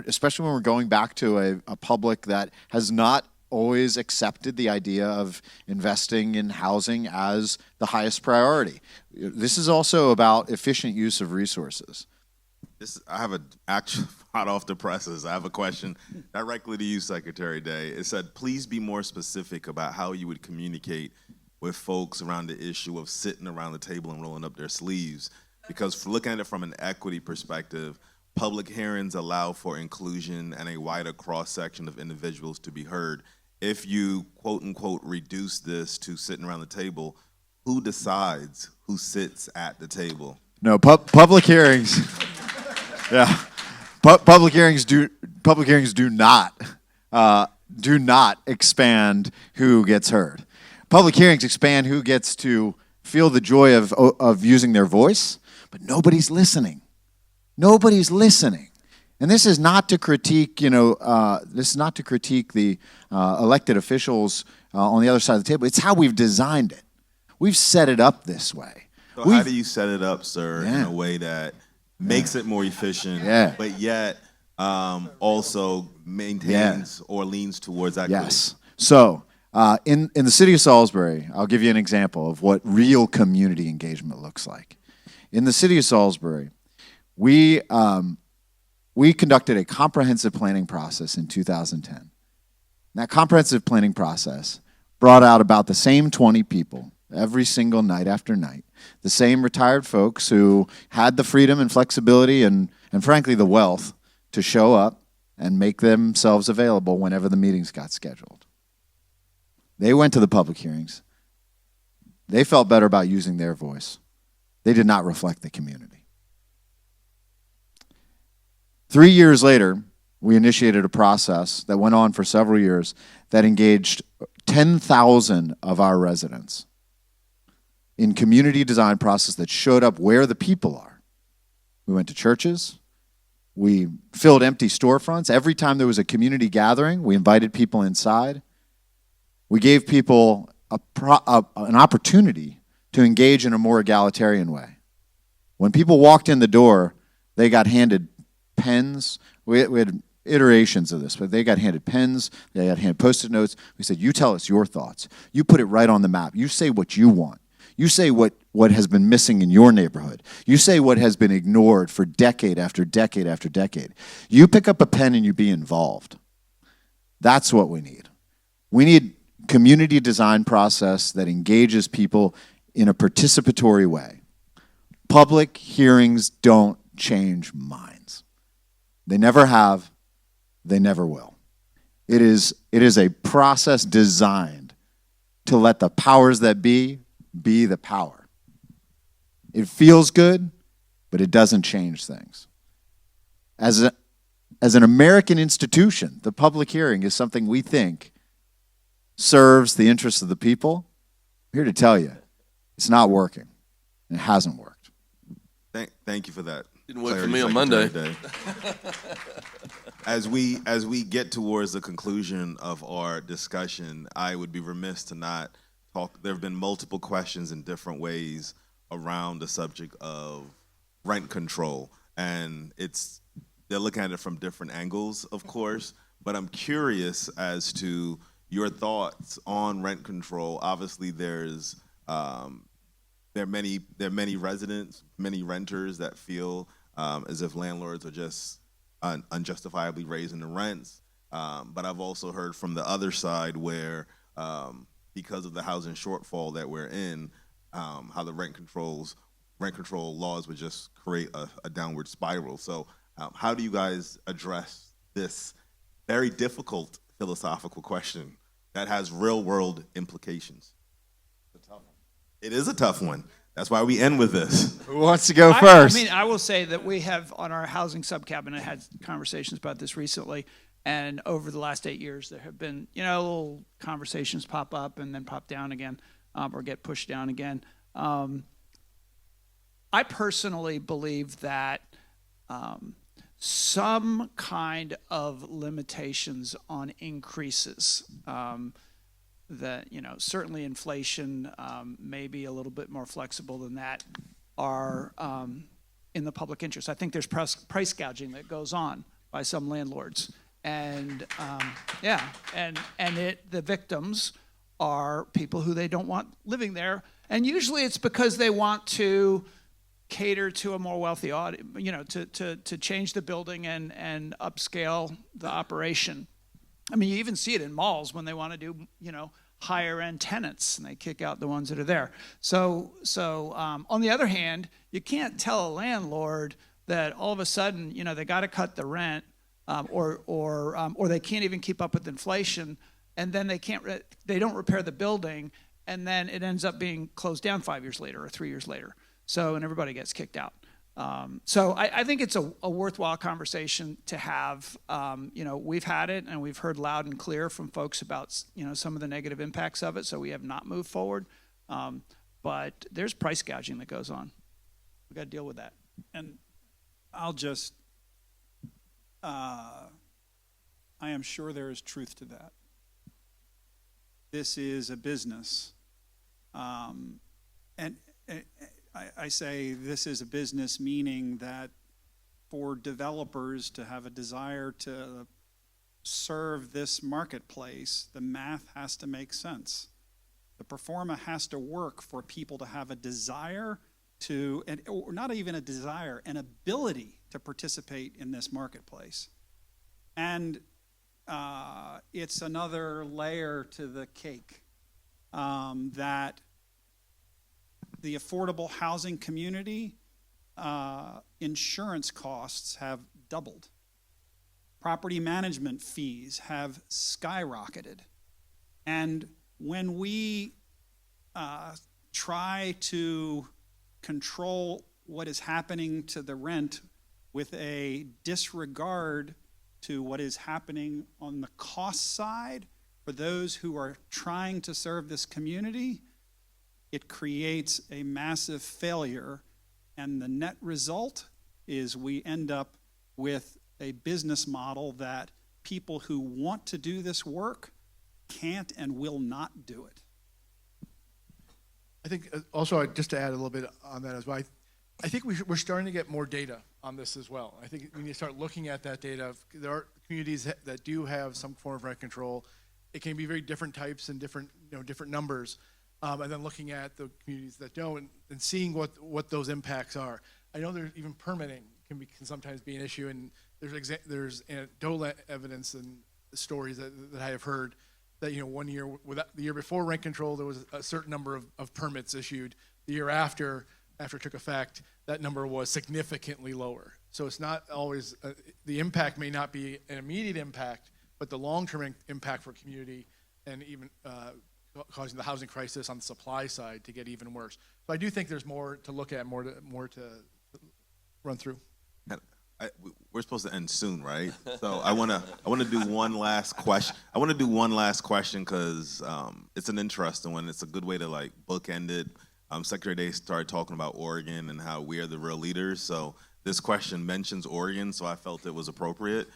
especially when we're going back to a public that has not always accepted the idea of investing in housing as the highest priority. This is also about efficient use of resources. I have actually hot off the presses. I have a question directly to you, Secretary Day. It said, please be more specific about how you would communicate with folks around the issue of sitting around the table and rolling up their sleeves. Because looking at it from an equity perspective, public hearings allow for inclusion and a wider cross-section of individuals to be heard. If you, quote unquote, reduce this to sitting around the table, who decides who sits at the table? No, public hearings. Yeah, public hearings do not expand who gets heard. Public hearings expand who gets to feel the joy of using their voice, but nobody's listening. Nobody's listening. And this is not to critique, this is not to critique the elected officials on the other side of the table. It's how we've designed it. We've set it up this way. So how do you set it up, sir, in a way that makes it more efficient, but yet also maintains or leans towards equity? Yes. So in the city of Salisbury, I'll give you an example of what real community engagement looks like. In the city of Salisbury, we conducted a comprehensive planning process in 2010. And that comprehensive planning process brought out about the same 20 people every single night after night, the same retired folks who had the freedom and flexibility and frankly the wealth to show up and make themselves available whenever the meetings got scheduled. They went to the public hearings. They felt better about using their voice. They did not reflect the community. 3 years later, we initiated a process that went on for several years that engaged 10,000 of our residents in community design process that showed up where the people are. We went to churches. We filled empty storefronts. Every time there was a community gathering, we invited people inside. We gave people an opportunity to engage in a more egalitarian way. When people walked in the door, they got handed pens. We had iterations of this, but they got handed pens, they got handed Post-it notes. We said, you tell us your thoughts. You put it right on the map. You say what you want. You say what has been missing in your neighborhood. You say what has been ignored for decade after decade after decade. You pick up a pen and you be involved. That's what we need. We need community design process that engages people in a participatory way. Public hearings don't change minds. They never have, they never will. It is a process designed to let the powers that be the power. It feels good, but it doesn't change things. As an American institution, the public hearing is something we think serves the interests of the people. I'm here to tell you, it's not working. It hasn't worked. Thank you for that. Didn't work for me on Monday. As we get towards the conclusion of our discussion, I would be remiss to not talk. There have been multiple questions in different ways around the subject of rent control, and they're looking at it from different angles, of course. But I'm curious as to your thoughts on rent control. Obviously, there are many residents, many renters that feel as if landlords are just unjustifiably raising the rents. But I've also heard from the other side where, because of the housing shortfall that we're in, how the rent control laws would just create a downward spiral. So how do you guys address this very difficult philosophical question that has real world implications? It is a tough one. That's why we end with this. Who wants to go first? I mean, I will say that we have on our housing subcabinet had conversations about this recently, and over the last 8 years, there have been, little conversations pop up and then pop down again, or get pushed down again. I personally believe that some kind of limitations on increases, that, certainly inflation may be a little bit more flexible than that, are in the public interest. I think there's price gouging that goes on by some landlords. And the victims are people who they don't want living there. And usually it's because they want to cater to a more wealthy audience, to change the building and upscale the operation. I mean, you even see it in malls when they want to do, higher end tenants, and they kick out the ones that are there. So on the other hand, you can't tell a landlord that all of a sudden, they got to cut the rent, or they can't even keep up with inflation, and then they don't repair the building, and then it ends up being closed down 5 years later or 3 years later. And everybody gets kicked out. So I think it's a worthwhile conversation to have. We've had it, and we've heard loud and clear from folks about, some of the negative impacts of it, so we have not moved forward. But there's price gouging that goes on. We've got to deal with that. And I'll just, I am sure there is truth to that. This is a business. I say this is a business, meaning that for developers to have a desire to serve this marketplace, the math has to make sense. The pro forma has to work for people to have a desire to, or not even a desire, an ability to participate in this marketplace. And it's another layer to the cake that the affordable housing community, insurance costs have doubled. Property management fees have skyrocketed. And when we try to control what is happening to the rent with a disregard to what is happening on the cost side for those who are trying to serve this community, it creates a massive failure, and the net result is we end up with a business model that people who want to do this work can't and will not do it. I think also, just to add a little bit on that as well, I think we're starting to get more data on this as well. I think when you start looking at that data, there are communities that do have some form of rent control. It can be very different types and different numbers. And then looking at the communities that don't and seeing what those impacts are. I know there's even permitting can sometimes be an issue, and there's anecdotal evidence and stories that I have heard that 1 year, the year before rent control, there was a certain number of permits issued. The year after it took effect, that number was significantly lower. So it's not always, the impact may not be an immediate impact, but the long-term impact for community and even causing the housing crisis on the supply side to get even worse. So I do think there's more to look at, more to run through. We're supposed to end soon, right? So I want to do one last question. I want to do one last question because it's an interesting one. It's a good way to bookend it. Secretary Day started talking about Oregon and how we are the real leaders. So this question mentions Oregon, so I felt it was appropriate.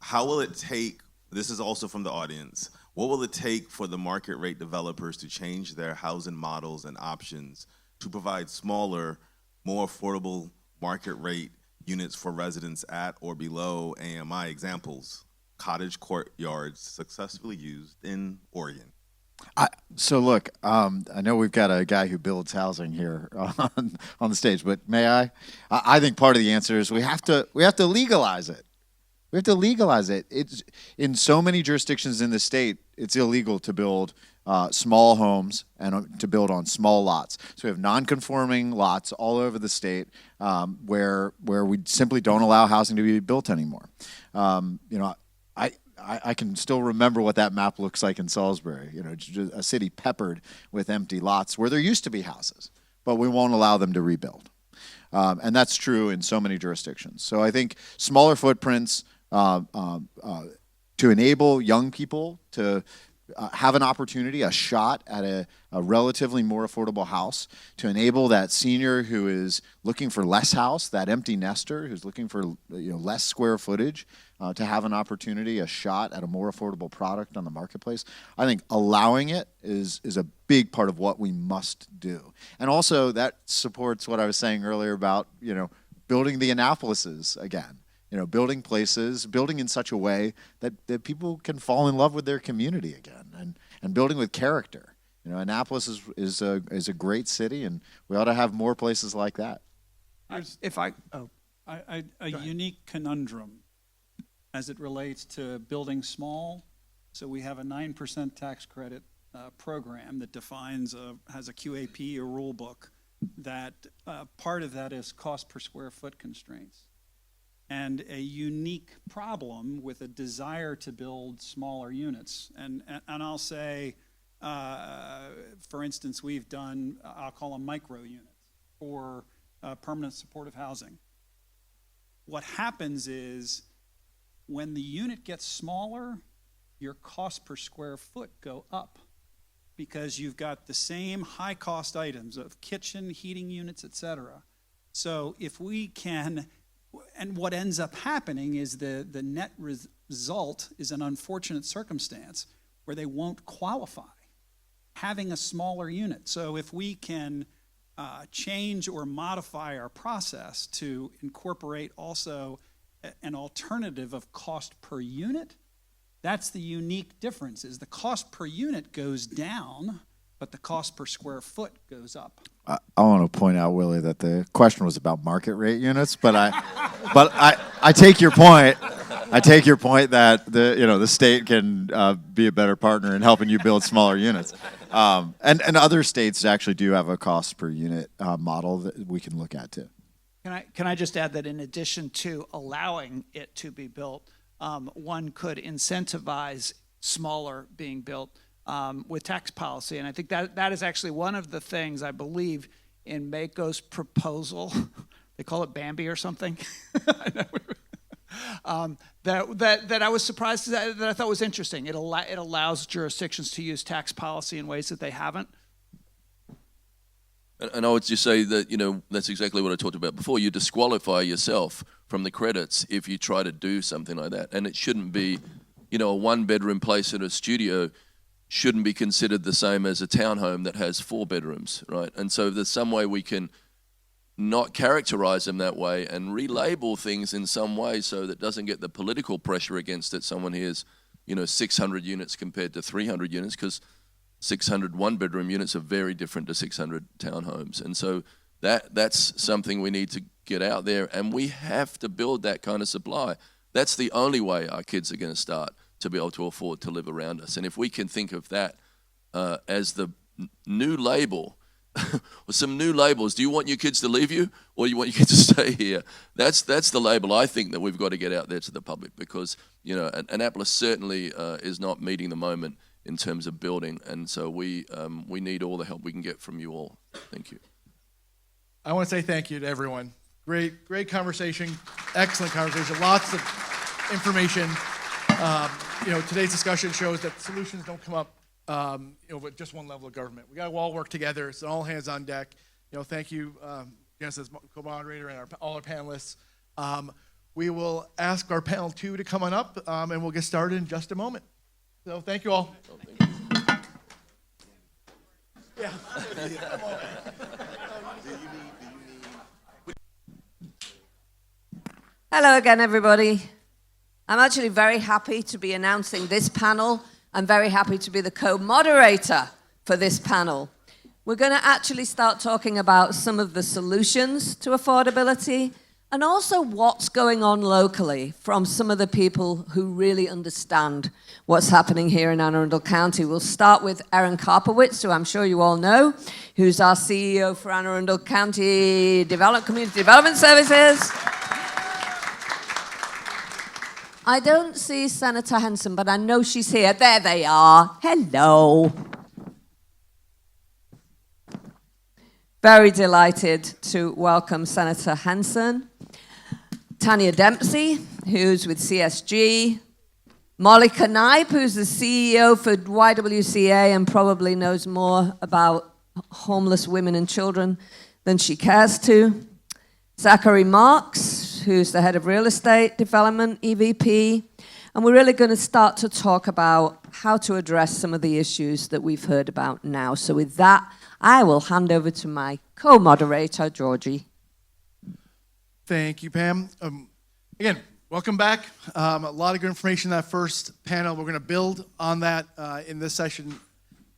How will it take? This is also from the audience. What will it take for the market rate developers to change their housing models and options to provide smaller, more affordable market rate units for residents at or below AMI? Examples: cottage courtyards successfully used in Oregon. So look, I know we've got a guy who builds housing here on the stage, but may I? I think part of the answer is we have to legalize it. We have to legalize it. It's in so many jurisdictions in the state, it's illegal to build small homes and to build on small lots. So we have non-conforming lots all over the state I can still remember what that map looks like in Salisbury. You know, just a city peppered with empty lots where there used to be houses, but we won't allow them to rebuild. And that's true in so many jurisdictions. So I think smaller footprints to enable young people to have an opportunity, a shot at a relatively more affordable house, to enable that senior who is looking for less house, that empty nester who's looking for less square footage, to have an opportunity, a shot at a more affordable product on the marketplace. I think allowing it is a big part of what we must do. And also that supports what I was saying earlier about, building the Annapolises again. Building places, building in such a way that people can fall in love with their community again, and building with character. Annapolis is a great city, and we ought to have more places like that. A unique conundrum as it relates to building small. So we have a 9% tax credit program that has a QAP, a rule book, that part of that is cost per square foot constraints. And a unique problem with a desire to build smaller units. And I'll say, for instance, we've done, I'll call them micro units for permanent supportive housing. What happens is when the unit gets smaller, your cost per square foot go up because you've got the same high cost items of kitchen, heating units, et cetera. So if we can, and what ends up happening is the net result is an unfortunate circumstance where they won't qualify having a smaller unit. So if we can change or modify our process to incorporate also an alternative of cost per unit, that's the unique difference, is the cost per unit goes down, but the cost per square foot goes up. I want to point out, Willie, that the question was about market rate units, but I take your point. I take your point that the state can be a better partner in helping you build smaller units, and other states actually do have a cost per unit model that we can look at too. Can I just add that in addition to allowing it to be built, one could incentivize smaller being built with tax policy. And I think that is actually one of the things I believe in Mako's proposal. They call it Bambi or something. That I was surprised that I thought was interesting. It allows jurisdictions to use tax policy in ways that they haven't. And I would just say that, that's exactly what I talked about before. You disqualify yourself from the credits if you try to do something like that. And it shouldn't be, a one-bedroom place in a studio shouldn't be considered the same as a townhome that has 4 bedrooms, right? And so there's some way we can not characterize them that way and relabel things in some way so that doesn't get the political pressure against it. Someone hears, 600 units compared to 300 units, because 600 one-bedroom units are very different to 600 townhomes. And so that's something we need to get out there, and we have to build that kind of supply. That's the only way our kids are going to start to be able to afford to live around us. And if we can think of that as the new label, or some new labels, do you want your kids to leave you, or you want your kids to stay here? That's the label I think that we've got to get out there to the public, because Annapolis certainly is not meeting the moment in terms of building, and so we need all the help we can get from you all. Thank you. I want to say thank you to everyone. Great conversation, excellent conversation, lots of information. Today's discussion shows that solutions don't come up, with just one level of government. We got to all work together. It's an all hands on deck. Thank you, Janice as co-moderator, and all our panelists. We will ask our panel 2 to come on up, and we'll get started in just a moment. So thank you all. Oh, thank you. Yeah. Hello again, everybody. I'm actually very happy to be announcing this panel. I'm very happy to be the co-moderator for this panel. We're going to actually start talking about some of the solutions to affordability and also what's going on locally from some of the people who really understand what's happening here in Anne Arundel County. We'll start with Erin Karpowitz, who I'm sure you all know, who's our CEO for Anne Arundel County Community Development Services. I don't see Senator Henson, but I know she's here. There they are. Hello. Very delighted to welcome Senator Henson, Tanya Dempsey, who's with CSG, Molly Knipe, who's the CEO for YWCA and probably knows more about homeless women and children than she cares to, Zachary Marks, who's the head of real estate development, EVP, and we're really going to start to talk about how to address some of the issues that we've heard about now. So with that, I will hand over to my co-moderator, Georgi. Thank you, Pam. Again, welcome back. A lot of good information in that first panel. We're going to build on that in this session,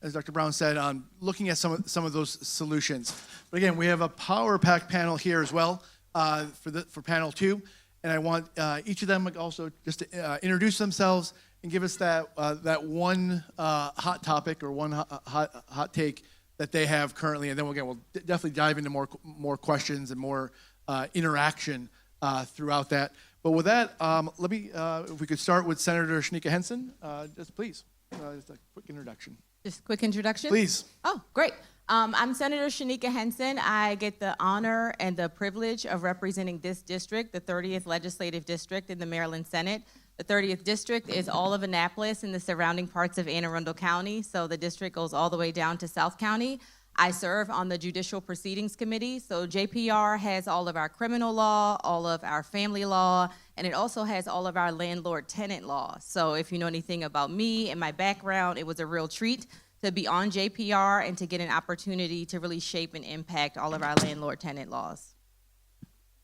as Dr. Brown said, on looking at some of those solutions. But again, we have a power-packed panel here as well for panel 2, and I want each of them also just to introduce themselves and give us that one hot topic or one hot take that they have currently, and then we'll definitely dive into more questions and more interaction throughout that. But with that, let me, if we could start with Senator Shaneka Henson, just please, just a quick introduction. Just a quick introduction? Please. Oh, great. I'm Senator Shaneka Henson. I get the honor and the privilege of representing this district, the 30th Legislative District in the Maryland Senate. The 30th District is all of Annapolis and the surrounding parts of Anne Arundel County, so the district goes all the way down to South County. I serve on the Judicial Proceedings Committee, so JPR has all of our criminal law, all of our family law, and it also has all of our landlord-tenant law. So if you know anything about me and my background, it was a real treat to be on JPR and to get an opportunity to really shape and impact all of our landlord-tenant laws.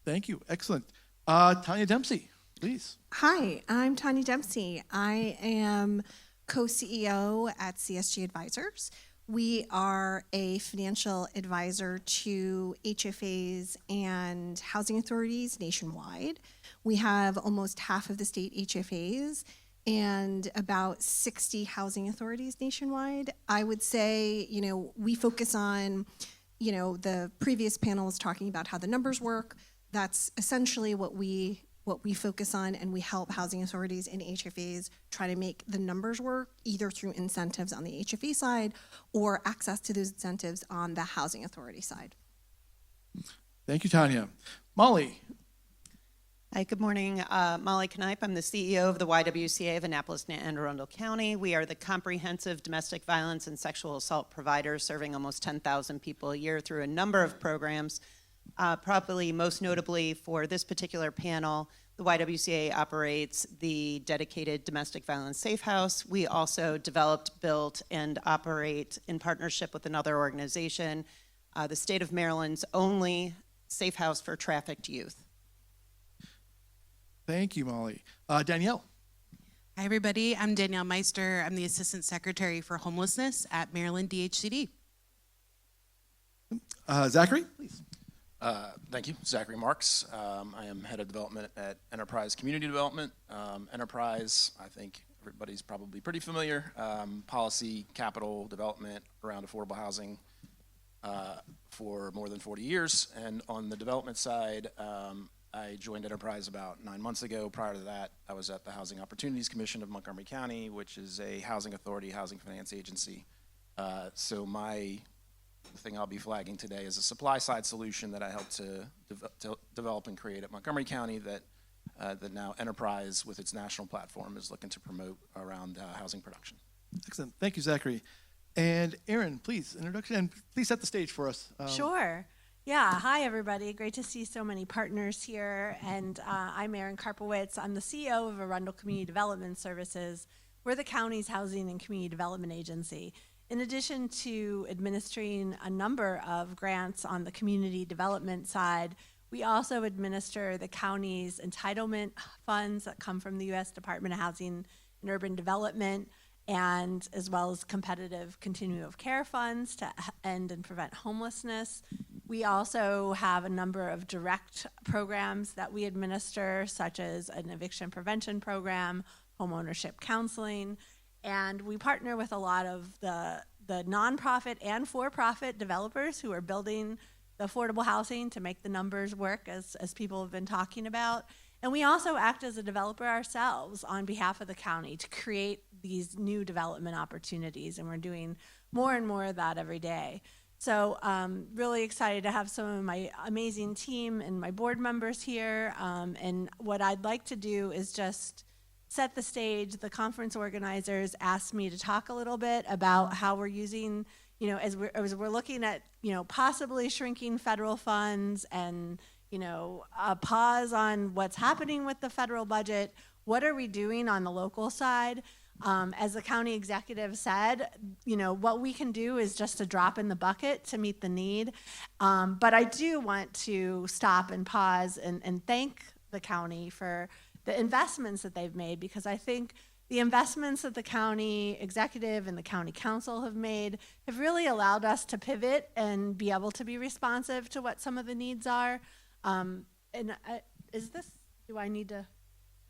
Thank you. Excellent. Tanya Dempsey, please. Hi, I'm Tanya Dempsey. I am co-CEO at CSG Advisors. We are a financial advisor to HFAs and housing authorities nationwide. We have almost half of the state HFAs and about 60 housing authorities nationwide. I would say, we focus on, the previous panel was talking about how the numbers work. That's essentially what we focus on, and we help housing authorities and HFAs try to make the numbers work, either through incentives on the HFA side or access to those incentives on the housing authority side. Thank you, Tanya. Molly. Hi, good morning. Molly Knipe. I'm the CEO of the YWCA of Annapolis and Anne Arundel County. We are the comprehensive domestic violence and sexual assault provider, serving almost 10,000 people a year through a number of programs. Probably most notably for this particular panel, the YWCA operates the dedicated domestic violence safe house. We also developed, built, and operate in partnership with another organization, the state of Maryland's only safe house for trafficked youth. Thank you, Molly. Danielle. Hi, everybody. I'm Danielle Meister. I'm the Assistant Secretary for Homelessness at Maryland DHCD. Zachary, please. Thank you. Zachary Marks. I am Head of Development at Enterprise Community Development. Enterprise, I think everybody's probably pretty familiar. Policy, capital development around affordable housing for more than 40 years. And on the development side, I joined Enterprise about 9 months ago. Prior to that, I was at the Housing Opportunities Commission of Montgomery County, which is a housing authority, housing finance agency. So the thing I'll be flagging today is a supply-side solution that I helped to develop and create at Montgomery County that now Enterprise, with its national platform, is looking to promote around housing production. Excellent. Thank you, Zachary. And Erin, please, introduction, and please set the stage for us. Sure. Yeah, hi everybody. Great to see so many partners here. And I'm Erin Karpowitz. I'm the CEO of Arundel Community Development Services. We're the county's housing and community development agency. In addition to administering a number of grants on the community development side, we also administer the county's entitlement funds that come from the U.S. Department of Housing and Urban Development, and as well as competitive continuum of care funds to end and prevent homelessness. We also have a number of direct programs that we administer, such as an eviction prevention program, homeownership counseling, and we partner with a lot of the nonprofit and for-profit developers who are building the affordable housing to make the numbers work, as people have been talking about. And we also act as a developer ourselves on behalf of the county to create these new development opportunities, and we're doing more and more of that every day. So really excited to have some of my amazing team and my board members here. And what I'd like to do is just set the stage. The conference organizers asked me to talk a little bit about how we're using, as we're looking at, possibly shrinking federal funds and, a pause on what's happening with the federal budget. What are we doing on the local side? As the county executive said, what we can do is just a drop in the bucket to meet the need. But I do want to stop and pause and thank the county for the investments that they've made, because I think the investments that the county executive and the county council have made have really allowed us to pivot and be able to be responsive to what some of the needs are. Do I need to,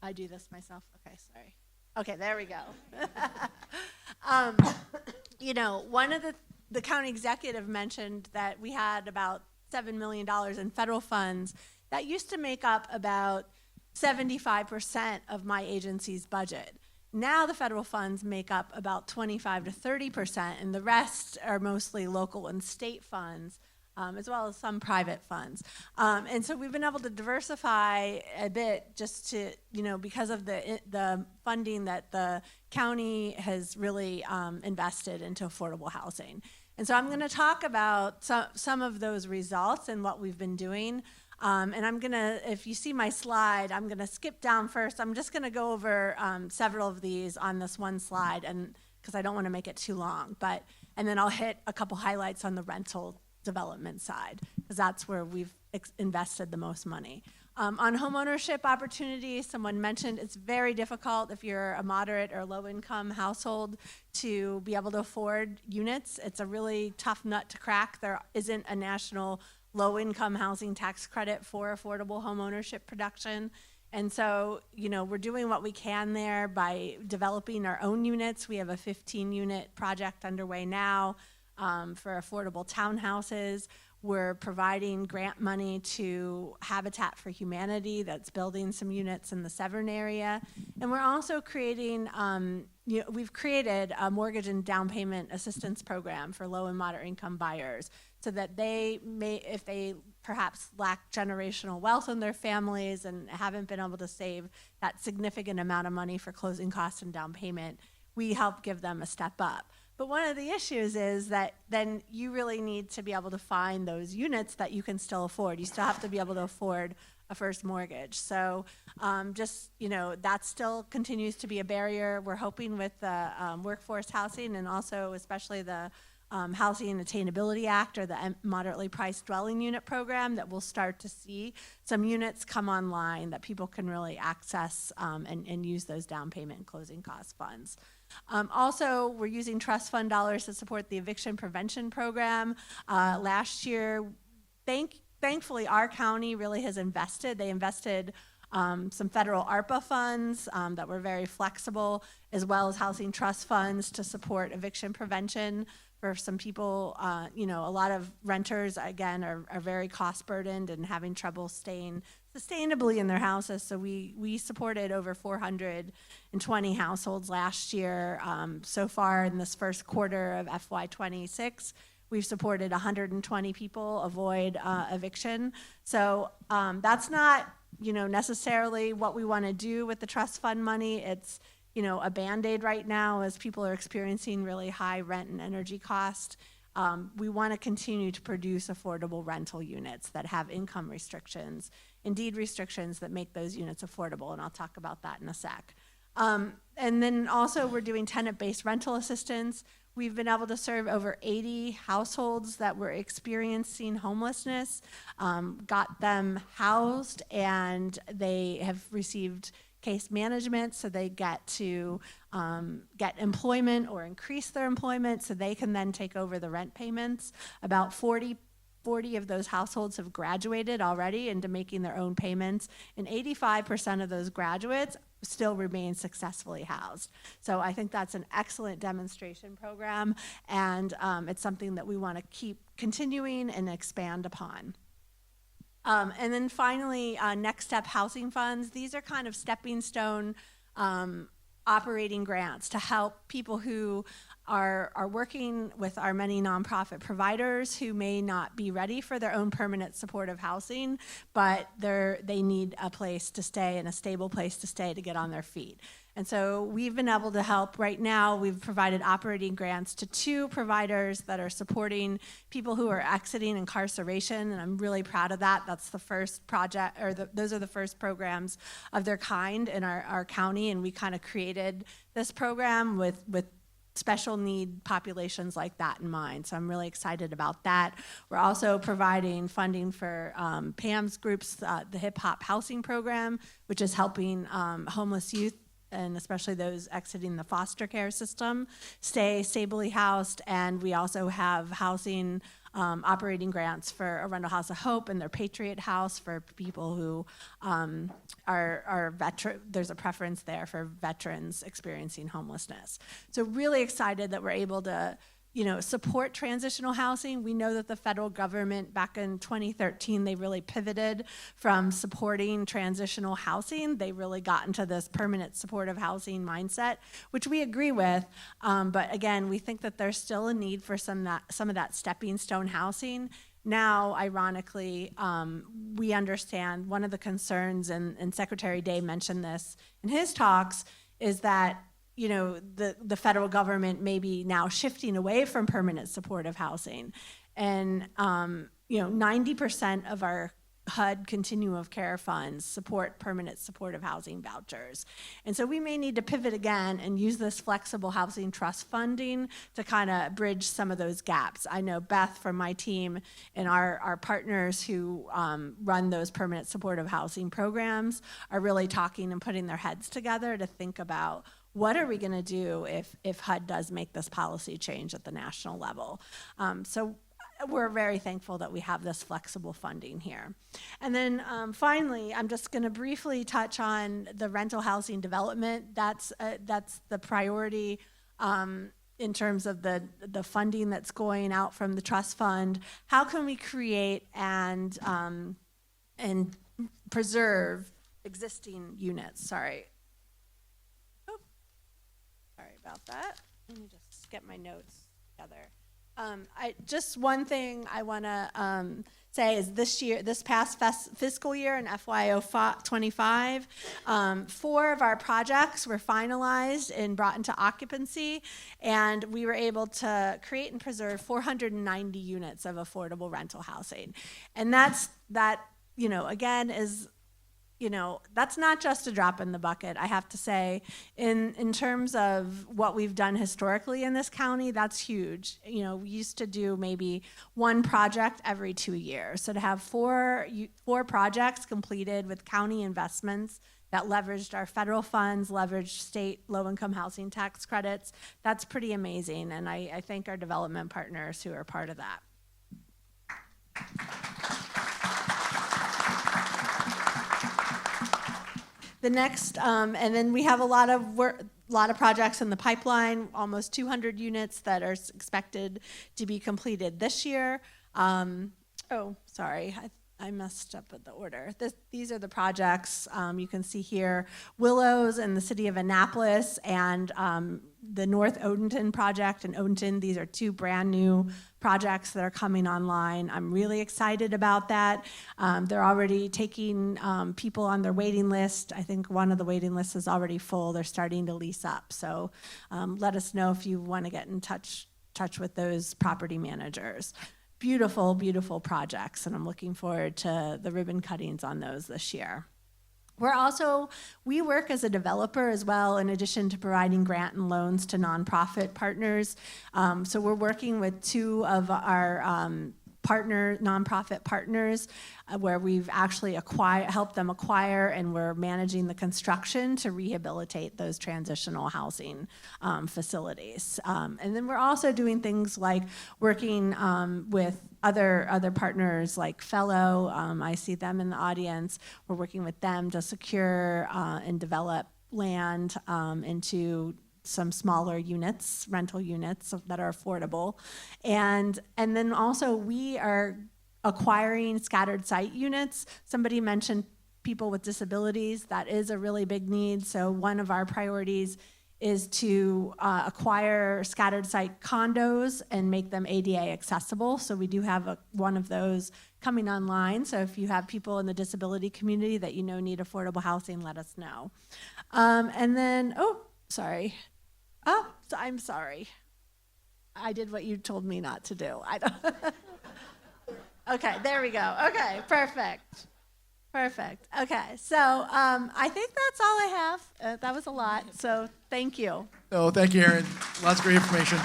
I do this myself? Okay, sorry. Okay, there we go. One of the county executive mentioned that we had about $7 million in federal funds. That used to make up about 75% of my agency's budget. Now the federal funds make up about 25 to 30%, and the rest are mostly local and state funds, as well as some private funds. And so we've been able to diversify a bit just to, because of the funding that the county has really invested into affordable housing. And so I'm going to talk about some of those results and what we've been doing. And I'm going to, if you see my slide, I'm going to skip down first. I'm just going to go over several of these on this one slide, and because I don't want to make it too long. And then I'll hit a couple highlights on the rental development side, because that's where we've invested the most money. On homeownership opportunities, someone mentioned it's very difficult if you're a moderate or low-income household to be able to afford units. It's a really tough nut to crack. There isn't a national low-income housing tax credit for affordable homeownership production. And so, we're doing what we can there by developing our own units. We have a 15-unit project underway now for affordable townhouses. We're providing grant money to Habitat for Humanity that's building some units in the Severn area. And we're also creating, we've created a mortgage and down payment assistance program for low and moderate income buyers, so that they may, if they perhaps lack generational wealth in their families and haven't been able to save that significant amount of money for closing costs and down payment, we help give them a step up. But one of the issues is that then you really need to be able to find those units that you can still afford. You still have to be able to afford a first mortgage. So that still continues to be a barrier. We're hoping with the workforce housing, and also especially the Housing Attainability Act, or the moderately priced dwelling unit program, that we'll start to see some units come online that people can really access and use those down payment and closing cost funds. Also, we're using trust fund dollars to support the eviction prevention program. Last year, thankfully, our county really has invested. They invested some federal ARPA funds that were very flexible, as well as housing trust funds to support eviction prevention for some people. A lot of renters, again, are very cost burdened and having trouble staying sustainably in their houses. So we supported over 420 households last year. So far in this first quarter of FY26, we've supported 120 people avoid eviction. So that's not necessarily what we want to do with the trust fund money. It's a Band-Aid right now as people are experiencing really high rent and energy cost. We want to continue to produce affordable rental units that have income restrictions, indeed restrictions that make those units affordable, and I'll talk about that in a sec. And then also we're doing tenant-based rental assistance. We've been able to serve over 80 households that were experiencing homelessness, got them housed, and they have received case management, so they get to get employment or increase their employment, so they can then take over the rent payments. About 40 of those households have graduated already into making their own payments, and 85% of those graduates still remain successfully housed. So I think that's an excellent demonstration program, and it's something that we want to keep continuing and expand upon. And then finally, Next Step Housing Funds. These are kind of stepping stone operating grants to help people who are working with our many nonprofit providers who may not be ready for their own permanent supportive housing, but they need a place to stay and a stable place to stay to get on their feet. And so we've been able to help. Right now, we've provided operating grants to 2 providers that are supporting people who are exiting incarceration, and I'm really proud of that. That's the first project, or those are the first programs of their kind in our county, and we kind of created this program with special need populations like that in mind. So I'm really excited about that. We're also providing funding for Pam's group's, the Hip Hop Housing Program, which is helping homeless youth, and especially those exiting the foster care system, stay stably housed. And we also have housing operating grants for Arundel House of Hope and their Patriot House for people who are veteran. There's a preference there for veterans experiencing homelessness. So really excited that we're able to support transitional housing. We know that the federal government back in 2013, they really pivoted from supporting transitional housing. They really got into this permanent supportive housing mindset, which we agree with. But again, we think that there's still a need for some of that stepping stone housing. Now, ironically, we understand one of the concerns, and Secretary Day mentioned this in his talks, is that the federal government may be now shifting away from permanent supportive housing. And 90% of our HUD continuum of care funds support permanent supportive housing vouchers. And so we may need to pivot again and use this flexible housing trust funding to kind of bridge some of those gaps. I know Beth from my team and our partners who run those permanent supportive housing programs are really talking and putting their heads together to think about what are we going to do if HUD does make this policy change at the national level. So we're very thankful that we have this flexible funding here. And then finally, I'm just going to briefly touch on the rental housing development. That's the priority in terms of the funding that's going out from the trust fund. How can we create and preserve existing units? Sorry about that. Let me just get my notes together. Just one thing I want to say is this past fiscal year in FY25, 4 of our projects were finalized and brought into occupancy, and we were able to create and preserve 490 units of affordable rental housing. And that again is, that's not just a drop in the bucket. I have to say, in terms of what we've done historically in this county, that's huge. We used to do maybe 1 project every 2 years. So to have 4 projects completed with county investments that leveraged our federal funds, leveraged state low-income housing tax credits, that's pretty amazing. And I thank our development partners who are part of that. The next, and then we have a lot of projects in the pipeline, almost 200 units that are expected to be completed this year. Oh, sorry, I messed up with the order. These are the projects you can see here. Willows in the city of Annapolis and the North Odenton project in Odenton. These are 2 brand new projects that are coming online. I'm really excited about that. They're already taking people on their waiting list. I think one of the waiting lists is already full. They're starting to lease up. So let us know if you want to get in touch with those property managers. Beautiful, beautiful projects, and I'm looking forward to the ribbon cuttings on those this year. We work as a developer as well, in addition to providing grant and loans to nonprofit partners. So we're working with 2 of our nonprofit partners where we've actually helped them acquire, and we're managing the construction to rehabilitate those transitional housing facilities. And then we're also doing things like working with other partners like Fellow. I see them in the audience. We're working with them to secure and develop land into some smaller units, rental units that are affordable. And then also we are acquiring scattered site units. Somebody mentioned people with disabilities. That is a really big need. So one of our priorities is to acquire scattered site condos and make them ADA accessible. So we do have one of those coming online. So if you have people in the disability community that you know need affordable housing, let us know. And then, sorry. I'm sorry. I did what you told me not to do. Okay, there we go. Okay, perfect. Perfect. Okay, so I think that's all I have. That was a lot, so thank you. Oh, thank you, Erin. Lots of great information.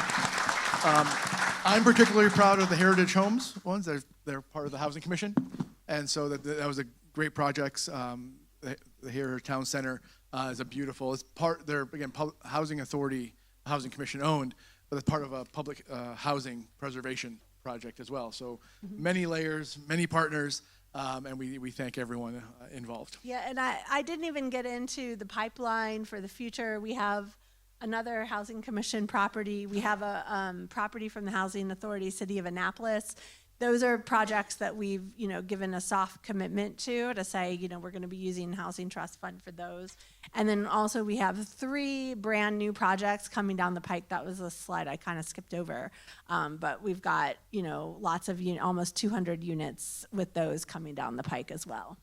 I'm particularly proud of the Heritage Homes ones. They're part of the Housing Commission, and so that was a great project. The Heritage Town Center is a beautiful. It's part. They're again Housing Authority, Housing Commission owned, but it's part of a public housing preservation project as well. So many layers, many partners. And we thank everyone involved. Yeah, and I didn't even get into the pipeline for the future. We have another Housing Commission property. We have a property from the Housing Authority, City of Annapolis. Those are projects that we've, given a soft commitment to say, we're going to be using Housing Trust Fund for those. And then also we have 3 brand new projects coming down the pike. That was a slide I kind of skipped over. But we've got, lots of, almost 200 units with those coming down the pike as well.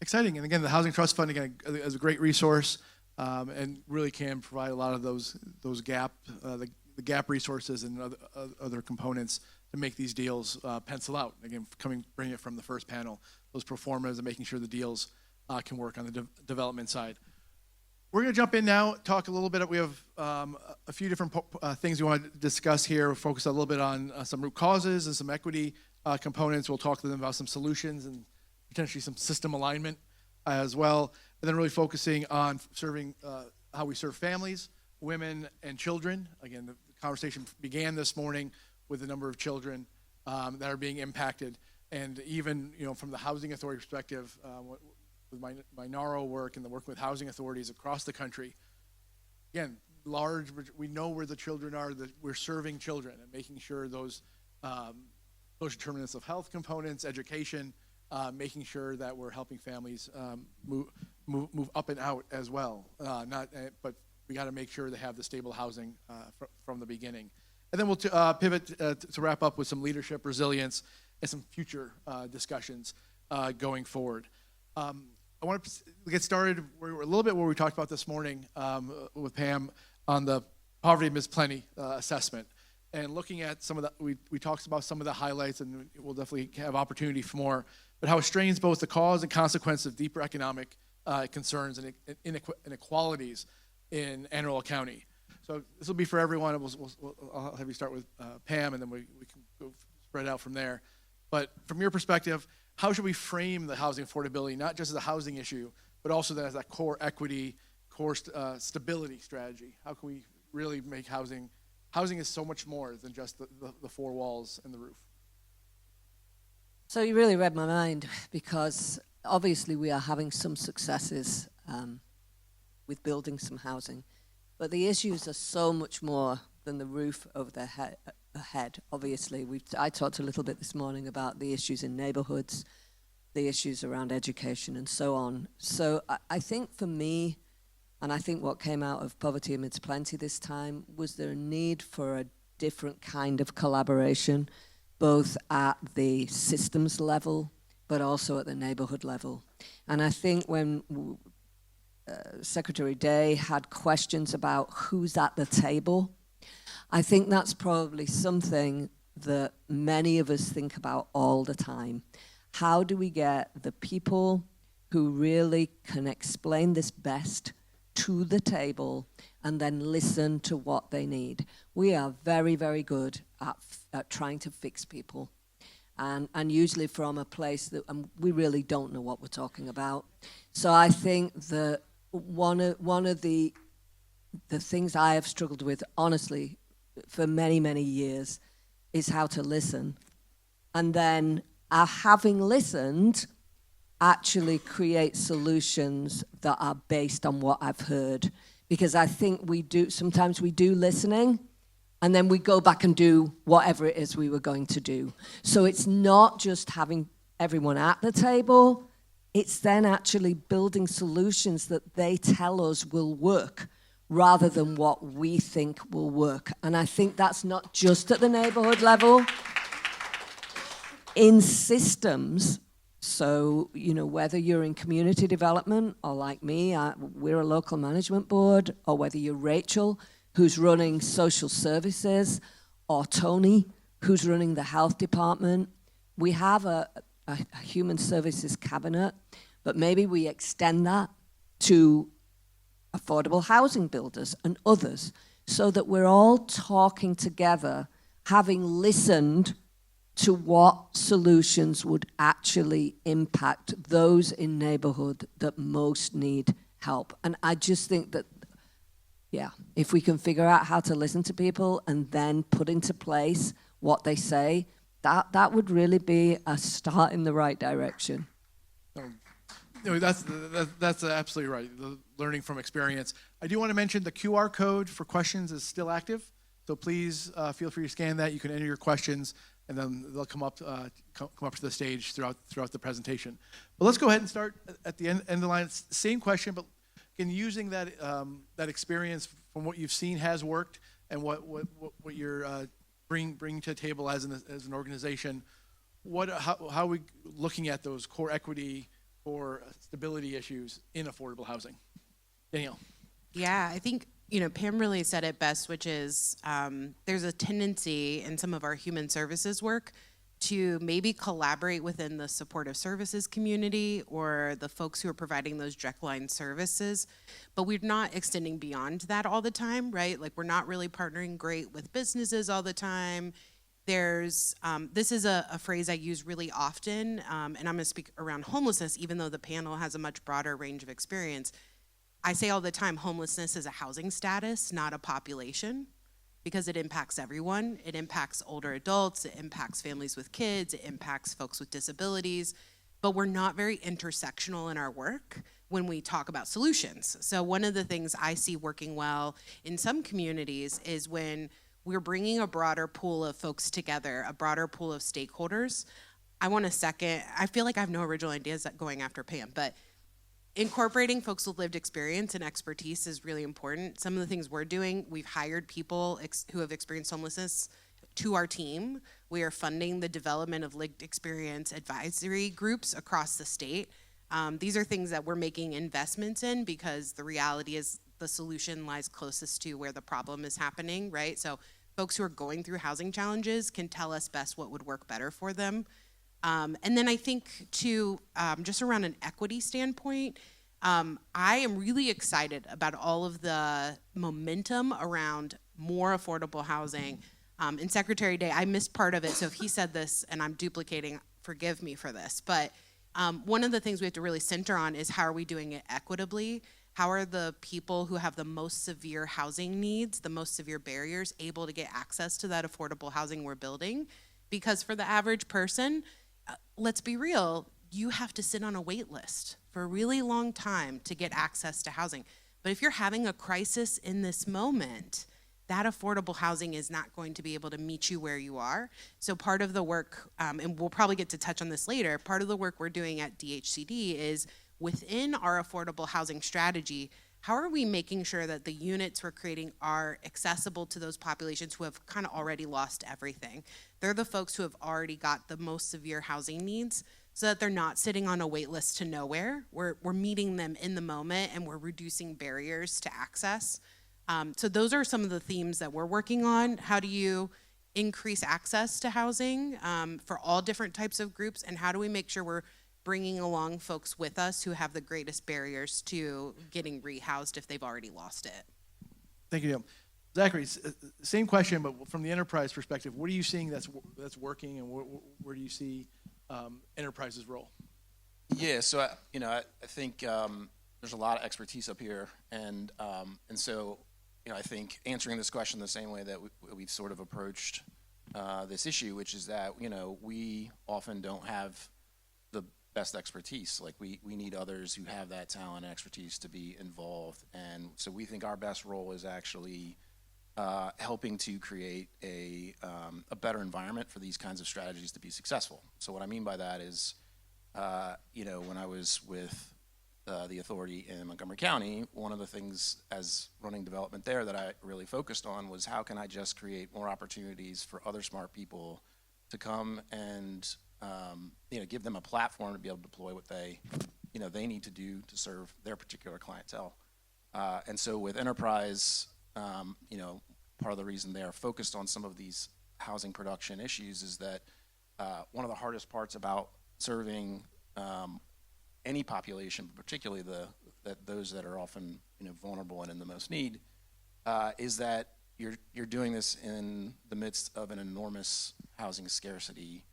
Exciting. And again, the Housing Trust Fund, again, is a great resource and really can provide a lot of those gap, the gap resources and other components to make these deals pencil out. Again, bringing it from the first panel, those pro formas and making sure the deals can work on the development side. We're going to jump in now, talk a little bit. We have a few different things we want to discuss here. We'll focus a little bit on some root causes and some equity components. We'll talk to them about some solutions and potentially some system alignment as well. And then really focusing on serving how we serve families, women, and children. Again, the conversation began this morning with the number of children that are being impacted. And even, from the Housing Authority perspective, with my NAHRO work and the work with housing authorities across the country, again, we know where the children are, that we're serving children and making sure those determinants of health components, education, making sure that we're helping families move up and out as well. But we got to make sure they have the stable housing from the beginning. And then we'll pivot to wrap up with some leadership, resilience, and some future discussions going forward. I want to get started a little bit where we talked about this morning with Pam on the poverty amidst plenty assessment. And looking at some of the, we talked about some of the highlights, and we'll definitely have opportunity for more, but how it strains both the cause and consequence of deeper economic concerns and inequalities in Anne Arundel County. So this will be for everyone. I'll have you start with Pam, and then we can go spread out from there. But from your perspective, how should we frame the housing affordability, not just as a housing issue, but also as that core equity, core stability strategy? How can we really make housing is so much more than just the 4 walls and the roof. So you really read my mind, because obviously we are having some successes with building some housing. But the issues are so much more than the roof over their head. Obviously, I talked a little bit this morning about the issues in neighborhoods, the issues around education, and so on. So I think for me, and I think what came out of Poverty Amidst Plenty this time, was there a need for a different kind of collaboration, both at the systems level, but also at the neighborhood level. And I think when Secretary Day had questions about who's at the table, I think that's probably something that many of us think about all the time. How do we get the people who really can explain this best to the table and then listen to what they need? We are very, very good at trying to fix people. And usually from a place that we really don't know what we're talking about. So I think that one of the things I have struggled with, honestly, for many, many years, is how to listen. And then having listened, actually create solutions that are based on what I've heard. Because I think sometimes we do listening, and then we go back and do whatever it is we were going to do. So it's not just having everyone at the table, it's then actually building solutions that they tell us will work rather than what we think will work. And I think that's not just at the neighborhood level. In systems, so, whether you're in community development or like me, we're a local management board, or whether you're Rachel, who's running social services, or Tony, who's running the health department, we have a human services cabinet, but maybe we extend that to affordable housing builders and others, so that we're all talking together, having listened to what solutions would actually impact those in neighborhood that most need help. And I just think that, if we can figure out how to listen to people and then put into place what they say, that would really be a start in the right direction. That's absolutely right. The learning from experience. I do want to mention the QR code for questions is still active, so please feel free to scan that. You can enter your questions, and then they'll come up to the stage throughout the presentation. But let's go ahead and start at the end of the line. It's the same question, but using that experience from what you've seen has worked, and what you're bringing to the table as an organization. How are we looking at those core equity or stability issues in affordable housing? Danielle. Yeah, I think, Pam really said it best, which is there's a tendency in some of our human services work to maybe collaborate within the supportive services community or the folks who are providing those direct line services, but we're not extending beyond that all the time, right? Like, we're not really partnering great with businesses all the time. There's, this is a phrase I use really often, and I'm gonna speak around homelessness, even though the panel has a much broader range of experience. I say all the time, homelessness is a housing status, not a population, because it impacts everyone. It impacts older adults, it impacts families with kids, it impacts folks with disabilities, but we're not very intersectional in our work when we talk about solutions. So one of the things I see working well in some communities is when we're bringing a broader pool of folks together, a broader pool of stakeholders. I feel like I have no original ideas going after Pam, but incorporating folks with lived experience and expertise is really important. Some of the things we're doing, we've hired people who have experienced homelessness to our team. We are funding the development of lived experience advisory groups across the state. These are things that we're making investments in because the reality is the solution lies closest to where the problem is happening, right? So folks who are going through housing challenges can tell us best what would work better for them. And then I think too, just around an equity standpoint, I am really excited about all of the momentum around more affordable housing. In Secretary Day, I missed part of it, so if he said this and I'm duplicating, forgive me for this. But one of the things we have to really center on is how are we doing it equitably? How are the people who have the most severe housing needs, the most severe barriers, able to get access to that affordable housing we're building? Because for the average person, let's be real, you have to sit on a wait list for a really long time to get access to housing. But if you're having a crisis in this moment, that affordable housing is not going to be able to meet you where you are. So part of the work, and we'll probably get to touch on this later, part of the work we're doing at DHCD is within our affordable housing strategy, how are we making sure that the units we're creating are accessible to those populations who have kind of already lost everything? They're the folks who have already got the most severe housing needs so that they're not sitting on a wait list to nowhere. We're meeting them in the moment and we're reducing barriers to access. So those are some of the themes that we're working on. How do you increase access to housing for all different types of groups, and how do we make sure we're bringing along folks with us who have the greatest barriers to getting rehoused if they've already lost it? Thank you, Zachary. Same question, but from the enterprise perspective, what are you seeing that's working, and where do you see enterprise's role? Yeah, so I think there's a lot of expertise up here, and so I think answering this question the same way that we've sort of approached this issue, which is that we often don't have the best expertise. Like we need others who have that talent and expertise to be involved, and so we think our best role is actually helping to create a better environment for these kinds of strategies to be successful. So what I mean by that is, when I was with the authority in Montgomery County, one of the things as running development there that I really focused on was how can I just create more opportunities for other smart people to come and give them a platform to be able to deploy what they need to do to serve their particular clientele. And so with Enterprise, part of the reason they are focused on some of these housing production issues is that one of the hardest parts about serving any population, but particularly those that are often vulnerable and in the most need, is that you're doing this in the midst of an enormous housing scarcity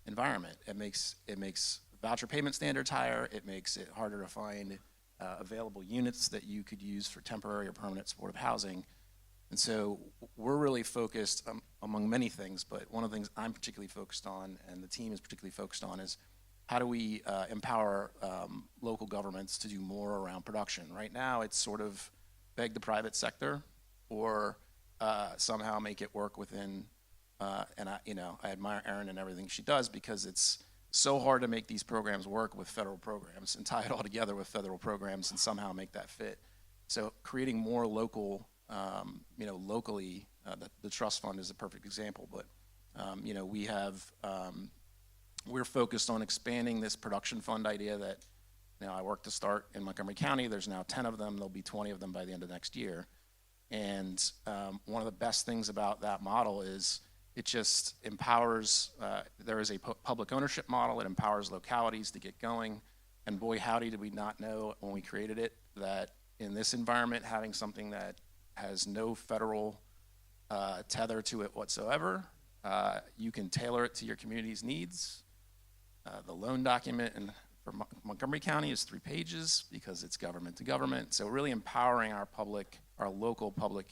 environment. It makes voucher payment standards higher. It makes it harder to find available units that you could use for temporary or permanent supportive housing. And so we're really focused, among many things, but one of the things I'm particularly focused on and the team is particularly focused on is how do we empower local governments to do more around production? Right now, it's sort of beg the private sector or somehow make it work within, and I admire Erin and everything she does because it's so hard to make these programs work with federal programs and tie it all together with federal programs and somehow make that fit. So creating more local, locally, the trust fund is a perfect example, but we have, we're focused on expanding this production fund idea that I work to start in Montgomery County. There's now 10 of them. There'll be 20 of them by the end of next year. And one of the best things about that model is it just empowers, there is a public ownership model. It empowers localities to get going. And boy, howdy, did we not know when we created it that in this environment, having something that has no federal tether to it whatsoever, you can tailor it to your community's needs. The loan document for Montgomery County is 3 pages because it's government to government. So really empowering our local public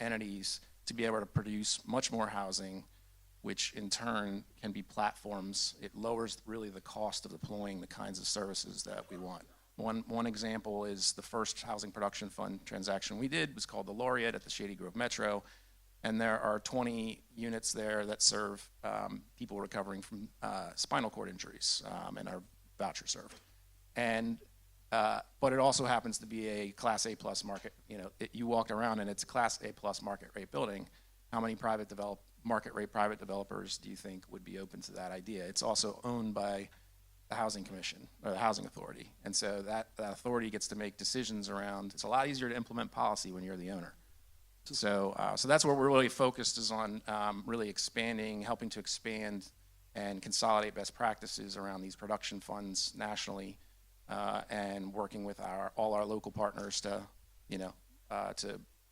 entities to be able to produce much more housing, which in turn can be platforms. It lowers really the cost of deploying the kinds of services that we want. One example is the first housing production fund transaction we did was called the Laureate at the Shady Grove Metro. And there are 20 units there that serve people recovering from spinal cord injuries and are voucher served. And but it also happens to be a Class A plus market. You walk around and it's a Class A plus market rate building. How many market rate private developers do you think would be open to that idea? It's also owned by the Housing Commission or the Housing Authority, and so that authority gets to make decisions around. It's a lot easier to implement policy when you're the owner. So that's where we're really focused is on really expanding, helping to expand and consolidate best practices around these production funds nationally, and working with all our local partners to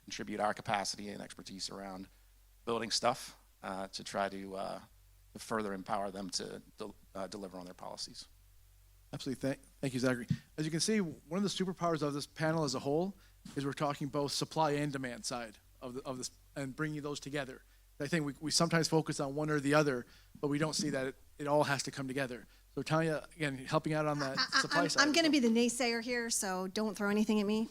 contribute our capacity and expertise around building stuff to try to further empower them to deliver on their policies. Absolutely. Thank you, Zachary. As you can see, one of the superpowers of this panel as a whole is we're talking both supply and demand side of this and bringing those together. I think we sometimes focus on one or the other, but we don't see that it all has to come together. So Tanya, again, helping out on that supply side. I'm going to be the naysayer here, so don't throw anything at me.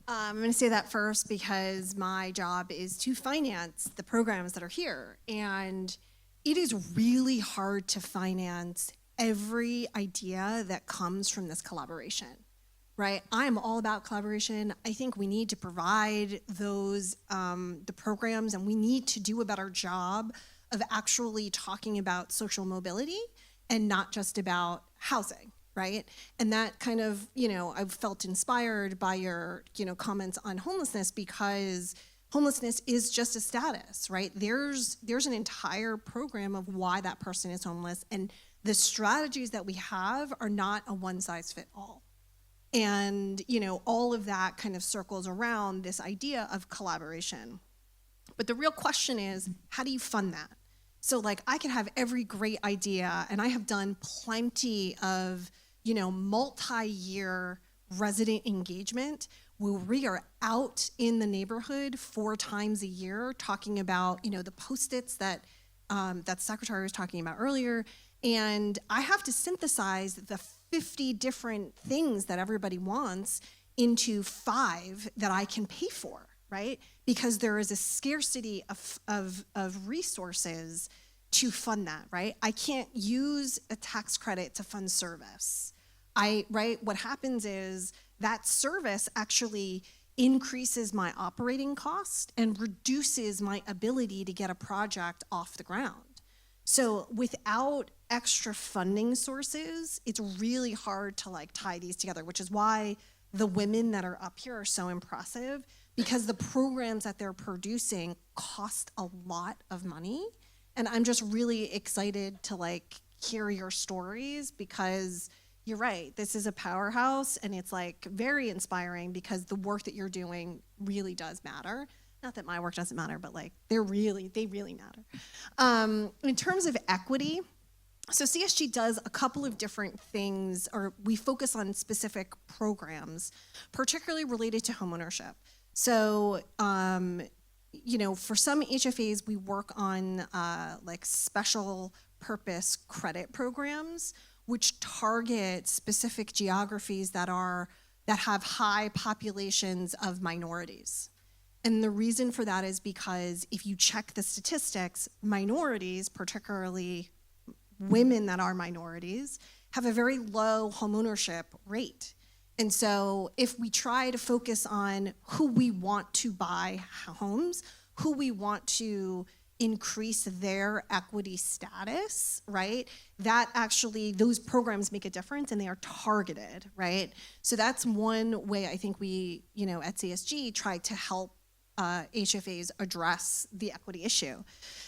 I'm going to say that first because my job is to finance the programs that are here. And it is really hard to finance every idea that comes from this collaboration, right? I'm all about collaboration. I think we need to provide those, the programs, and we need to do a better job of actually talking about social mobility and not just about housing, right? And that kind of, I've felt inspired by your, comments on homelessness because homelessness is just a status, right? There's an entire program of why that person is homeless, and the strategies that we have are not a one-size-fits-all. And, all of that kind of circles around this idea of collaboration. But the real question is, how do you fund that? So, I could have every great idea, and I have done plenty of, multi-year resident engagement where we are out in the neighborhood 4 times a year talking about, the Post-its that that Secretary was talking about earlier. And I have to synthesize the 50 different things that everybody wants into 5 that I can pay for, right? Because there is a scarcity of resources to fund that, right? I can't use a tax credit to fund service. Right? What happens is that service actually increases my operating cost and reduces my ability to get a project off the ground. So without extra funding sources, it's really hard to like tie these together, which is why the women that are up here are so impressive, because the programs that they're producing cost a lot of money. And I'm just really excited to like hear your stories, because you're right, this is a powerhouse, and it's like very inspiring because the work that you're doing really does matter. Not that my work doesn't matter, but like they really matter. In terms of equity, so CSG does a couple of different things, or we focus on specific programs, particularly related to homeownership. So, for some HFAs, we work on like special purpose credit programs, which target specific geographies that have high populations of minorities. And the reason for that is because if you check the statistics, minorities, particularly women that are minorities, have a very low homeownership rate. And so if we try to focus on who we want to buy homes, who we want to increase their equity status, right? That actually, those programs make a difference, and they are targeted, right? So that's one way I think we, at CSG try to help HFAs address the equity issue.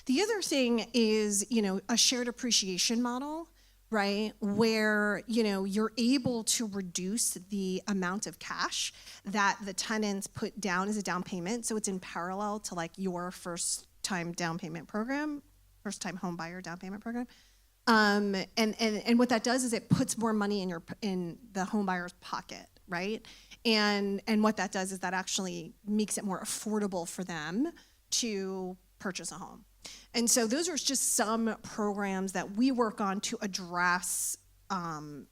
The other thing is, a shared appreciation model, right? Where, you're able to reduce the amount of cash that the tenants put down as a down payment. So it's in parallel to like your first time down payment program, first time home buyer down payment program. And what that does is it puts more money in the home buyer's pocket, right? And what that does is that actually makes it more affordable for them to purchase a home. And so those are just some programs that we work on to address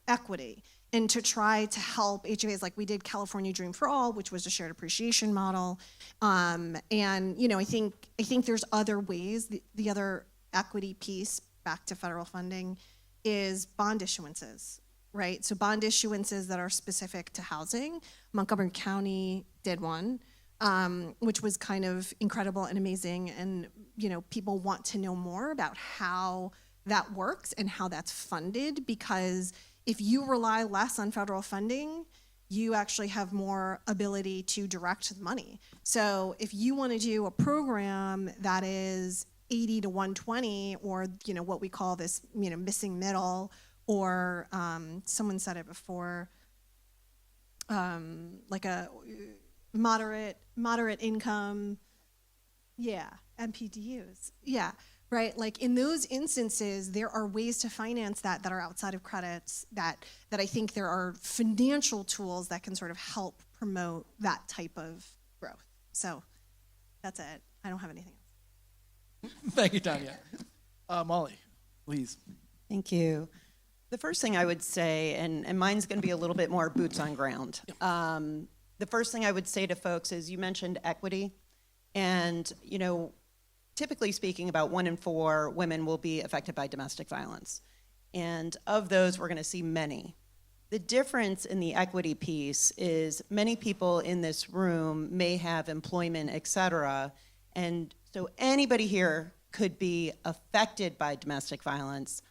equity and to try to help HOAs, like we did California Dream for All, which was a shared appreciation model. And I think there's other ways. The other equity piece, back to federal funding, is bond issuances, right? So bond issuances that are specific to housing. Montgomery County did one, which was kind of incredible and amazing. And people want to know more about how that works and how that's funded, because if you rely less on federal funding, you actually have more ability to direct the money. So if you want to do a program that is 80 to 120, or what we call this missing middle, or someone said it before, like a moderate income, MPDUs, right? Like in those instances, there are ways to finance that are outside of credits, that I think there are financial tools that can sort of help promote that type of growth. So that's it. I don't have anything else. Thank you, Tanya. Molly, please. Thank you. The first thing I would say, and mine's going to be a little bit more boots on ground. The first thing I would say to folks is, you mentioned equity, and typically speaking, about 1 in 4 women will be affected by domestic violence. And of those, we're going to see many. The difference in the equity piece is many people in this room may have employment, et cetera, and so anybody here could be affected by domestic violence,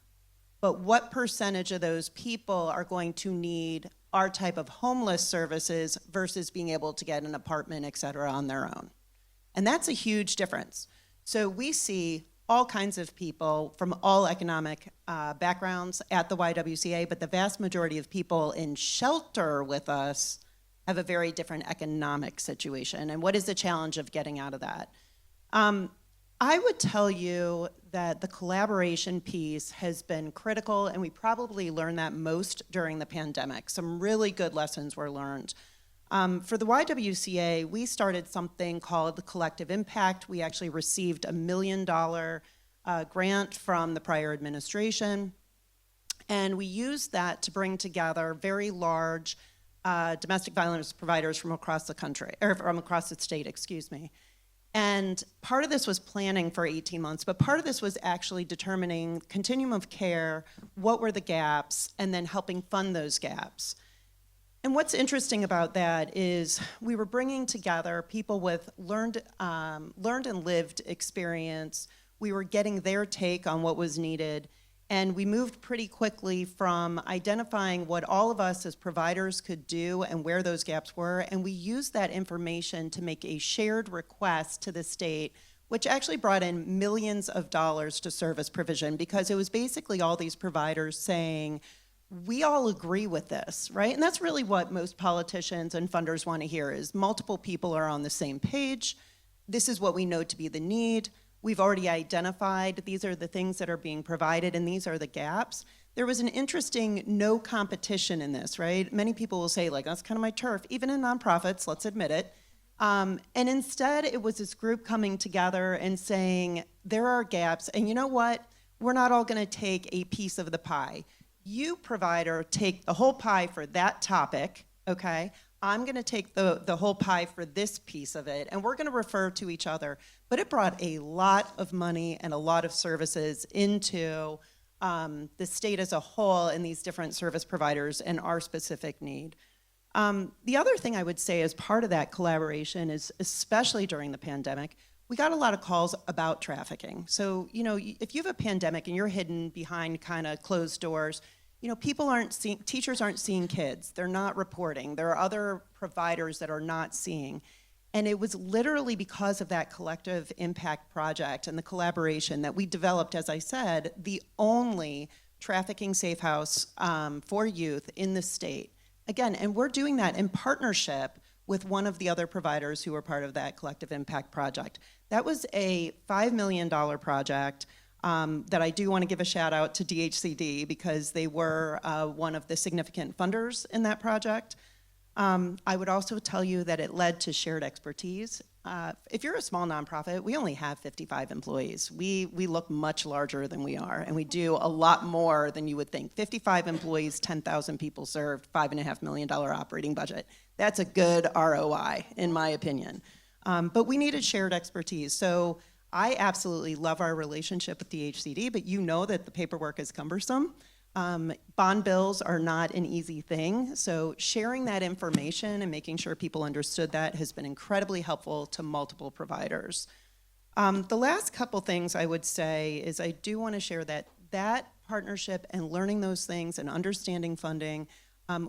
but what percentage of those people are going to need our type of homeless services versus being able to get an apartment, et cetera, on their own? And that's a huge difference. So we see all kinds of people from all economic backgrounds at the YWCA, but the vast majority of people in shelter with us have a very different economic situation. And what is the challenge of getting out of that? I would tell you that the collaboration piece has been critical, and we probably learned that most during the pandemic. Some really good lessons were learned. For the YWCA, we started something called the Collective Impact. We actually received a $1 million grant from the prior administration, and we used that to bring together very large domestic violence providers from across the country, or from across the state, excuse me. And part of this was planning for 18 months, but part of this was actually determining continuum of care, what were the gaps, and then helping fund those gaps. And what's interesting about that is we were bringing together people with learned and lived experience. We were getting their take on what was needed, and we moved pretty quickly from identifying what all of us as providers could do and where those gaps were, and we used that information to make a shared request to the state, which actually brought in millions of dollars to service provision, because it was basically all these providers saying, we all agree with this, right? And that's really what most politicians and funders want to hear, is multiple people are on the same page. This is what we know to be the need. We've already identified these are the things that are being provided, and these are the gaps. There was an interesting no competition in this, right? Many people will say, like, that's kind of my turf, even in nonprofits, let's admit it. And instead, it was this group coming together and saying, there are gaps, and you know what? We're not all gonna take a piece of the pie. You, provider, take the whole pie for that topic, okay? I'm gonna take the whole pie for this piece of it, and we're gonna refer to each other. But it brought a lot of money and a lot of services into the state as a whole and these different service providers and our specific need. The other thing I would say as part of that collaboration is, especially during the pandemic, we got a lot of calls about trafficking. So, you know, if you have a pandemic and you're hidden behind kind of closed doors, you know, teachers aren't seeing kids. They're not reporting. There are other providers that are not seeing. And it was literally because of that collective impact project and the collaboration that we developed, as I said, the only trafficking safe house for youth in the state. Again, and we're doing that in partnership with one of the other providers who were part of that collective impact project. That was a $5 million project that I do want to give a shout out to DHCD, because they were one of the significant funders in that project. I would also tell you that it led to shared expertise. If you're a small nonprofit, we only have 55 employees. We look much larger than we are, and we do a lot more than you would think. 55 employees, 10,000 people served, $5.5 million operating budget. That's a good ROI, in my opinion. But we needed shared expertise. So I absolutely love our relationship with DHCD, but you know that the paperwork is cumbersome. Bond bills are not an easy thing, so sharing that information and making sure people understood that has been incredibly helpful to multiple providers. The last couple things I would say is I do want to share that partnership and learning those things and understanding funding,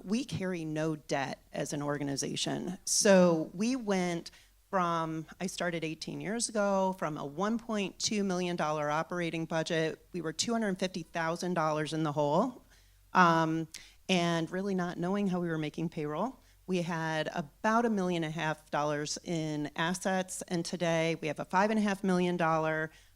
we carry no debt as an organization. So we went from, I started 18 years ago, from a $1.2 million operating budget. We were $250,000 in the hole, and really not knowing how we were making payroll. We had about $1.5 million in assets, and today we have a $5.5 million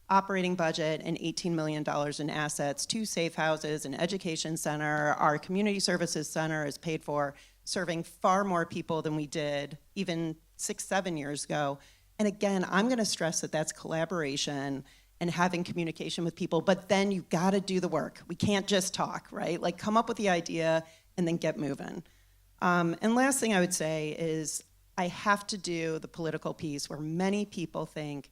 operating budget and $18 million in assets, 2 safe houses, an education center. Our community services center is paid for, serving far more people than we did even 6-7 years ago. And again, I'm going to stress that that's collaboration and having communication with people, but then you've got to do the work. We can't just talk, right? Like, come up with the idea and then get moving. And last thing I would say is I have to do the political piece where many people think,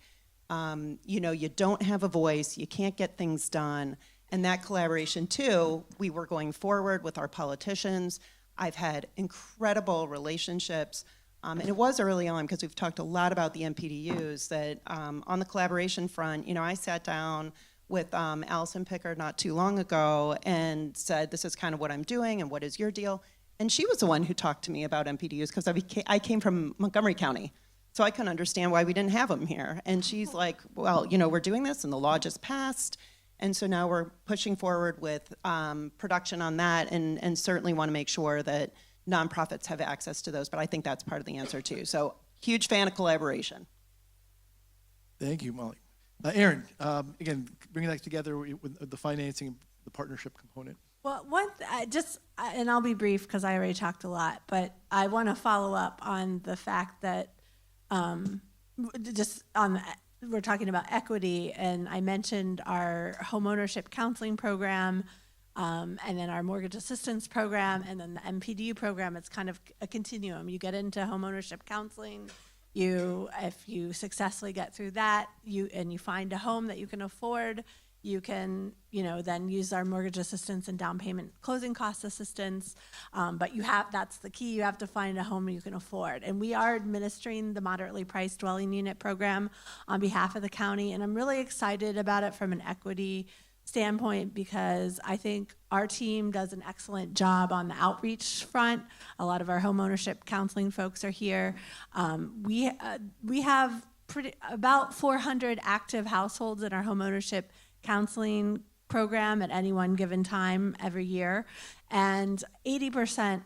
you know, you don't have a voice, you can't get things done. And that collaboration too, we were going forward with our politicians. I've had incredible relationships. And it was early on, because we've talked a lot about the MPDUs, that on the collaboration front, you know, I sat down with Allison Pickard not too long ago and said, this is kind of what I'm doing and what is your deal? And she was the one who talked to me about MPDUs, because I came from Montgomery County, so I couldn't understand why we didn't have them here. And she's like, well, you know, we're doing this and the law just passed, and so now we're pushing forward with production on that, and certainly want to make sure that nonprofits have access to those, but I think that's part of the answer too. So, huge fan of collaboration. Thank you, Molly. Aaron, again, bringing that together with the financing, the partnership component. Well, and I'll be brief because I already talked a lot, but I want to follow up on the fact that we're talking about equity, and I mentioned our homeownership counseling program. and then our mortgage assistance program, and then the MPDU program. It's kind of a continuum. You get into homeownership counseling. If you successfully get through that, and you find a home that you can afford, you can, then use our mortgage assistance and down payment closing cost assistance. But that's the key. You have to find a home you can afford. And we are administering the moderately priced dwelling unit program on behalf of the county. And I'm really excited about it from an equity standpoint because I think our team does an excellent job on the outreach front. A lot of our homeownership counseling folks are here. We have about 400 active households in our homeownership counseling program at any one given time every year, and 80%,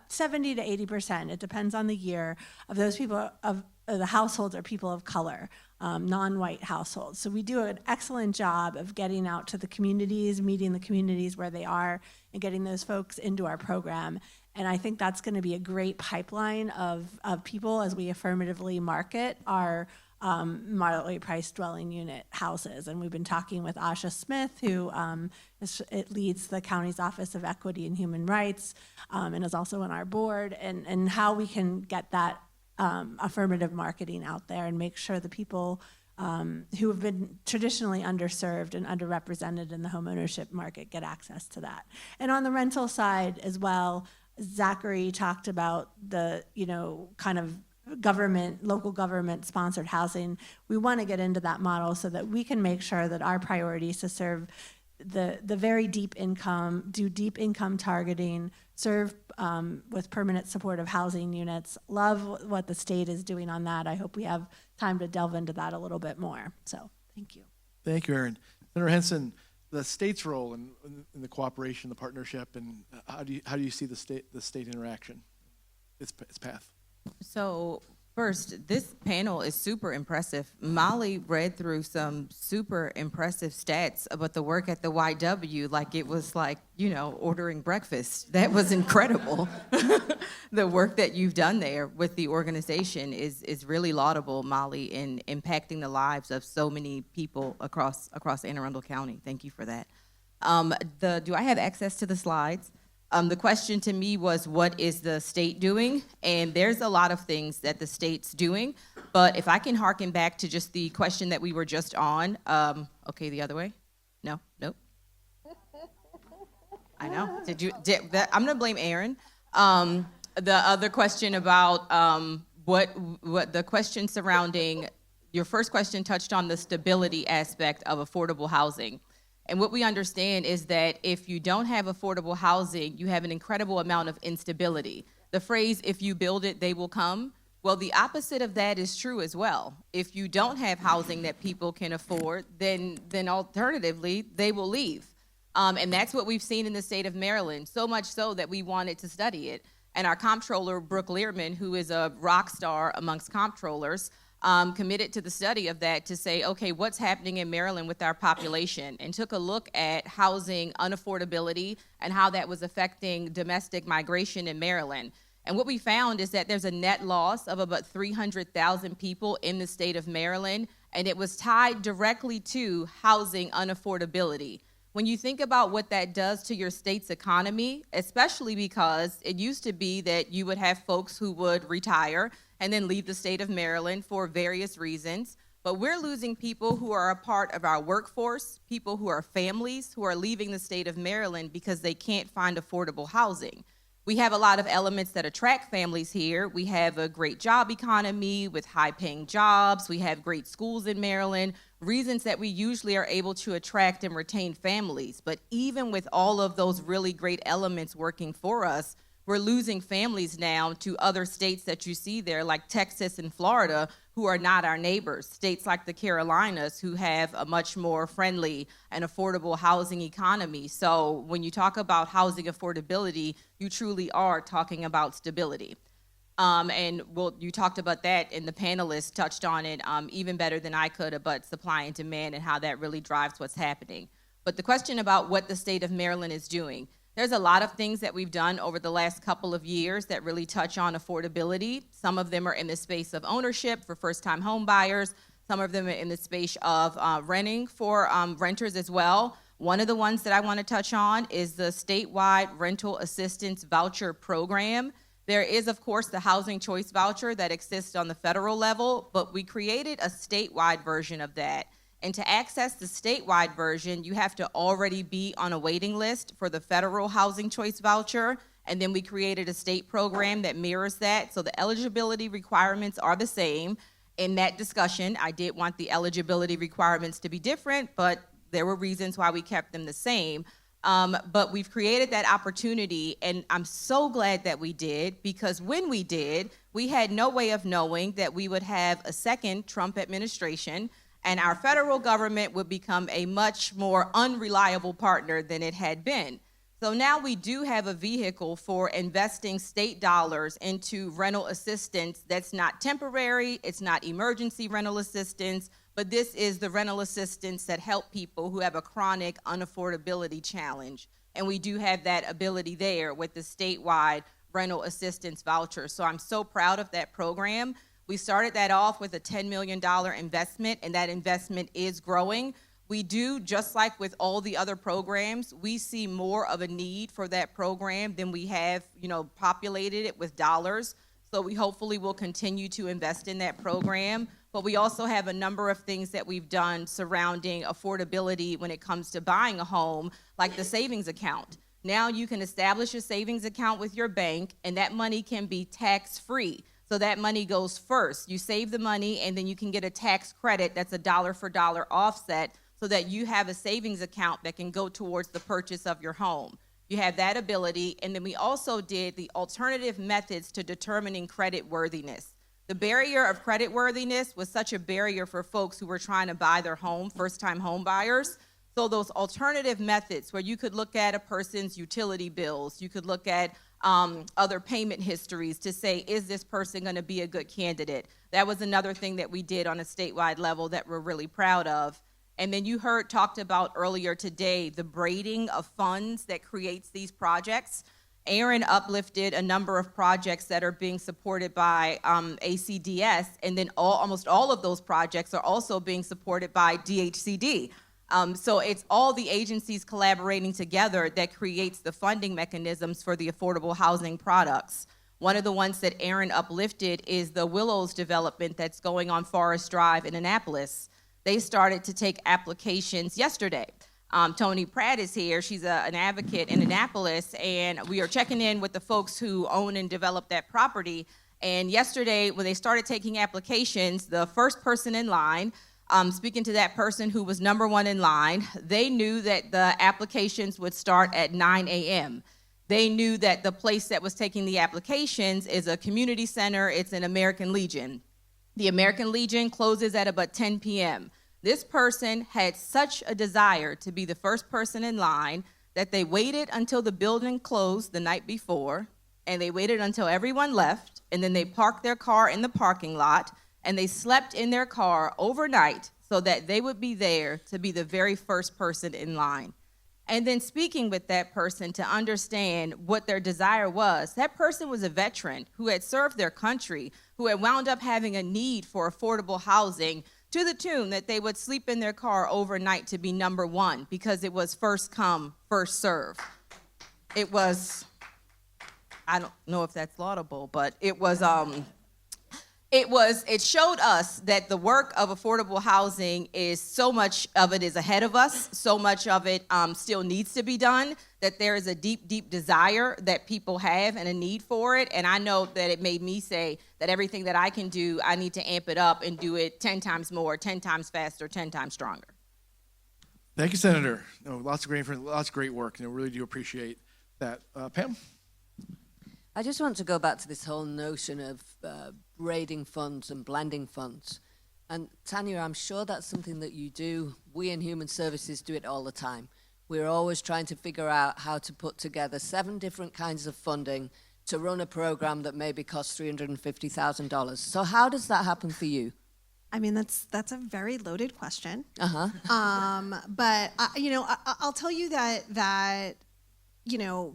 70 to 80%, it depends on the year, of those people of the households are people of color, non-white households. So we do an excellent job of getting out to the communities, meeting the communities where they are, and getting those folks into our program. And I think that's going to be a great pipeline of people as we affirmatively market our moderately priced dwelling unit houses. And we've been talking with Asha Smith, who leads the county's Office of Equity and Human Rights, and is also on our board, and how we can get that affirmative marketing out there and make sure the people who have been traditionally underserved and underrepresented in the homeownership market get access to that. And on the rental side as well, Zachary talked about the, kind of local government sponsored housing. We want to get into that model so that we can make sure that our priority is to serve the very deep income, do deep income targeting, serve with permanent supportive housing units. Love what the state is doing on that. I hope we have time to delve into that a little bit more. So thank you. Thank you, Erin. Senator Henson, the state's role in the cooperation, the partnership, and how do you see the state interaction, its path? So first, this panel is super impressive. Molly read through some super impressive stats about the work at the YW, like it was like, ordering breakfast. That was incredible. The work that you've done there with the organization is really laudable, Molly, in impacting the lives of so many people across Anne Arundel County. Thank you for that. Do I have access to the slides? The question to me was, what is the state doing? And there's a lot of things that the state's doing, but if I can harken back to just the question that we were just on, okay, the other way? No, nope. I know. I'm gonna blame Aaron. The other question about what the question surrounding, your first question touched on the stability aspect of affordable housing. And what we understand is that if you don't have affordable housing, you have an incredible amount of instability. The phrase, if you build it, they will come. Well, the opposite of that is true as well. If you don't have housing that people can afford, then alternatively, they will leave. And that's what we've seen in the state of Maryland, so much so that we wanted to study it. And our comptroller, Brooke Learman, who is a rock star amongst comptrollers, committed to the study of that to say, okay, what's happening in Maryland with our population, and took a look at housing unaffordability and how that was affecting domestic migration in Maryland. And what we found is that there's a net loss of about 300,000 people in the state of Maryland, and it was tied directly to housing unaffordability. When you think about what that does to your state's economy, especially because it used to be that you would have folks who would retire and then leave the state of Maryland for various reasons. But we're losing people who are a part of our workforce, people who are families who are leaving the state of Maryland because they can't find affordable housing. We have a lot of elements that attract families here. We have a great job economy with high-paying jobs. We have great schools in Maryland, reasons that we usually are able to attract and retain families. But even with all of those really great elements working for us, we're losing families now to other states that you see there, like Texas and Florida, who are not our neighbors. States like the Carolinas, who have a much more friendly and affordable housing economy. So when you talk about housing affordability, you truly are talking about stability. You talked about that, and the panelists touched on it even better than I could about supply and demand and how that really drives what's happening. But the question about what the state of Maryland is doing, there's a lot of things that we've done over the last couple of years that really touch on affordability. Some of them are in the space of ownership for first-time home buyers. Some of them are in the space of renting for renters as well. One of the ones that I want to touch on is the statewide rental assistance voucher program. There is, of course, the housing choice voucher that exists on the federal level, but we created a statewide version of that. And to access the statewide version, you have to already be on a waiting list for the federal housing choice voucher. And then we created a state program that mirrors that. So the eligibility requirements are the same. In that discussion, I did want the eligibility requirements to be different, but there were reasons why we kept them the same. But we've created that opportunity, and I'm so glad that we did, because when we did, we had no way of knowing that we would have a second Trump administration, and our federal government would become a much more unreliable partner than it had been. So now we do have a vehicle for investing state dollars into rental assistance that's not temporary, it's not emergency rental assistance, but this is the rental assistance that help people who have a chronic unaffordability challenge. And we do have that ability there with the statewide rental assistance voucher. So I'm so proud of that program. We started that off with a $10 million investment, and that investment is growing. We do, just like with all the other programs, we see more of a need for that program than we have, populated it with dollars. So we hopefully will continue to invest in that program. But we also have a number of things that we've done surrounding affordability when it comes to buying a home, like the savings account. Now you can establish a savings account with your bank, and that money can be tax-free. So that money goes first. You save the money, and then you can get a tax credit that's a dollar for dollar offset, so that you have a savings account that can go towards the purchase of your home. You have that ability, and then we also did the alternative methods to determining credit worthiness. The barrier of credit worthiness was such a barrier for folks who were trying to buy their home, first-time home buyers. So those alternative methods where you could look at a person's utility bills, you could look at other payment histories to say, is this person going to be a good candidate? That was another thing that we did on a statewide level that we're really proud of. And then you talked about earlier today, the braiding of funds that creates these projects. Aaron uplifted a number of projects that are being supported by ACDS, and then almost all of those projects are also being supported by DHCD. So it's all the agencies collaborating together that creates the funding mechanisms for the affordable housing products. One of the ones that Aaron uplifted is the Willows development that's going on Forest Drive in Annapolis. They started to take applications yesterday. Tony Pratt is here. She's an advocate in Annapolis, and we are checking in with the folks who own and develop that property. And yesterday, when they started taking applications, the first person in line, speaking to that person who was number one in line, they knew that the applications would start at 9 a.m. They knew that the place that was taking the applications is a community center. It's an American Legion. The American Legion closes at about 10 p.m. This person had such a desire to be the first person in line that they waited until the building closed the night before, and they waited until everyone left, and then they parked their car in the parking lot, and they slept in their car overnight so that they would be there to be the very first person in line. And then speaking with that person to understand what their desire was, that person was a veteran who had served their country, who had wound up having a need for affordable housing to the tune that they would sleep in their car overnight to be number one because it was first come, first serve. It was, I don't know if that's laudable, but it showed us that the work of affordable housing is so much of it is ahead of us, so much of it still needs to be done, that there is a deep, deep desire that people have and a need for it. And I know that it made me say that everything that I can do, I need to amp it up and do it 10 times more, 10 times faster, 10 times stronger. Thank you, Senator. Lots of great work. Really do appreciate that. Pam? I just want to go back to this whole notion of braiding funds and blending funds. And Tanya, I'm sure that's something that you do. We in Human Services do it all the time. We're always trying to figure out how to put together 7 different kinds of funding to run a program that maybe costs $350,000. So how does that happen for you? I mean, that's a very loaded question. Uh-huh. But I'll tell you that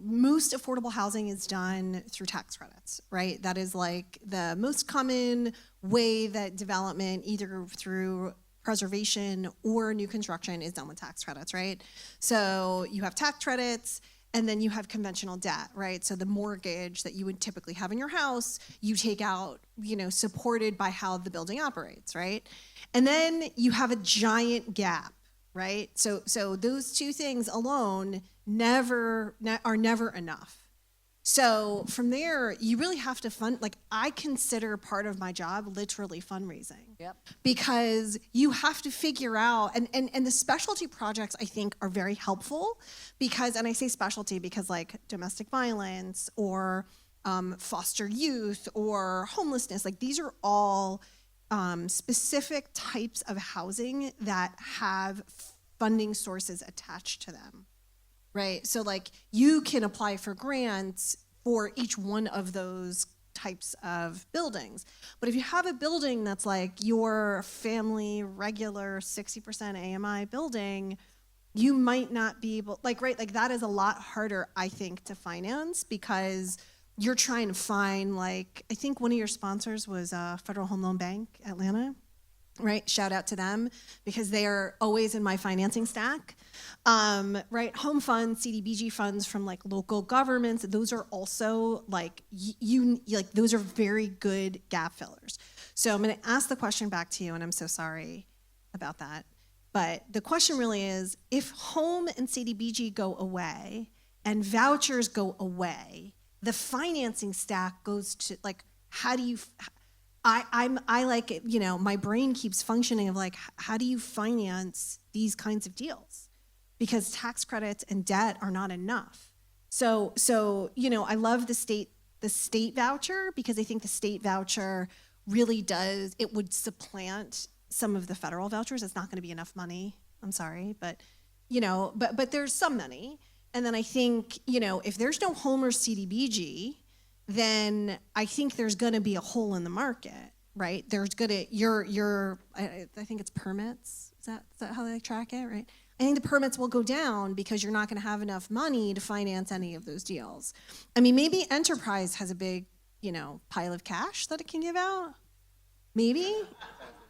most affordable housing is done through tax credits, right? That is like the most common way that development, either through preservation or new construction is done with tax credits, right? So you have tax credits, and then you have conventional debt, right? So the mortgage that you would typically have in your house, you take out, supported by how the building operates, right? And then you have a giant gap, right? So those two things alone are never enough. So from there, you really have to fund, I consider part of my job literally fundraising. Yep. Because you have to figure out, and the specialty projects I think are very helpful because, and I say specialty because domestic violence or foster youth or homelessness, these are all specific types of housing that have funding sources attached to them. Right, so you can apply for grants for each one of those types of buildings. But if you have a building that's your family regular 60% AMI building, you might not be able, that is a lot harder, I think, to finance because you're trying to find, I think one of your sponsors was Federal Home Loan Bank, Atlanta. Right, shout out to them because they are always in my financing stack. Right, home funds, CDBG funds from local governments. Those are also those are very good gap fillers. So I'm going to ask the question back to you, and I'm so sorry about that. But the question really is, if home and CDBG go away and vouchers go away, the financing stack goes to how do you? I like it, my brain keeps functioning of how do you finance these kinds of deals? Because tax credits and debt are not enough. So I love the state voucher because I think the state voucher really it would supplant some of the federal vouchers. It's not going to be enough money. I'm sorry, but there's some money. And then I think, if there's no home or CDBG, then I think there's going to be a hole in the market, right? There's going to, I think it's permits. Is that how they track it, right? I think the permits will go down because you're not going to have enough money to finance any of those deals. I mean, maybe Enterprise has a big, pile of cash that it can give out. Maybe?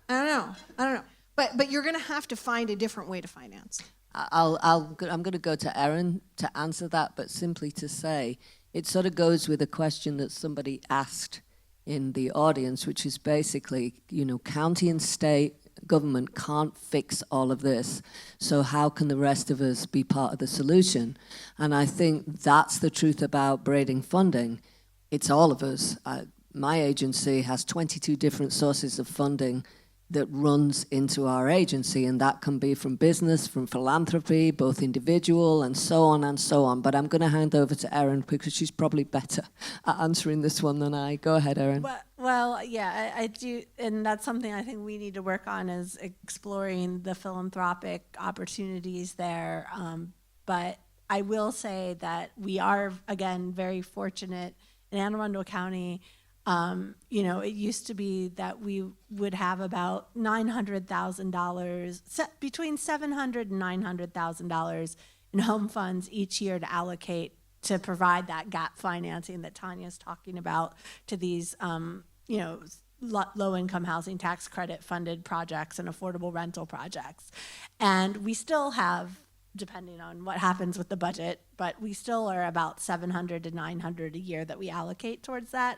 I don't know. But you're going to have to find a different way to finance. I'm going to go to Erin to answer that, but simply to say, it sort of goes with a question that somebody asked in the audience, which is basically, county and state government can't fix all of this. So how can the rest of us be part of the solution? And I think that's the truth about braiding funding. It's all of us. My agency has 22 different sources of funding that runs into our agency, and that can be from business, from philanthropy, both individual and so on and so on. But I'm going to hand over to Erin because she's probably better at answering this one than I. Go ahead, Erin. Well, yeah, I do, and that's something I think we need to work on is exploring the philanthropic opportunities there. But I will say that we are, again, very fortunate in Anne Arundel County. It used to be that we would have about $900,000, between $700,000 and $900,000 in home funds each year to allocate to provide that gap financing that Tanya's talking about to these, low-income housing tax credit funded projects and affordable rental projects. And we still have, depending on what happens with the budget, but we still are about $700 to $900 a year that we allocate towards that.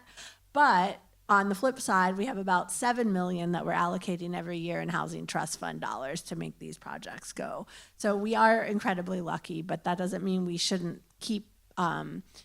But on the flip side, we have about $7 million that we're allocating every year in housing trust fund dollars to make these projects go. So we are incredibly lucky, but that doesn't mean we shouldn't keep,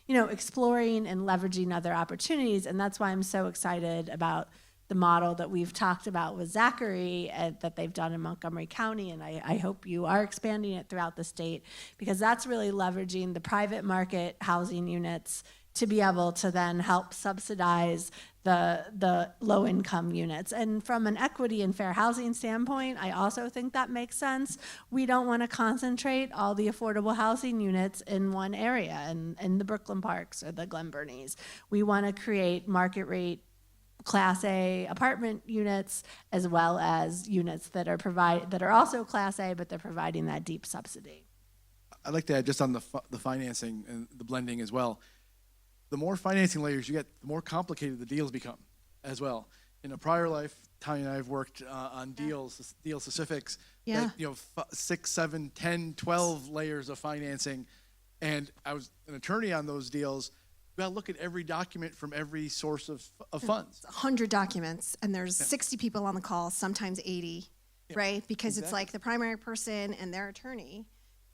exploring and leveraging other opportunities. And that's why I'm so excited about the model that we've talked about with Zachary that they've done in Montgomery County, and I hope you are expanding it throughout the state, because that's really leveraging the private market housing units to be able to then help subsidize the low-income units. And from an equity and fair housing standpoint, I also think that makes sense. We don't want to concentrate all the affordable housing units in one area, in the Brooklyn Parks or the Glen Burnys. We want to create market rate Class A apartment units, as well as units that are also Class A, but they're providing that deep subsidy. I'd like to add just on the financing and the blending as well. The more financing layers you get, the more complicated the deals become as well. in a prior life, Tanya and I have worked on deal specifics. Yeah. That, 6, 7, 10, 12 layers of financing. And I was an attorney on those deals. You got to look at every document from every source of funds. 100 documents, and there's 60 people on the call, sometimes 80, right? Because it's like the primary person and their attorney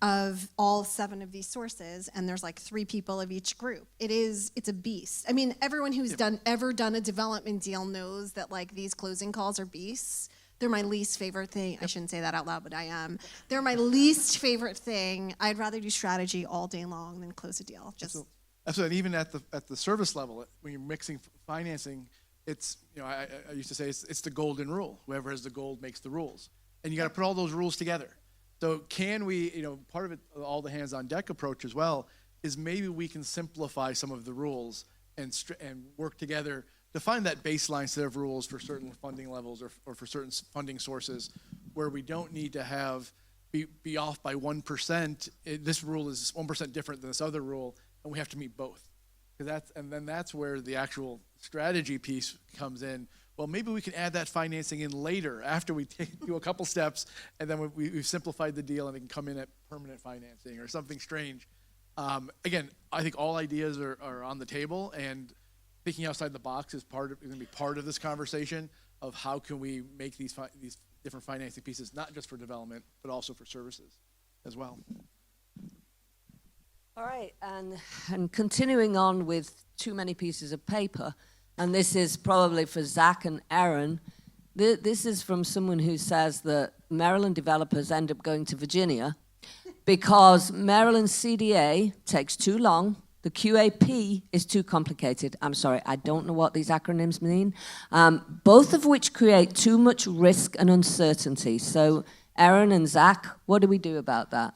of all 7 of these sources, and there's like 3 people of each group. It's a beast. I mean, everyone who's ever done a development deal knows that like these closing calls are beasts. They're my least favorite thing. I shouldn't say that out loud, but I am. They're my least favorite thing. I'd rather do strategy all day long than close a deal. Absolutely. And even at the service level, when you're mixing financing, it's, I used to say it's the golden rule. Whoever has the gold makes the rules. And you got to put all those rules together. So can we, part of it, all the hands on deck approach as well, is maybe we can simplify some of the rules and work together to find that baseline set of rules for certain funding levels or for certain funding sources where we don't need to be off by 1%. This rule is 1% different than this other rule, and we have to meet both. And then that's where the actual strategy piece comes in. Well, maybe we can add that financing in later after we do a couple steps, and then we've simplified the deal and it can come in at permanent financing or something strange. Again, I think all ideas are on the table, and thinking outside the box is going to be part of this conversation of how can we make these different financing pieces, not just for development, but also for services as well. All right, and continuing on with too many pieces of paper, and this is probably for Zach and Aaron. This is from someone who says that Maryland developers end up going to Virginia because Maryland CDA takes too long, the QAP is too complicated. I'm sorry, I don't know what these acronyms mean, both of which create too much risk and uncertainty. So Aaron and Zach, what do we do about that?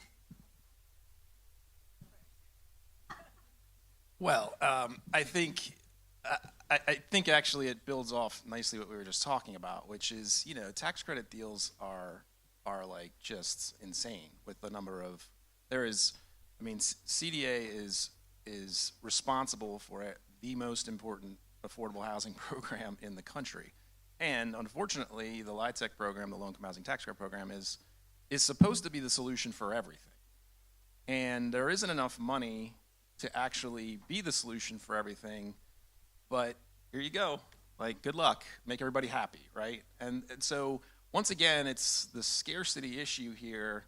Well, I think actually it builds off nicely what we were just talking about, which is, tax credit deals are like just insane with the number of, CDA is responsible for the most important affordable housing program in the country. And unfortunately, the LIHTC program, the Low-Income Housing Tax Credit Program, is supposed to be the solution for everything. And there isn't enough money to actually be the solution for everything, but here you go, like, good luck, make everybody happy, right? And so, once again, it's the scarcity issue here,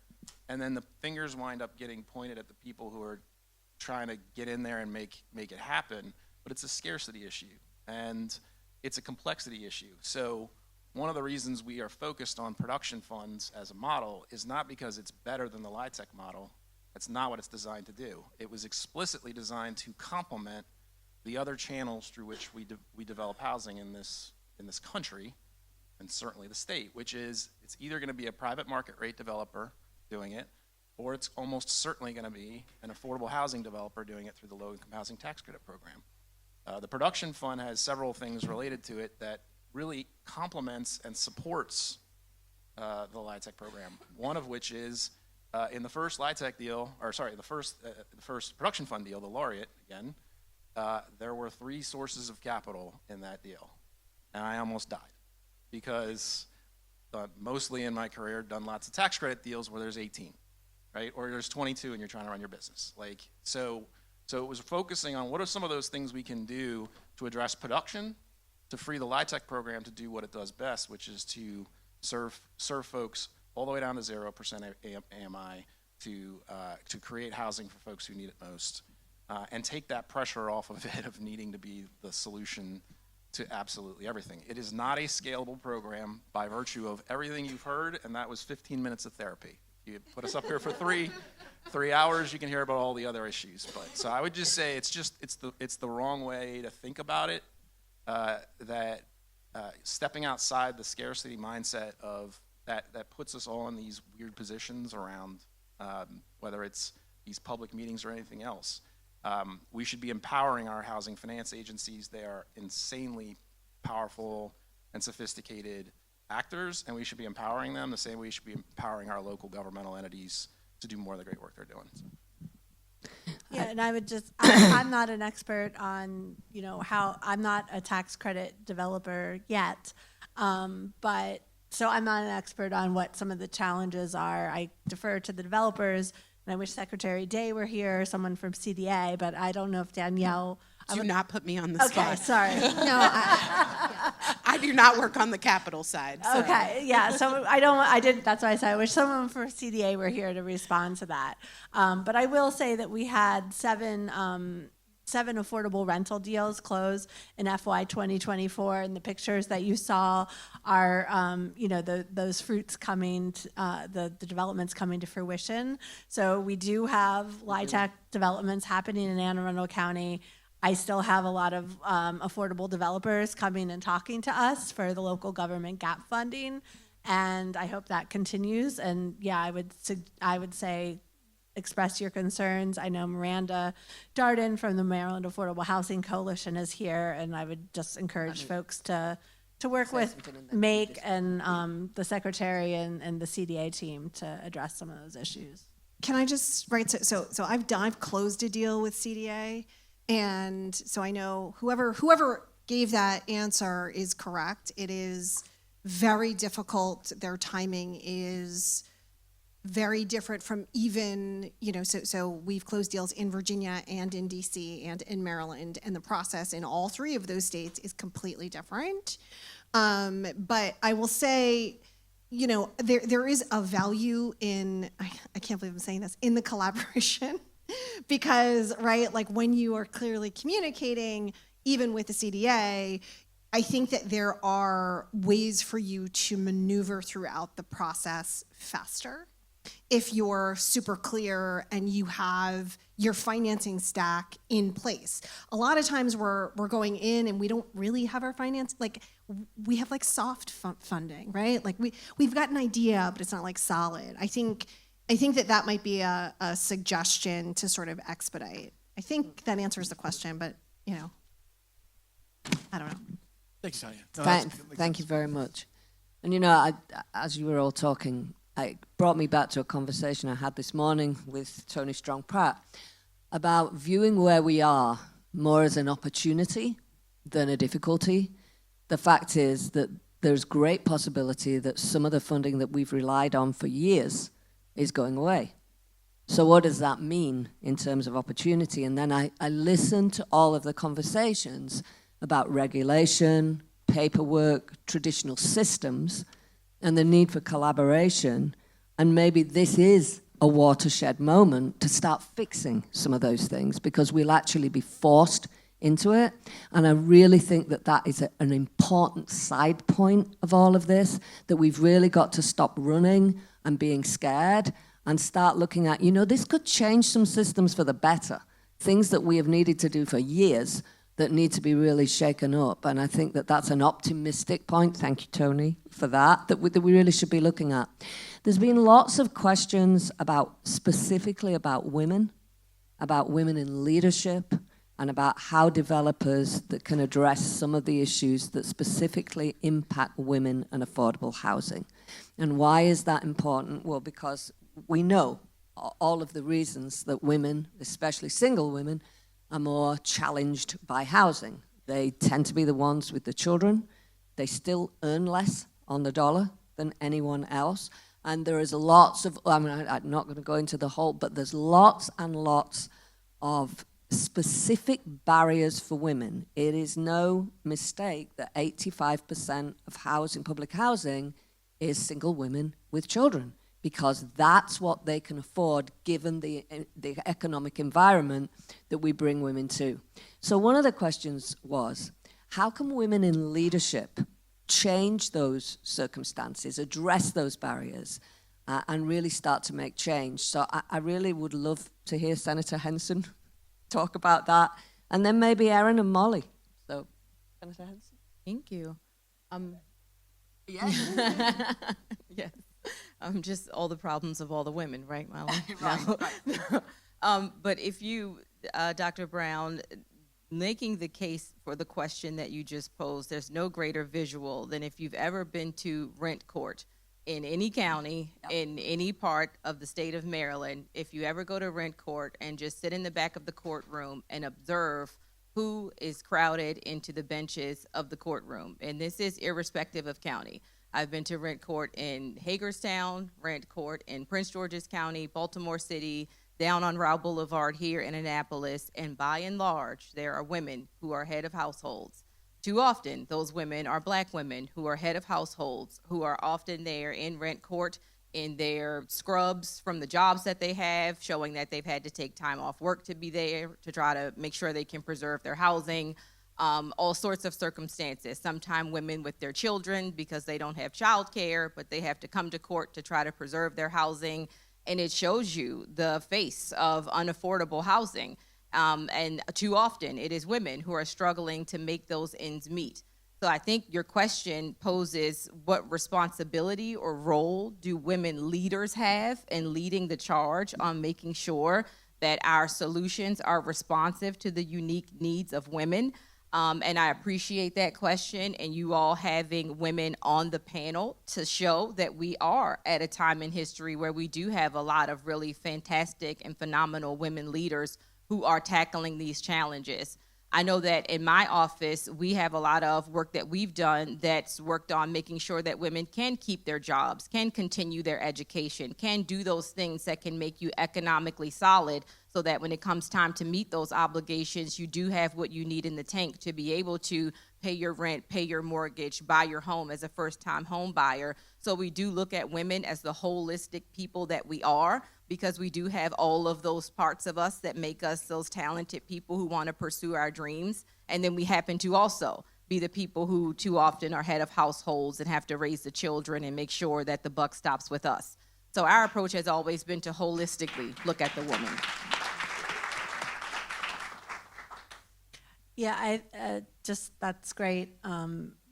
and then the fingers wind up getting pointed at the people who are trying to get in there and make it happen, but it's a scarcity issue, and it's a complexity issue. So one of the reasons we are focused on production funds as a model is not because it's better than the LIHTC model. That's not what it's designed to do. It was explicitly designed to complement the other channels through which we develop housing in this country, and certainly the state, which is it's either going to be a private market rate developer doing it, or it's almost certainly going to be an affordable housing developer doing it through the Low-Income Housing Tax Credit Program. The production fund has several things related to it that really complements and supports the LIHTC program. One of which is in the first LIHTC deal, the first production fund deal, the Laureate again, there were 3 sources of capital in that deal, and I almost died because mostly in my career done lots of tax credit deals where there's 18, right? Or there's 22 and you're trying to run your business. So it was focusing on what are some of those things we can do to address production, to free the LIHTC program to do what it does best, which is to serve folks all the way down to 0% AMI to create housing for folks who need it most, and take that pressure off of it of needing to be the solution to absolutely everything. It is not a scalable program by virtue of everything you've heard, and that was 15 minutes of therapy. You put us up here for 3 hours, you can hear about all the other issues. But so I would just say it's the wrong way to think about it. That stepping outside the scarcity mindset of that puts us all in these weird positions around whether it's these public meetings or anything else. We should be empowering our housing finance agencies. They are insanely powerful and sophisticated actors, and we should be empowering them the same way we should be empowering our local governmental entities to do more of the great work they're doing. Yeah, and I would just, I'm not an expert on, I'm not a tax credit developer yet, but so I'm not an expert on what some of the challenges are. I defer to the developers, and I wish Secretary Day were here, or someone from CDA, but I don't know if Danielle. Do not put me on the spot. Okay, sorry. No, I do not work on the capital side. So. Okay, yeah. So I didn't. That's why I said I wish someone from CDA were here to respond to that. But I will say that we had seven affordable rental deals close in FY 2024, and the pictures that you saw are, those fruits coming, the developments coming to fruition. So we do have LIHTC developments happening in Anne Arundel County. I still have a lot of affordable developers coming and talking to us for the local government gap funding, and I hope that continues. And yeah, I would say express your concerns. I know Miranda Darden from the Maryland Affordable Housing Coalition is here, and I would just encourage folks to work with MAKE and the Secretary and the CDA team to address some of those issues. Can I just, so I've closed a deal with CDA, and so I know whoever gave that answer is correct. It is very difficult. Their timing is very different from even, so we've closed deals in Virginia and in DC and in Maryland, and the process in all three of those states is completely different. But I will say, there is a value in, I can't believe I'm saying this, in the collaboration. Because, right, like when you are clearly communicating, even with the CDA, I think that there are ways for you to maneuver throughout the process faster if you're super clear and you have your financing stack in place. A lot of times we're going in and we don't really have our finance, like we have like soft funding, right? Like we've got an idea, but it's not like solid. I think that might be a suggestion to sort of expedite. I think that answers the question, but I don't know. Thanks, Tanya. Thank you very much. And as you were all talking, it brought me back to a conversation I had this morning with Tony Strong-Pratt about viewing where we are more as an opportunity than a difficulty. The fact is that there's great possibility that some of the funding that we've relied on for years is going away. So what does that mean in terms of opportunity? And then I listened to all of the conversations about regulation, paperwork, traditional systems, and the need for collaboration. And maybe this is a watershed moment to start fixing some of those things, because we'll actually be forced into it. And I really think that is an important side point of all of this, that we've really got to stop running and being scared and start looking at, this could change some systems for the better, things that we have needed to do for years that need to be really shaken up. And I think that that's an optimistic point. Thank you, Tony, for that we really should be looking at. There's been lots of questions specifically about women in leadership, and about how developers that can address some of the issues that specifically impact women and affordable housing. And why is that important? Well, because we know all of the reasons that women, especially single women, are more challenged by housing. They tend to be the ones with the children. They still earn less on the dollar than anyone else. And there is lots of, I'm not going to go into the whole, but there's lots and lots of specific barriers for women. It is no mistake that 85% of public housing is single women with children, because that's what they can afford given the economic environment that we bring women to. So one of the questions was, how can women in leadership change those circumstances, address those barriers, and really start to make change? So I really would love to hear Senator Henson talk about that, and then maybe Erin and Molly. So, Senator Henson. Thank you. Yes. Yes. Just all the problems of all the women, right, Molly? Right. But if you, Dr. Brown, making the case for the question that you just posed, there's no greater visual than if you've ever been to rent court in any county, in any part of the state of Maryland, if you ever go to rent court and just sit in the back of the courtroom and observe who is crowded into the benches of the courtroom. And this is irrespective of county. I've been to rent court in Hagerstown, rent court in Prince George's County, Baltimore City, down on Route Boulevard here in Annapolis, and by and large, there are women who are head of households. Too often, those women are Black women who are head of households, who are often there in rent court in their scrubs from the jobs that they have, showing that they've had to take time off work to be there to try to make sure they can preserve their housing, all sorts of circumstances. Sometimes women with their children because they don't have child care, but they have to come to court to try to preserve their housing. And it shows you the face of unaffordable housing. And too often, it is women who are struggling to make those ends meet. So I think your question poses what responsibility or role do women leaders have in leading the charge on making sure that our solutions are responsive to the unique needs of women. And I appreciate that question and you all having women on the panel to show that we are at a time in history where we do have a lot of really fantastic and phenomenal women leaders who are tackling these challenges. I know that in my office, we have a lot of work that we've done that's worked on making sure that women can keep their jobs, can continue their education, can do those things that can make you economically solid so that when it comes time to meet those obligations, you do have what you need in the tank to be able to pay your rent, pay your mortgage, buy your home as a first-time home buyer. So we do look at women as the holistic people that we are, because we do have all of those parts of us that make us those talented people who want to pursue our dreams. And then we happen to also be the people who too often are head of households and have to raise the children and make sure that the buck stops with us. So our approach has always been to holistically look at the woman. Yeah, that's great.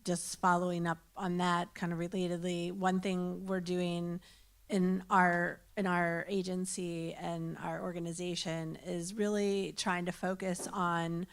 Just following up on that, kind of relatedly, one thing we're doing in our agency and our organization is really trying to focus on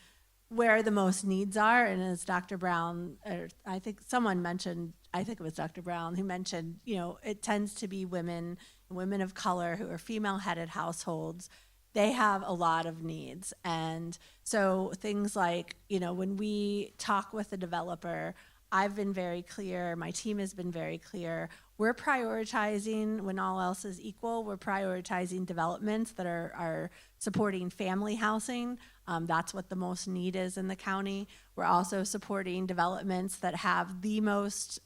where the most needs are. And as Dr. Brown, or I think someone mentioned, I think it was Dr. Brown who mentioned, it tends to be women of color who are female-headed households. They have a lot of needs. And so things like, when we talk with a developer, I've been very clear, my team has been very clear, we're prioritizing, when all else is equal, we're prioritizing developments that are supporting family housing. That's what the most need is in the county. We're also supporting developments that have the most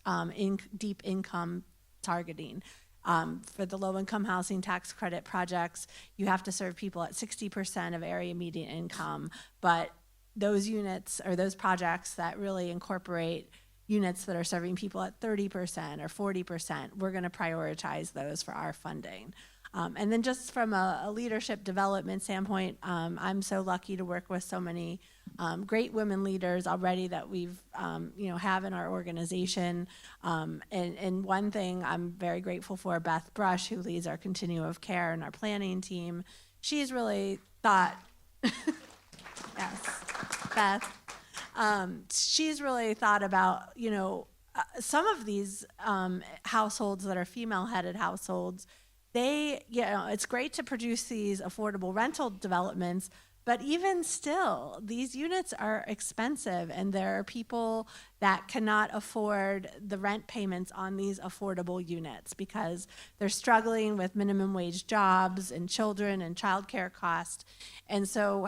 deep income targeting. For the low-income housing tax credit projects, you have to serve people at 60% of area median income, but those units or those projects that really incorporate units that are serving people at 30% or 40%, we're going to prioritize those for our funding. And then just from a leadership development standpoint, I'm so lucky to work with so many great women leaders already that we've have in our organization. And one thing I'm very grateful for, Beth Brush, who leads our continuum of care and our planning team, she's really thought, yes, Beth. She's really thought about, some of these households that are female-headed households, it's great to produce these affordable rental developments, but even still, these units are expensive, and there are people that cannot afford the rent payments on these affordable units because they're struggling with minimum wage jobs and children and childcare costs. And so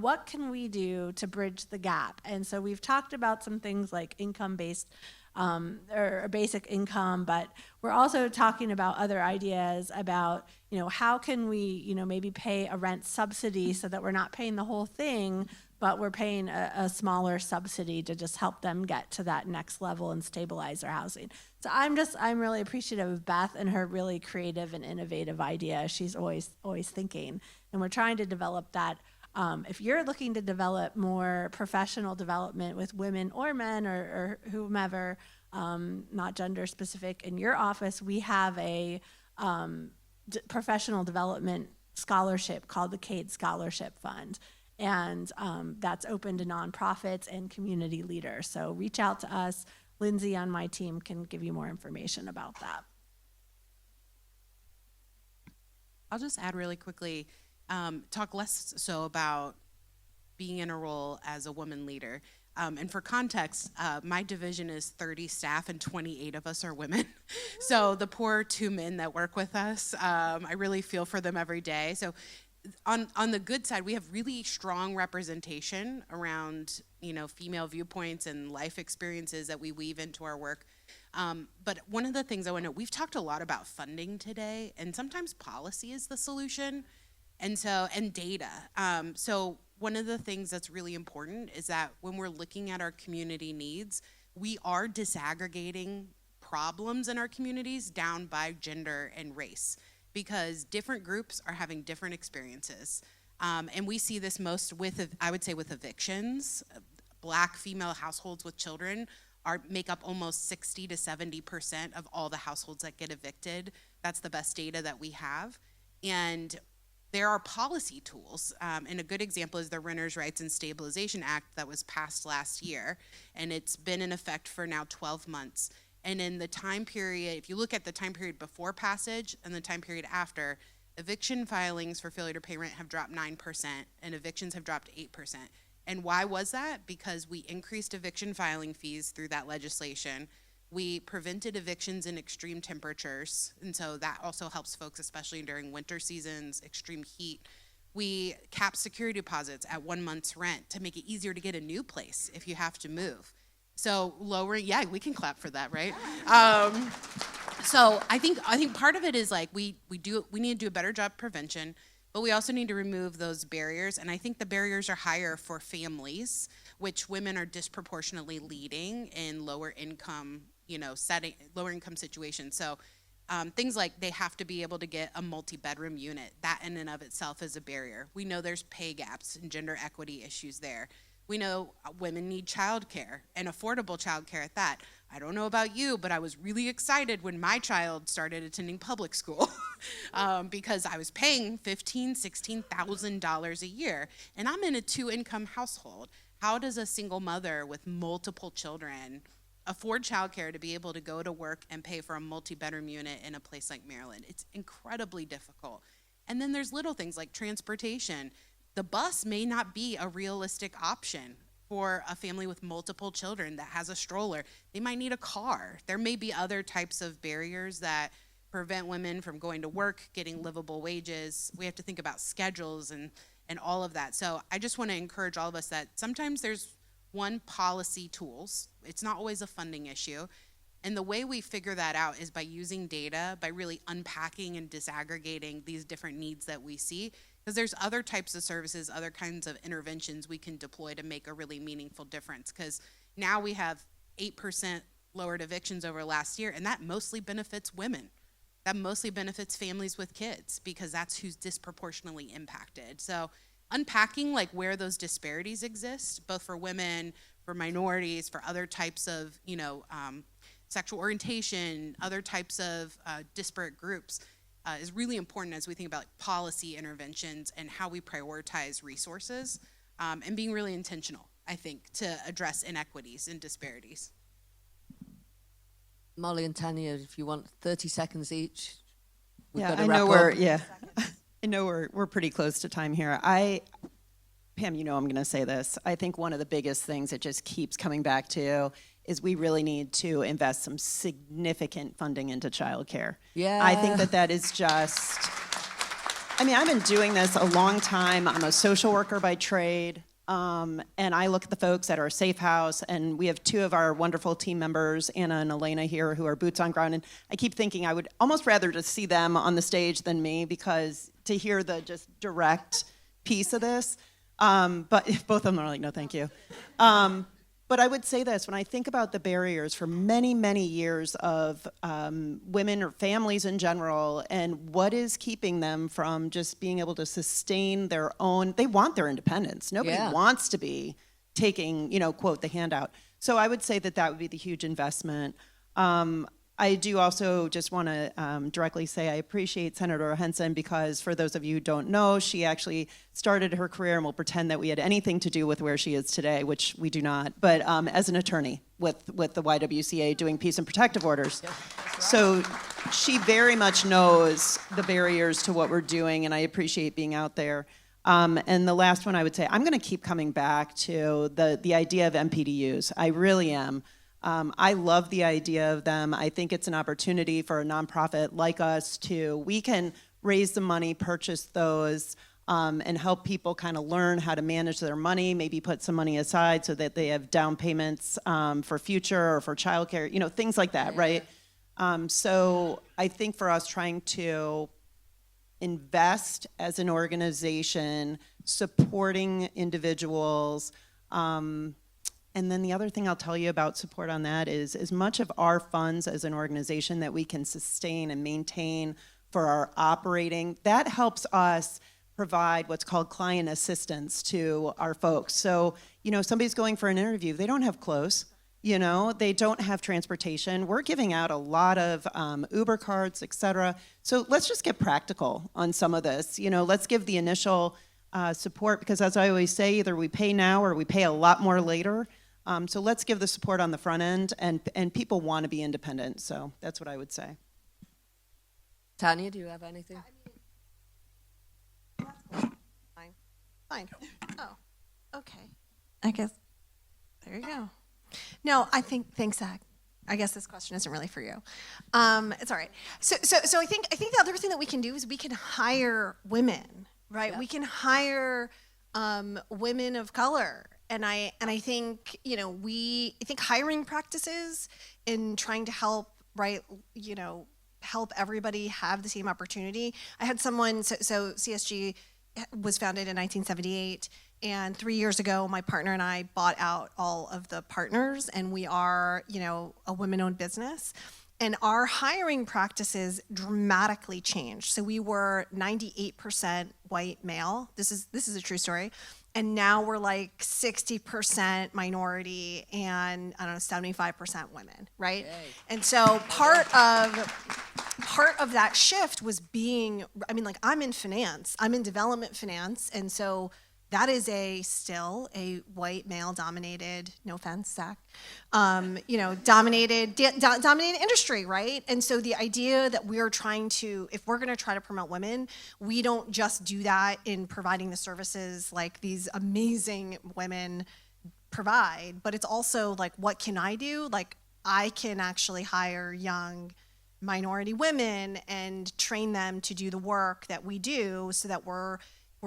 what can we do to bridge the gap? And so we've talked about some things like income-based or basic income, but we're also talking about other ideas about, how can we, maybe pay a rent subsidy so that we're not paying the whole thing, but we're paying a smaller subsidy to just help them get to that next level and stabilize their housing. So I'm really appreciative of Beth and her really creative and innovative idea. She's always thinking, and we're trying to develop that. If you're looking to develop more professional development with women or men or whomever, not gender specific, in your office, we have a professional development scholarship called the CADE Scholarship Fund. And that's open to nonprofits and community leaders. So reach out to us. Lindsay on my team can give you more information about that. I'll just add really quickly, talk less so about being in a role as a woman leader. And for context, my division is 30 staff and 28 of us are women. So the poor 2 men that work with us, I really feel for them every day. So on the good side, we have really strong representation around, female viewpoints and life experiences that we weave into our work. But one of the things I want to know, we've talked a lot about funding today, and sometimes policy is the solution, and data. So one of the things that's really important is that when we're looking at our community needs, we are disaggregating problems in our communities down by gender and race, because different groups are having different experiences. And we see this most with, I would say, with evictions. Black female households with children make up almost 60 to 70% of all the households that get evicted. That's the best data that we have. And there are policy tools, and a good example is the Renters' Rights and Stabilization Act that was passed last year, and it's been in effect for now 12 months. And in the time period, if you look at the time period before passage and the time period after, eviction filings for failure to pay rent have dropped 9%, and evictions have dropped 8%. And why was that? Because we increased eviction filing fees through that legislation. We prevented evictions in extreme temperatures, and so that also helps folks, especially during winter seasons, extreme heat. We capped security deposits at 1 month's rent to make it easier to get a new place if you have to move. So lowering, yeah, we can clap for that, right? So I think part of it is like we need to do a better job prevention, but we also need to remove those barriers. And I think the barriers are higher for families, which women are disproportionately leading in lower income situations. So things like they have to be able to get a multi-bedroom unit. That in and of itself is a barrier. We know there's pay gaps and gender equity issues there. We know women need childcare and affordable childcare at that. I don't know about you, but I was really excited when my child started attending public school because I was paying $15,000, $16,000 a year, and I'm in a 2-income household. How does a single mother with multiple children afford childcare to be able to go to work and pay for a multi-bedroom unit in a place like Maryland? It's incredibly difficult. And then there's little things like transportation. The bus may not be a realistic option for a family with multiple children that has a stroller. They might need a car. There may be other types of barriers that prevent women from going to work, getting livable wages. We have to think about schedules and all of that. So I just want to encourage all of us that sometimes there's policy tools. It's not always a funding issue. And the way we figure that out is by using data, by really unpacking and disaggregating these different needs that we see. Because there's other types of services, other kinds of interventions we can deploy to make a really meaningful difference. Because now we have 8% lowered evictions over last year, and that mostly benefits women. That mostly benefits families with kids, because that's who's disproportionately impacted. So unpacking like where those disparities exist, both for women, for minorities, for other types of, sexual orientation, other types of disparate groups, is really important as we think about policy interventions and how we prioritize resources, and being really intentional, I think, to address inequities and disparities. Molly and Tanya, if you want 30 seconds each. I know we're pretty close to time here. Pam, I'm going to say this. I think one of the biggest things it just keeps coming back to is we really need to invest some significant funding into childcare. Yeah. I think that is just, I've been doing this a long time. I'm a social worker by trade. And I look at the folks at our Safe House, and we have 2 of our wonderful team members, Anna and Elena here, who are boots on ground. And I keep thinking I would almost rather just see them on the stage than me, because to hear the just direct piece of this, but both of them are like, no, thank you. But I would say this, when I think about the barriers for many, many years of women or families in general, and what is keeping them from just being able to sustain their own, they want their independence. Nobody wants to be taking, quote, the handout. So I would say that would be the huge investment. I do also just want to directly say I appreciate Senator Henson, because for those of you who don't know, she actually started her career, and we'll pretend that we had anything to do with where she is today, which we do not, but as an attorney with the YWCA doing peace and protective orders. So she very much knows the barriers to what we're doing, and I appreciate being out there. And the last one I would say, I'm going to keep coming back to the idea of MPDUs. I really am. I love the idea of them. I think it's an opportunity for a nonprofit like us we can raise the money, purchase those, and help people kind of learn how to manage their money, maybe put some money aside so that they have down payments for future or for childcare, things like that, right? So I think for us trying to invest as an organization, supporting individuals, and then the other thing I'll tell you about support on that is as much of our funds as an organization that we can sustain and maintain for our operating, that helps us provide what's called client assistance to our folks. So, somebody's going for an interview, they don't have clothes, they don't have transportation. We're giving out a lot of Uber cards, et cetera. So let's just get practical on some of this. Let's give the initial support, because as I always say, either we pay now or we pay a lot more later. So let's give the support on the front end, and people want to be independent. So that's what I would say. Tanya, do you have anything? Fine. Oh, okay. I guess, there you go. No, thanks, Zach. I guess this question isn't really for you. It's all right. So I think the other thing that we can do is we can hire women, right? Yep. We can hire women of color. And I think, I think hiring practices in trying to help, right, help everybody have the same opportunity. I had someone, so CSG was founded in 1978, and 3 years ago, my partner and I bought out all of the partners, and we are, a women-owned business. And our hiring practices dramatically changed. So we were 98% white male. This is a true story. And now we're like 60% minority and 75% women, right? Yay. And so part of that shift was I'm in finance, I'm in development finance, and so that is still a white male dominated, no offense, Zach, dominated industry, right? And so the idea that we're if we're gonna try to promote women, we don't just do that in providing the services like these amazing women provide, but it's also like, what can I do? Like, I can actually hire young minority women and train them to do the work that we do so that we're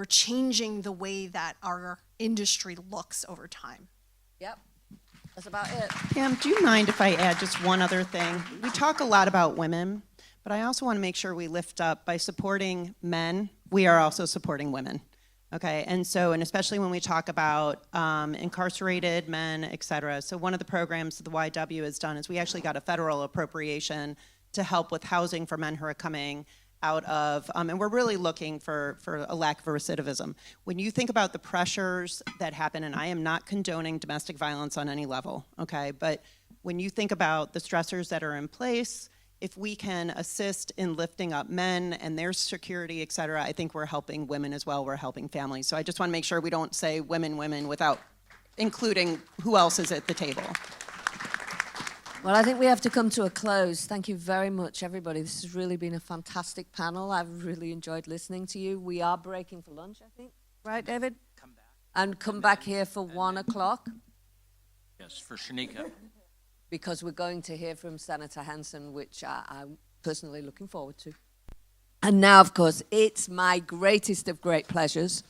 changing the way that our industry looks over time. Yep, that's about it. Pam, do you mind if I add just one other thing? We talk a lot about women, but I also want to make sure we lift up by supporting men, we are also supporting women. Okay, and especially when we talk about incarcerated men, et cetera. So one of the programs that the YW has done is we actually got a federal appropriation to help with housing for men who are coming out of, and we're really looking for a lack of recidivism. When you think about the pressures that happen, and I am not condoning domestic violence on any level, okay, but when you think about the stressors that are in place, if we can assist in lifting up men and their security, et cetera, I think we're helping women as well, we're helping families. So I just want to make sure we don't say women without including who else is at the table. Well, I think we have to come to a close. Thank you very much, everybody. This has really been a fantastic panel. I've really enjoyed listening to you. We are breaking for lunch, I think. Right, David? Come back. And come back here for 1 o'clock. Yes, for Shaneka. Because we're going to hear from Senator Henson, which I'm personally looking forward to. And now, of course, it's my greatest of great pleasures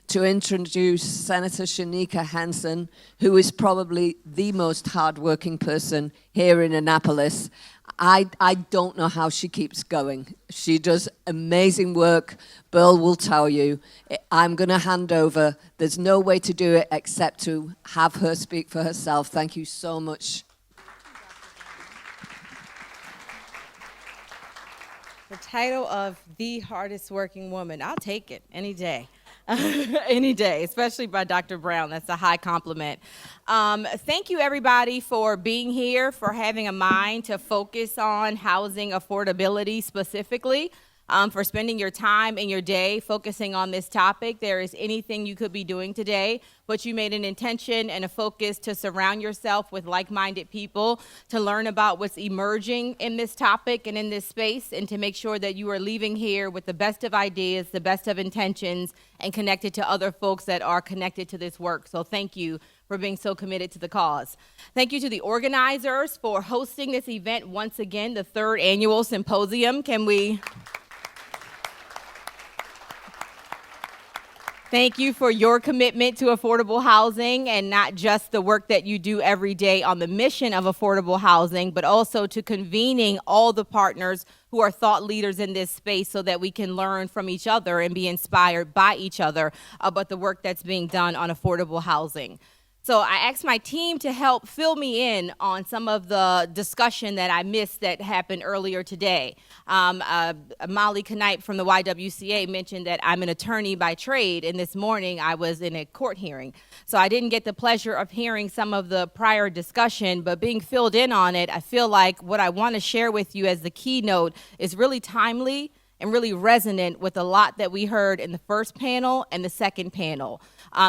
to introduce Senator Shaneka Henson, who is probably the most hardworking person here in Annapolis. I don't know how she keeps going. She does amazing work. Burl will tell you. I'm going to hand over. There's no way to do it except to have her speak for herself. Thank you so much. The title of the hardest working woman, I'll take it any day. Any day, especially by Dr. Brown. That's a high compliment. Thank you, everybody, for being here, for having a mind to focus on housing affordability specifically, for spending your time and your day focusing on this topic. There is anything you could be doing today, but you made an intention and a focus to surround yourself with like-minded people, to learn about what's emerging in this topic and in this space, and to make sure that you are leaving here with the best of ideas, the best of intentions, and connected to other folks that are connected to this work. So thank you for being so committed to the cause. Thank you to the organizers for hosting this event once again, the 3rd annual Symposium. Can we... Thank you for your commitment to affordable housing, and not just the work that you do every day on the mission of affordable housing, but also to convening all the partners who are thought leaders in this space so that we can learn from each other and be inspired by each other about the work that's being done on affordable housing. So I asked my team to help fill me in on some of the discussion that I missed that happened earlier today. Molly Knipe from the YWCA mentioned that I'm an attorney by trade, and this morning I was in a court hearing. So I didn't get the pleasure of hearing some of the prior discussion, but being filled in on it, I feel like what I want to share with you as the keynote is really timely and really resonant with a lot that we heard in the first panel and the second panel.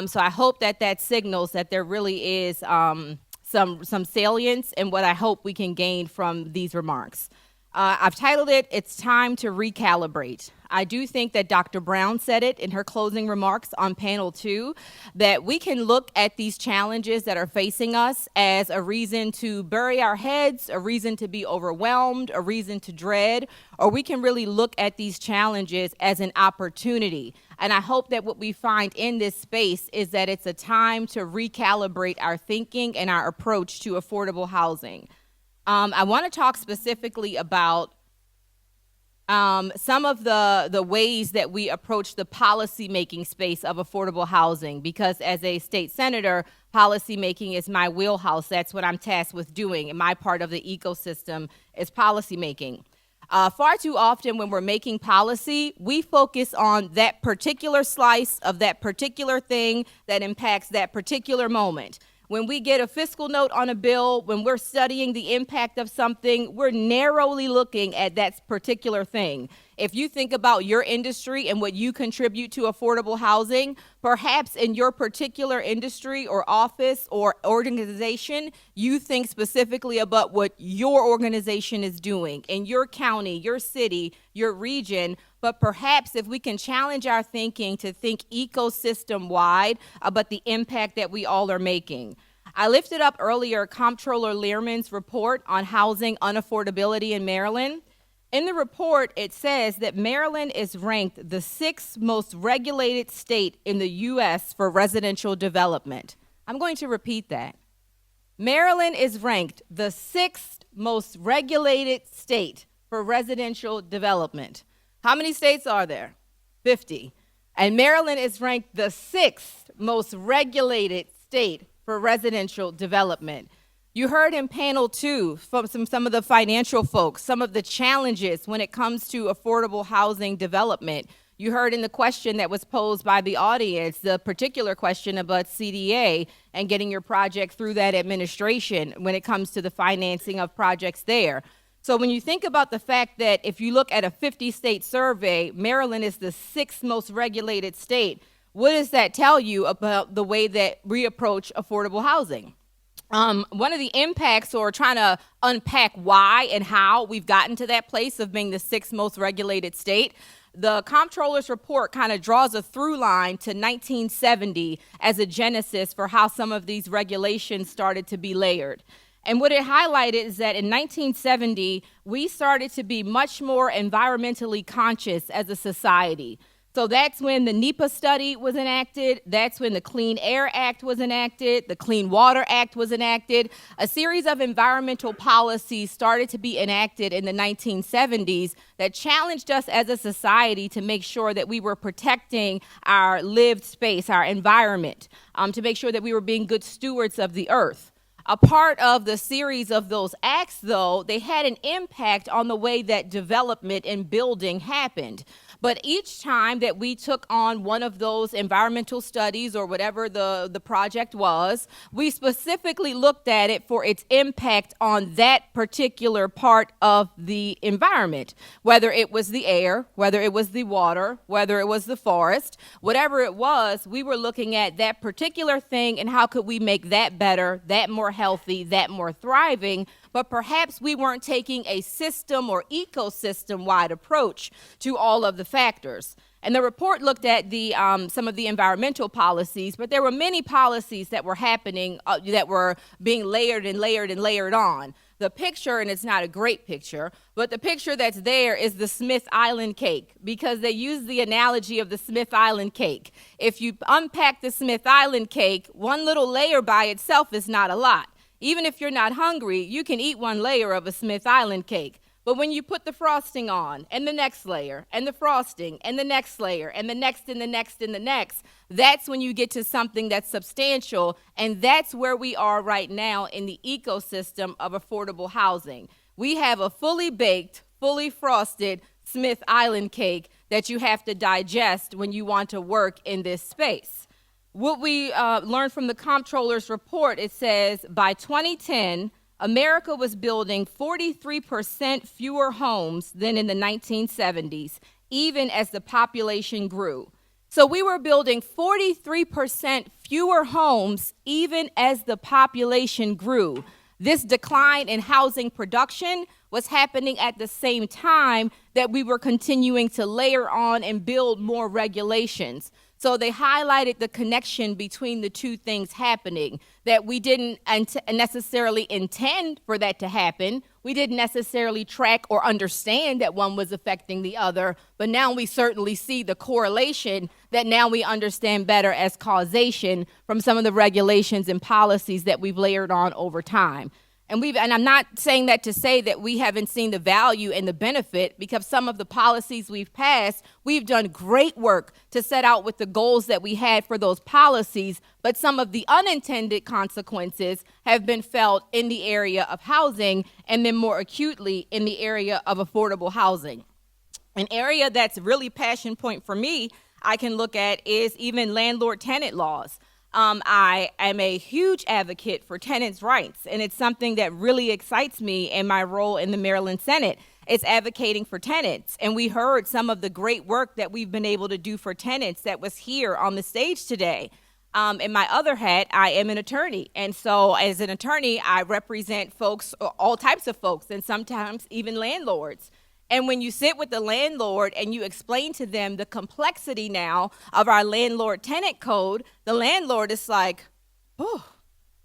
So I hope that that signals that there really is some salience in what I hope we can gain from these remarks. I've titled it, It's Time to Recalibrate. I do think that Dr. Brown said it in her closing remarks on panel 2, that we can look at these challenges that are facing us as a reason to bury our heads, a reason to be overwhelmed, a reason to dread, or we can really look at these challenges as an opportunity. And I hope that what we find in this space is that it's a time to recalibrate our thinking and our approach to affordable housing. I want to talk specifically about some of the ways that we approach the policy-making space of affordable housing, because as a state senator, policy-making is my wheelhouse. That's what I'm tasked with doing, and my part of the ecosystem is policy-making. Far too often when we're making policy, we focus on that particular slice of that particular thing that impacts that particular moment. When we get a fiscal note on a bill, when we're studying the impact of something, we're narrowly looking at that particular thing. If you think about your industry and what you contribute to affordable housing, perhaps in your particular industry or office or organization, you think specifically about what your organization is doing in your county, your city, your region. But perhaps if we can challenge our thinking to think ecosystem-wide about the impact that we all are making. I lifted up earlier Comptroller Learman's report on housing unaffordability in Maryland. In the report, it says that Maryland is ranked the 6th most regulated state in the U.S. for residential development. I'm going to repeat that. Maryland is ranked the 6th most regulated state for residential development. How many states are there? 50. And Maryland is ranked the 6th most regulated state for residential development. You heard in panel 2 from some of the financial folks, some of the challenges when it comes to affordable housing development. You heard in the question that was posed by the audience, the particular question about CDA and getting your project through that administration when it comes to the financing of projects there. So when you think about the fact that if you look at a 50-state survey, Maryland is the 6th most regulated state, what does that tell you about the way that we approach affordable housing? One of the impacts, or trying to unpack why and how we've gotten to that place of being the 6th most regulated state, the comptroller's report kind of draws a through line to 1970 as a genesis for how some of these regulations started to be layered. And what it highlighted is that in 1970, we started to be much more environmentally conscious as a society. So that's when the NEPA study was enacted. That's when the Clean Air Act was enacted. The Clean Water Act was enacted. A series of environmental policies started to be enacted in the 1970s that challenged us as a society to make sure that we were protecting our lived space, our environment, to make sure that we were being good stewards of the earth. A part of the series of those acts, though, they had an impact on the way that development and building happened. But each time that we took on one of those environmental studies or whatever the project was, we specifically looked at it for its impact on that particular part of the environment, whether it was the air, whether it was the water, whether it was the forest, whatever it was, we were looking at that particular thing and how could we make that better, that more healthy, that more thriving. But perhaps we weren't taking a system or ecosystem-wide approach to all of the factors. And the report looked at the some of the environmental policies, but there were many policies that were happening that were being layered and layered and layered on. The picture, and it's not a great picture, but the picture that's there is the Smith Island cake, because they use the analogy of the Smith Island cake. If you unpack the Smith Island cake, one little layer by itself is not a lot. Even if you're not hungry, you can eat one layer of a Smith Island cake. But when you put the frosting on, and the next layer, and the frosting, and the next layer, and the next, and the next, and the next, that's when you get to something that's substantial, and that's where we are right now in the ecosystem of affordable housing. We have a fully baked, fully frosted Smith Island cake that you have to digest when you want to work in this space. What we learned from the comptroller's report, it says by 2010, America was building 43% fewer homes than in the 1970s, even as the population grew. So we were building 43% fewer homes even as the population grew. This decline in housing production was happening at the same time that we were continuing to layer on and build more regulations. So they highlighted the connection between the two things happening, that we didn't necessarily intend for that to happen. We didn't necessarily track or understand that one was affecting the other, but now we certainly see the correlation that now we understand better as causation from some of the regulations and policies that we've layered on over time. And I'm not saying that to say that we haven't seen the value and the benefit, because some of the policies we've passed, we've done great work to set out with the goals that we had for those policies, but some of the unintended consequences have been felt in the area of housing, and then more acutely in the area of affordable housing. An area that's really passion point for me, I can look at, is even landlord-tenant laws. I am a huge advocate for tenants' rights, and it's something that really excites me in my role in the Maryland Senate. It's advocating for tenants, and we heard some of the great work that we've been able to do for tenants that was here on the stage today. In my other hat, I am an attorney, and so as an attorney, I represent folks, all types of folks, and sometimes even landlords. And when you sit with the landlord and you explain to them the complexity now of our landlord-tenant code, the landlord is like, oh,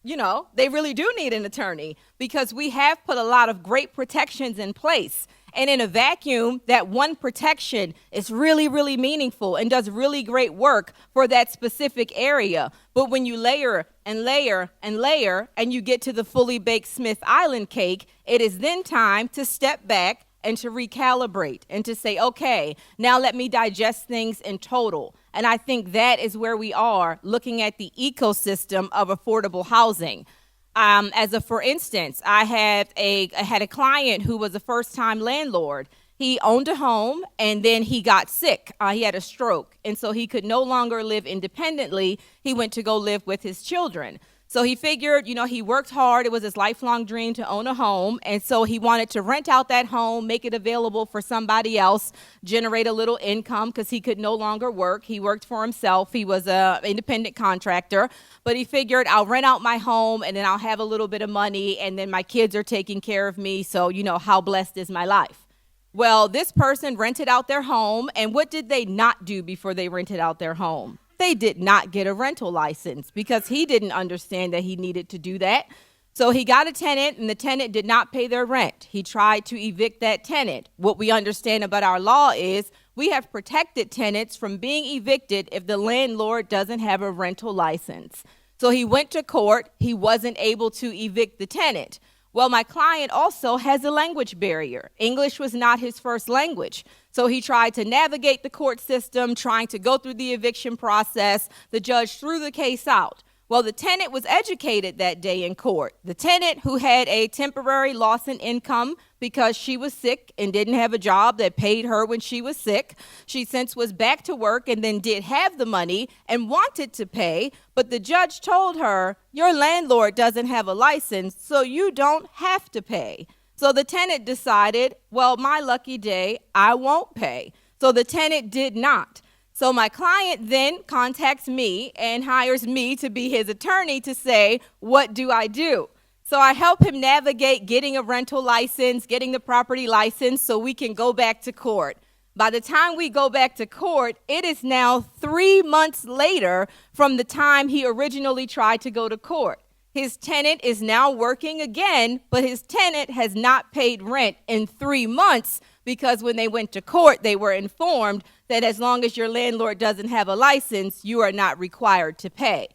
they really do need an attorney, because we have put a lot of great protections in place. And in a vacuum, that one protection is really, really meaningful and does really great work for that specific area. But when you layer and layer and layer and you get to the fully baked Smith Island cake, it is then time to step back and to recalibrate and to say, okay, now let me digest things in total. And I think that is where we are looking at the ecosystem of affordable housing. For instance, I had a client who was a first-time landlord. He owned a home, and then he got sick. He had a stroke, and so he could no longer live independently. He went to go live with his children. So he figured, he worked hard. It was his lifelong dream to own a home. And so he wanted to rent out that home, make it available for somebody else, generate a little income, because he could no longer work. He worked for himself. He was an independent contractor. But he figured, I'll rent out my home, and then I'll have a little bit of money, and then my kids are taking care of me. So, how blessed is my life? Well, this person rented out their home. And what did they not do before they rented out their home? They did not get a rental license, because he didn't understand that he needed to do that. So he got a tenant, and the tenant did not pay their rent. He tried to evict that tenant. What we understand about our law is we have protected tenants from being evicted if the landlord doesn't have a rental license. So he went to court. He wasn't able to evict the tenant. Well, my client also has a language barrier. English was not his first language. So he tried to navigate the court system, trying to go through the eviction process. The judge threw the case out. Well, the tenant was educated that day in court. The tenant who had a temporary loss in income because she was sick and didn't have a job that paid her when she was sick. She since was back to work and then did have the money and wanted to pay, but the judge told her, your landlord doesn't have a license, so you don't have to pay. So the tenant decided, well, my lucky day, I won't pay. So the tenant did not. So my client then contacts me and hires me to be his attorney to say, what do I do? So I help him navigate getting a rental license, getting the property license so we can go back to court. By the time we go back to court, it is now 3 months later from the time he originally tried to go to court. His tenant is now working again, but his tenant has not paid rent in 3 months because when they went to court, they were informed that as long as your landlord doesn't have a license, you are not required to pay.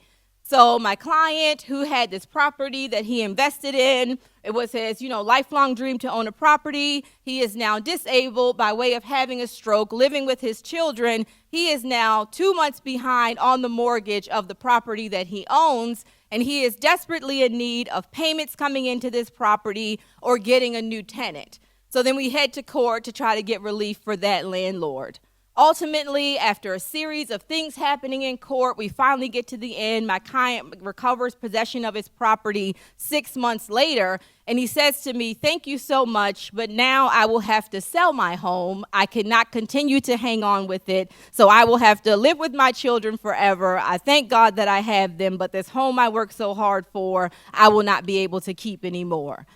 So my client who had this property that he invested in, it was his, lifelong dream to own a property. He is now disabled by way of having a stroke, living with his children. He is now 2 months behind on the mortgage of the property that he owns, and he is desperately in need of payments coming into this property or getting a new tenant. So then we head to court to try to get relief for that landlord. Ultimately, after a series of things happening in court, we finally get to the end. My client recovers possession of his property 6 months later, and he says to me, thank you so much, but now I will have to sell my home. I cannot continue to hang on with it, so I will have to live with my children forever. I thank God that I have them, but this home I worked so hard for, I will not be able to keep anymore.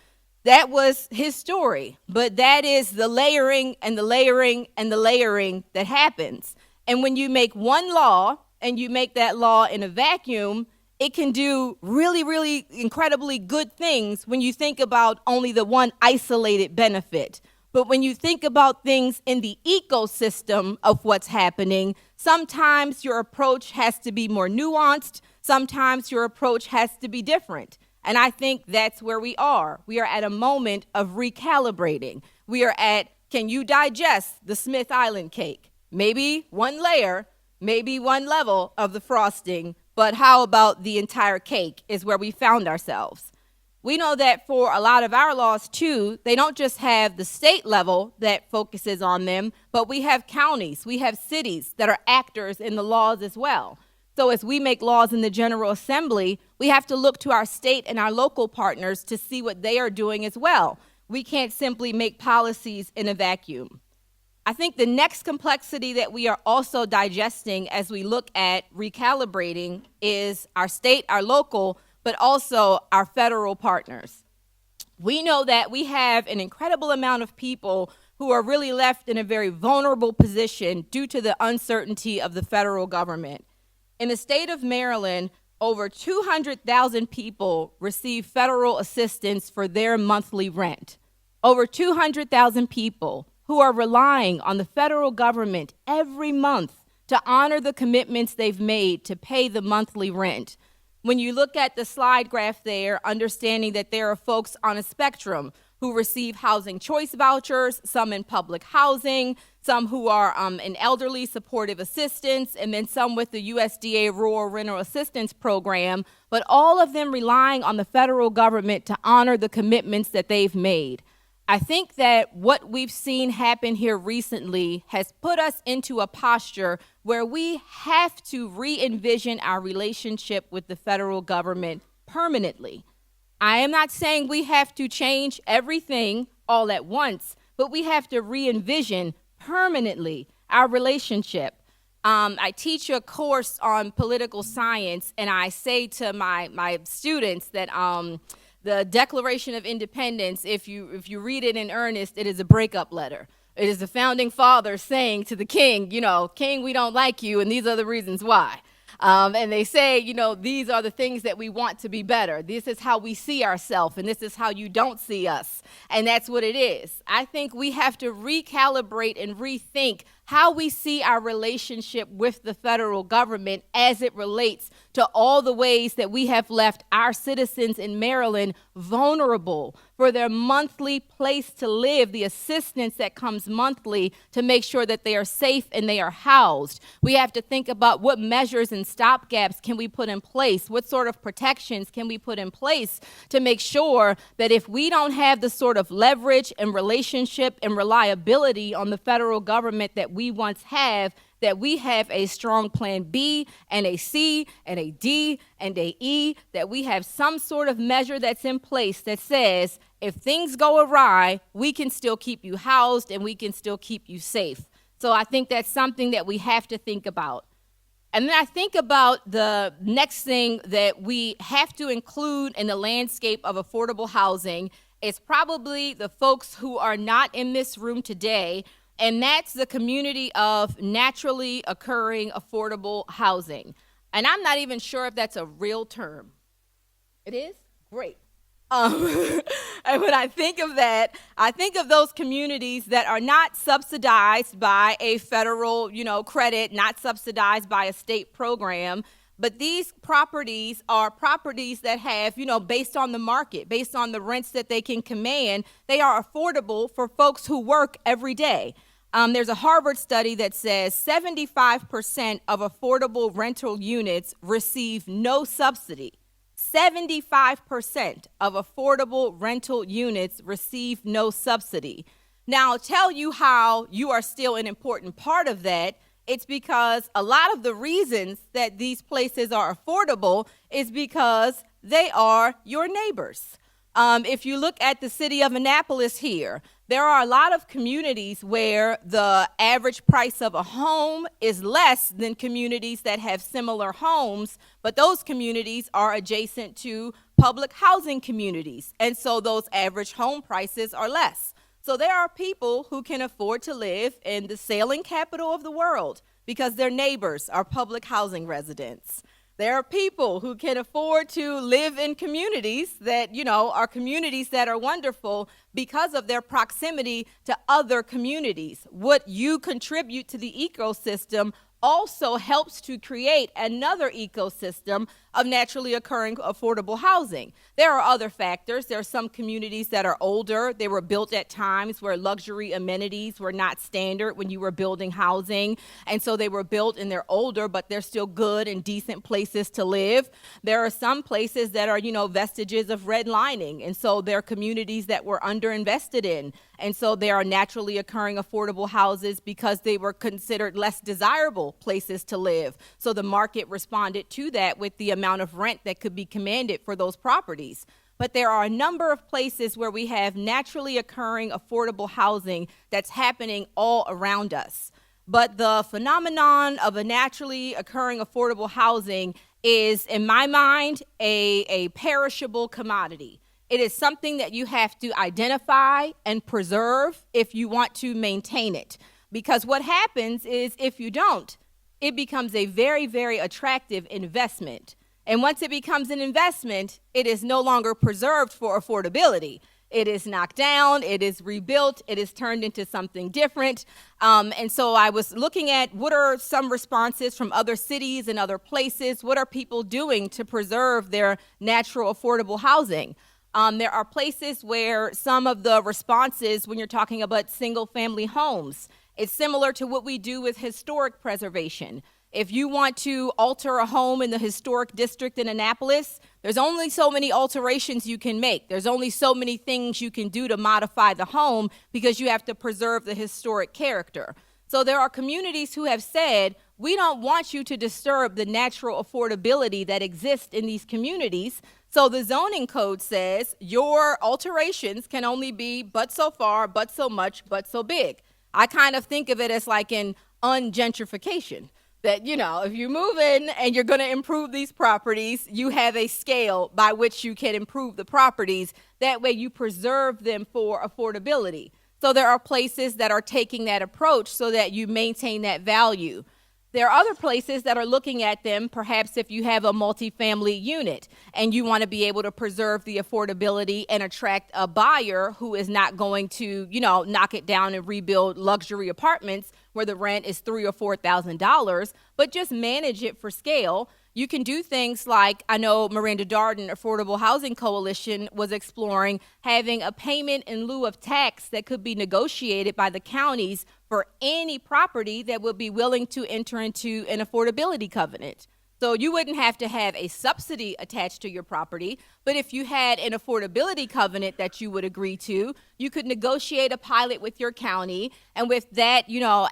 That was his story, but that is the layering and the layering and the layering that happens. And when you make one law and you make that law in a vacuum, it can do really, really incredibly good things when you think about only the one isolated benefit. But when you think about things in the ecosystem of what's happening, sometimes your approach has to be more nuanced. Sometimes your approach has to be different. And I think that's where we are. We are at a moment of recalibrating. We are at, can you digest the Smith Island cake? Maybe one layer, maybe one level of the frosting, but how about the entire cake is where we found ourselves. We know that for a lot of our laws too, they don't just have the state level that focuses on them, but we have counties, we have cities that are actors in the laws as well. So as we make laws in the General Assembly, we have to look to our state and our local partners to see what they are doing as well. We can't simply make policies in a vacuum. I think the next complexity that we are also digesting as we look at recalibrating is our state, our local, but also our federal partners. We know that we have an incredible amount of people who are really left in a very vulnerable position due to the uncertainty of the federal government. In the state of Maryland, over 200,000 people receive federal assistance for their monthly rent. Over 200,000 people who are relying on the federal government every month to honor the commitments they've made to pay the monthly rent. When you look at the slide graph there, understanding that there are folks on a spectrum who receive housing choice vouchers, some in public housing, some who are in elderly supportive assistance, and then some with the USDA Rural Rental Assistance Program, but all of them relying on the federal government to honor the commitments that they've made. I think that what we've seen happen here recently has put us into a posture where we have to re-envision our relationship with the federal government permanently. I am not saying we have to change everything all at once, but we have to re-envision permanently our relationship. I teach a course on political science, and I say to my students that the Declaration of Independence, if you read it in earnest, it is a breakup letter. It is the founding fathers saying to the king, King, we don't like you, and these are the reasons why. And they say, these are the things that we want to be better. This is how we see ourselves, and this is how you don't see us. And that's what it is. I think we have to recalibrate and rethink how we see our relationship with the federal government as it relates to all the ways that we have left our citizens in Maryland vulnerable for their monthly place to live, the assistance that comes monthly to make sure that they are safe and they are housed. We have to think about what measures and stopgaps can we put in place, what sort of protections can we put in place to make sure that if we don't have the sort of leverage and relationship and reliability on the federal government that we once have, that we have a strong plan B and a C and a D and a E, that we have some sort of measure that's in place that says, if things go awry, we can still keep you housed and we can still keep you safe. So I think that's something that we have to think about. And then I think about the next thing that we have to include in the landscape of affordable housing is probably the folks who are not in this room today, and that's the community of naturally occurring affordable housing. And I'm not even sure if that's a real term. It is? Great. And when I think of that, I think of those communities that are not subsidized by a federal, credit, not subsidized by a state program, but these properties are properties that have, based on the market, based on the rents that they can command, they are affordable for folks who work every day. There's a Harvard study that says 75% of affordable rental units receive no subsidy. 75% of affordable rental units receive no subsidy. Now, I'll tell you how you are still an important part of that. It's because a lot of the reasons that these places are affordable is because they are your neighbors. If you look at the city of Annapolis here, there are a lot of communities where the average price of a home is less than communities that have similar homes, but those communities are adjacent to public housing communities, and so those average home prices are less. So there are people who can afford to live in the sailing capital of the world because their neighbors are public housing residents. There are people who can afford to live in communities that, are communities that are wonderful because of their proximity to other communities. What you contribute to the ecosystem also helps to create another ecosystem of naturally occurring affordable housing. There are other factors. There are some communities that are older. They were built at times where luxury amenities were not standard when you were building housing. And so they were built and they're older, but they're still good and decent places to live. There are some places that are, vestiges of redlining. And so they're communities that were underinvested in. And so there are naturally occurring affordable houses because they were considered less desirable places to live. So the market responded to that with the amount of rent that could be commanded for those properties. But there are a number of places where we have naturally occurring affordable housing that's happening all around us. But the phenomenon of a naturally occurring affordable housing is, in my mind, a perishable commodity. It is something that you have to identify and preserve if you want to maintain it. Because what happens is if you don't, it becomes a very, very attractive investment. And once it becomes an investment, it is no longer preserved for affordability. It is knocked down, it is rebuilt, it is turned into something different. And so I was looking at what are some responses from other cities and other places. What are people doing to preserve their natural affordable housing? There are places where some of the responses, when you're talking about single-family homes, it's similar to what we do with historic preservation. If you want to alter a home in the historic district in Annapolis, there's only so many alterations you can make. There's only so many things you can do to modify the home because you have to preserve the historic character. So there are communities who have said, we don't want you to disturb the natural affordability that exists in these communities. So the zoning code says your alterations can only be but so far, but so much, but so big. I kind of think of it as like an ungentrification. That, if you move in and you're going to improve these properties, you have a scale by which you can improve the properties. That way you preserve them for affordability. So there are places that are taking that approach so that you maintain that value. There are other places that are looking at them, perhaps if you have a multifamily unit and you want to be able to preserve the affordability and attract a buyer who is not going to, knock it down and rebuild luxury apartments where the rent is $3,000 or $4,000, but just manage it for scale. You can do things like, I know Miranda Darden, Affordable Housing Coalition, was exploring having a payment in lieu of tax that could be negotiated by the counties for any property that would be willing to enter into an affordability covenant. So you wouldn't have to have a subsidy attached to your property, but if you had an affordability covenant that you would agree to, you could negotiate a pilot with your county, and with that,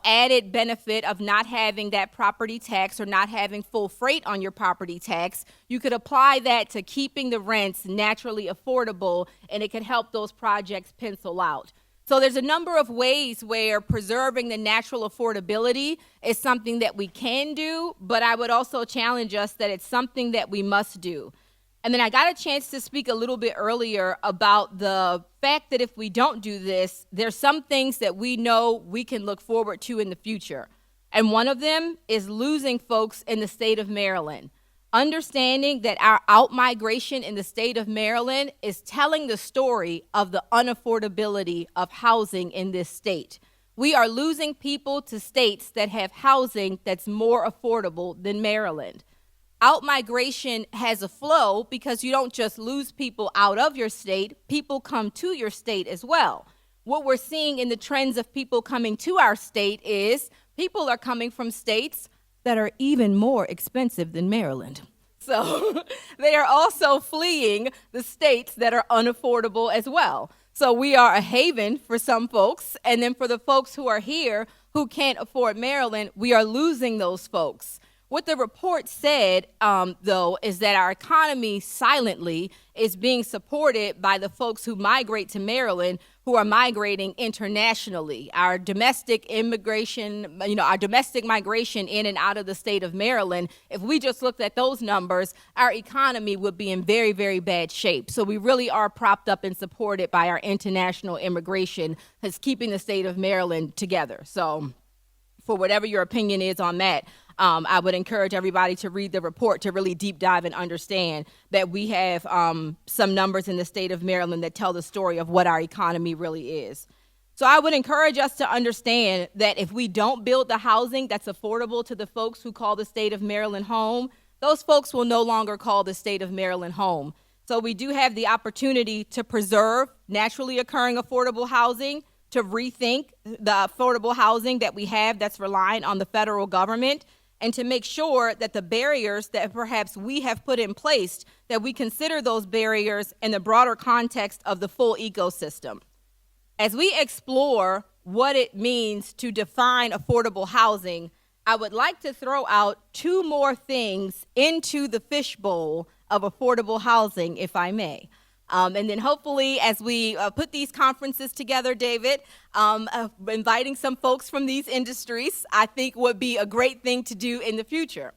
added benefit of not having that property tax or not having full freight on your property tax, you could apply that to keeping the rents naturally affordable, and it could help those projects pencil out. So there's a number of ways where preserving the natural affordability is something that we can do, but I would also challenge us that it's something that we must do. And then I got a chance to speak a little bit earlier about the fact that if we don't do this, there's some things that we know we can look forward to in the future. And one of them is losing folks in the state of Maryland. Understanding that our out-migration in the state of Maryland is telling the story of the unaffordability of housing in this state. We are losing people to states that have housing that's more affordable than Maryland. Out-migration has a flow because you don't just lose people out of your state, people come to your state as well. What we're seeing in the trends of people coming to our state is people are coming from states that are even more expensive than Maryland. So they are also fleeing the states that are unaffordable as well. So we are a haven for some folks, and then for the folks who are here who can't afford Maryland, we are losing those folks. What the report said, though, is that our economy silently is being supported by the folks who migrate to Maryland who are migrating internationally. Our domestic immigration, our domestic migration in and out of the state of Maryland, if we just looked at those numbers, our economy would be in very, very bad shape. So we really are propped up and supported by our international immigration that's keeping the state of Maryland together. So for whatever your opinion is on that, I would encourage everybody to read the report to really deep dive and understand that we have some numbers in the state of Maryland that tell the story of what our economy really is. So I would encourage us to understand that if we don't build the housing that's affordable to the folks who call the state of Maryland home, those folks will no longer call the state of Maryland home. So we do have the opportunity to preserve naturally occurring affordable housing, to rethink the affordable housing that we have that's reliant on the federal government, and to make sure that the barriers that perhaps we have put in place, that we consider those barriers in the broader context of the full ecosystem. As we explore what it means to define affordable housing, I would like to throw out two more things into the fishbowl of affordable housing, if I may. And then hopefully as we put these conferences together, David, inviting some folks from these industries, I think would be a great thing to do in the future.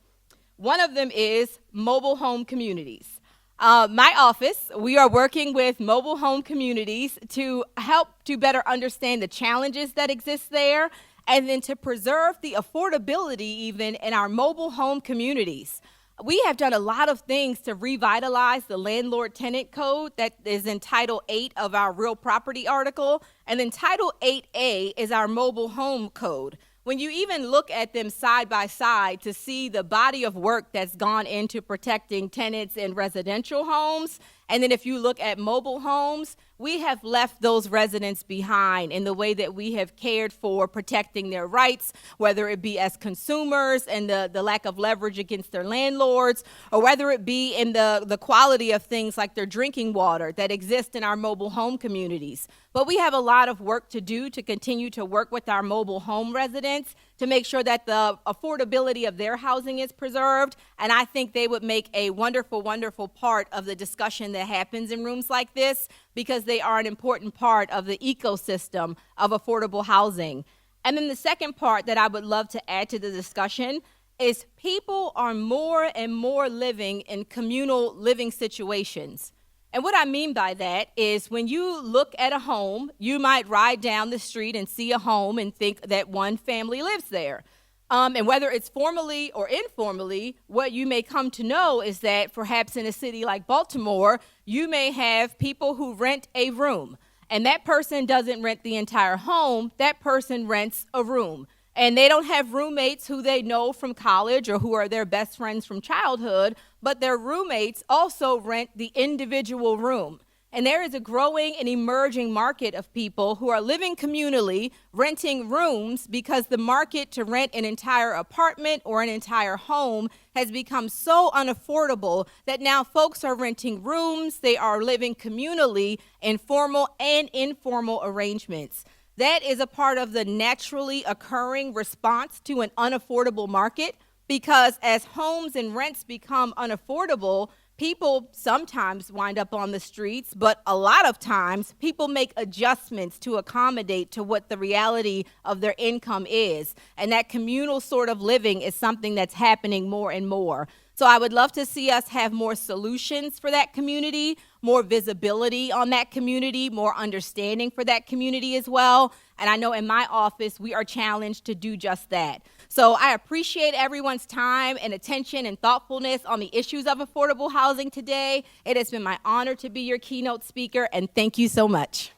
One of them is mobile home communities. My office, we are working with mobile home communities to help to better understand the challenges that exist there, and then to preserve the affordability even in our mobile home communities. We have done a lot of things to revitalize the landlord-tenant code that is in Title 8 of our real property article, and then Title 8A is our mobile home code. When you even look at them side by side to see the body of work that's gone into protecting tenants in residential homes, and then if you look at mobile homes, we have left those residents behind in the way that we have cared for protecting their rights, whether it be as consumers and the lack of leverage against their landlords, or whether it be in the quality of things like their drinking water that exist in our mobile home communities. But we have a lot of work to do to continue to work with our mobile home residents to make sure that the affordability of their housing is preserved. And I think they would make a wonderful, wonderful part of the discussion that happens in rooms like this, because they are an important part of the ecosystem of affordable housing. And then the second part that I would love to add to the discussion is people are more and more living in communal living situations. And what I mean by that is when you look at a home, you might ride down the street and see a home and think that one family lives there. And whether it's formally or informally, what you may come to know is that perhaps in a city like Baltimore, you may have people who rent a room. And that person doesn't rent the entire home, that person rents a room. And they don't have roommates who they know from college or who are their best friends from childhood, but their roommates also rent the individual room. And there is a growing and emerging market of people who are living communally, renting rooms, because the market to rent an entire apartment or an entire home has become so unaffordable that now folks are renting rooms. They are living communally in formal and informal arrangements. That is a part of the naturally occurring response to an unaffordable market, because as homes and rents become unaffordable, people sometimes wind up on the streets, but a lot of times people make adjustments to accommodate to what the reality of their income is. And that communal sort of living is something that's happening more and more. So I would love to see us have more solutions for that community, more visibility on that community, more understanding for that community as well. And I know in my office, we are challenged to do just that. So I appreciate everyone's time and attention and thoughtfulness on the issues of affordable housing today. It has been my honor to be your keynote speaker, and thank you so much.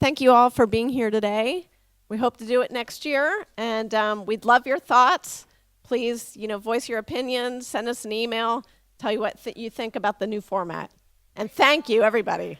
Thank you all for being here today. We hope to do it next year, and we'd love your thoughts. Please, voice your opinions, send us an email, tell you what you think about the new format. And thank you, everybody.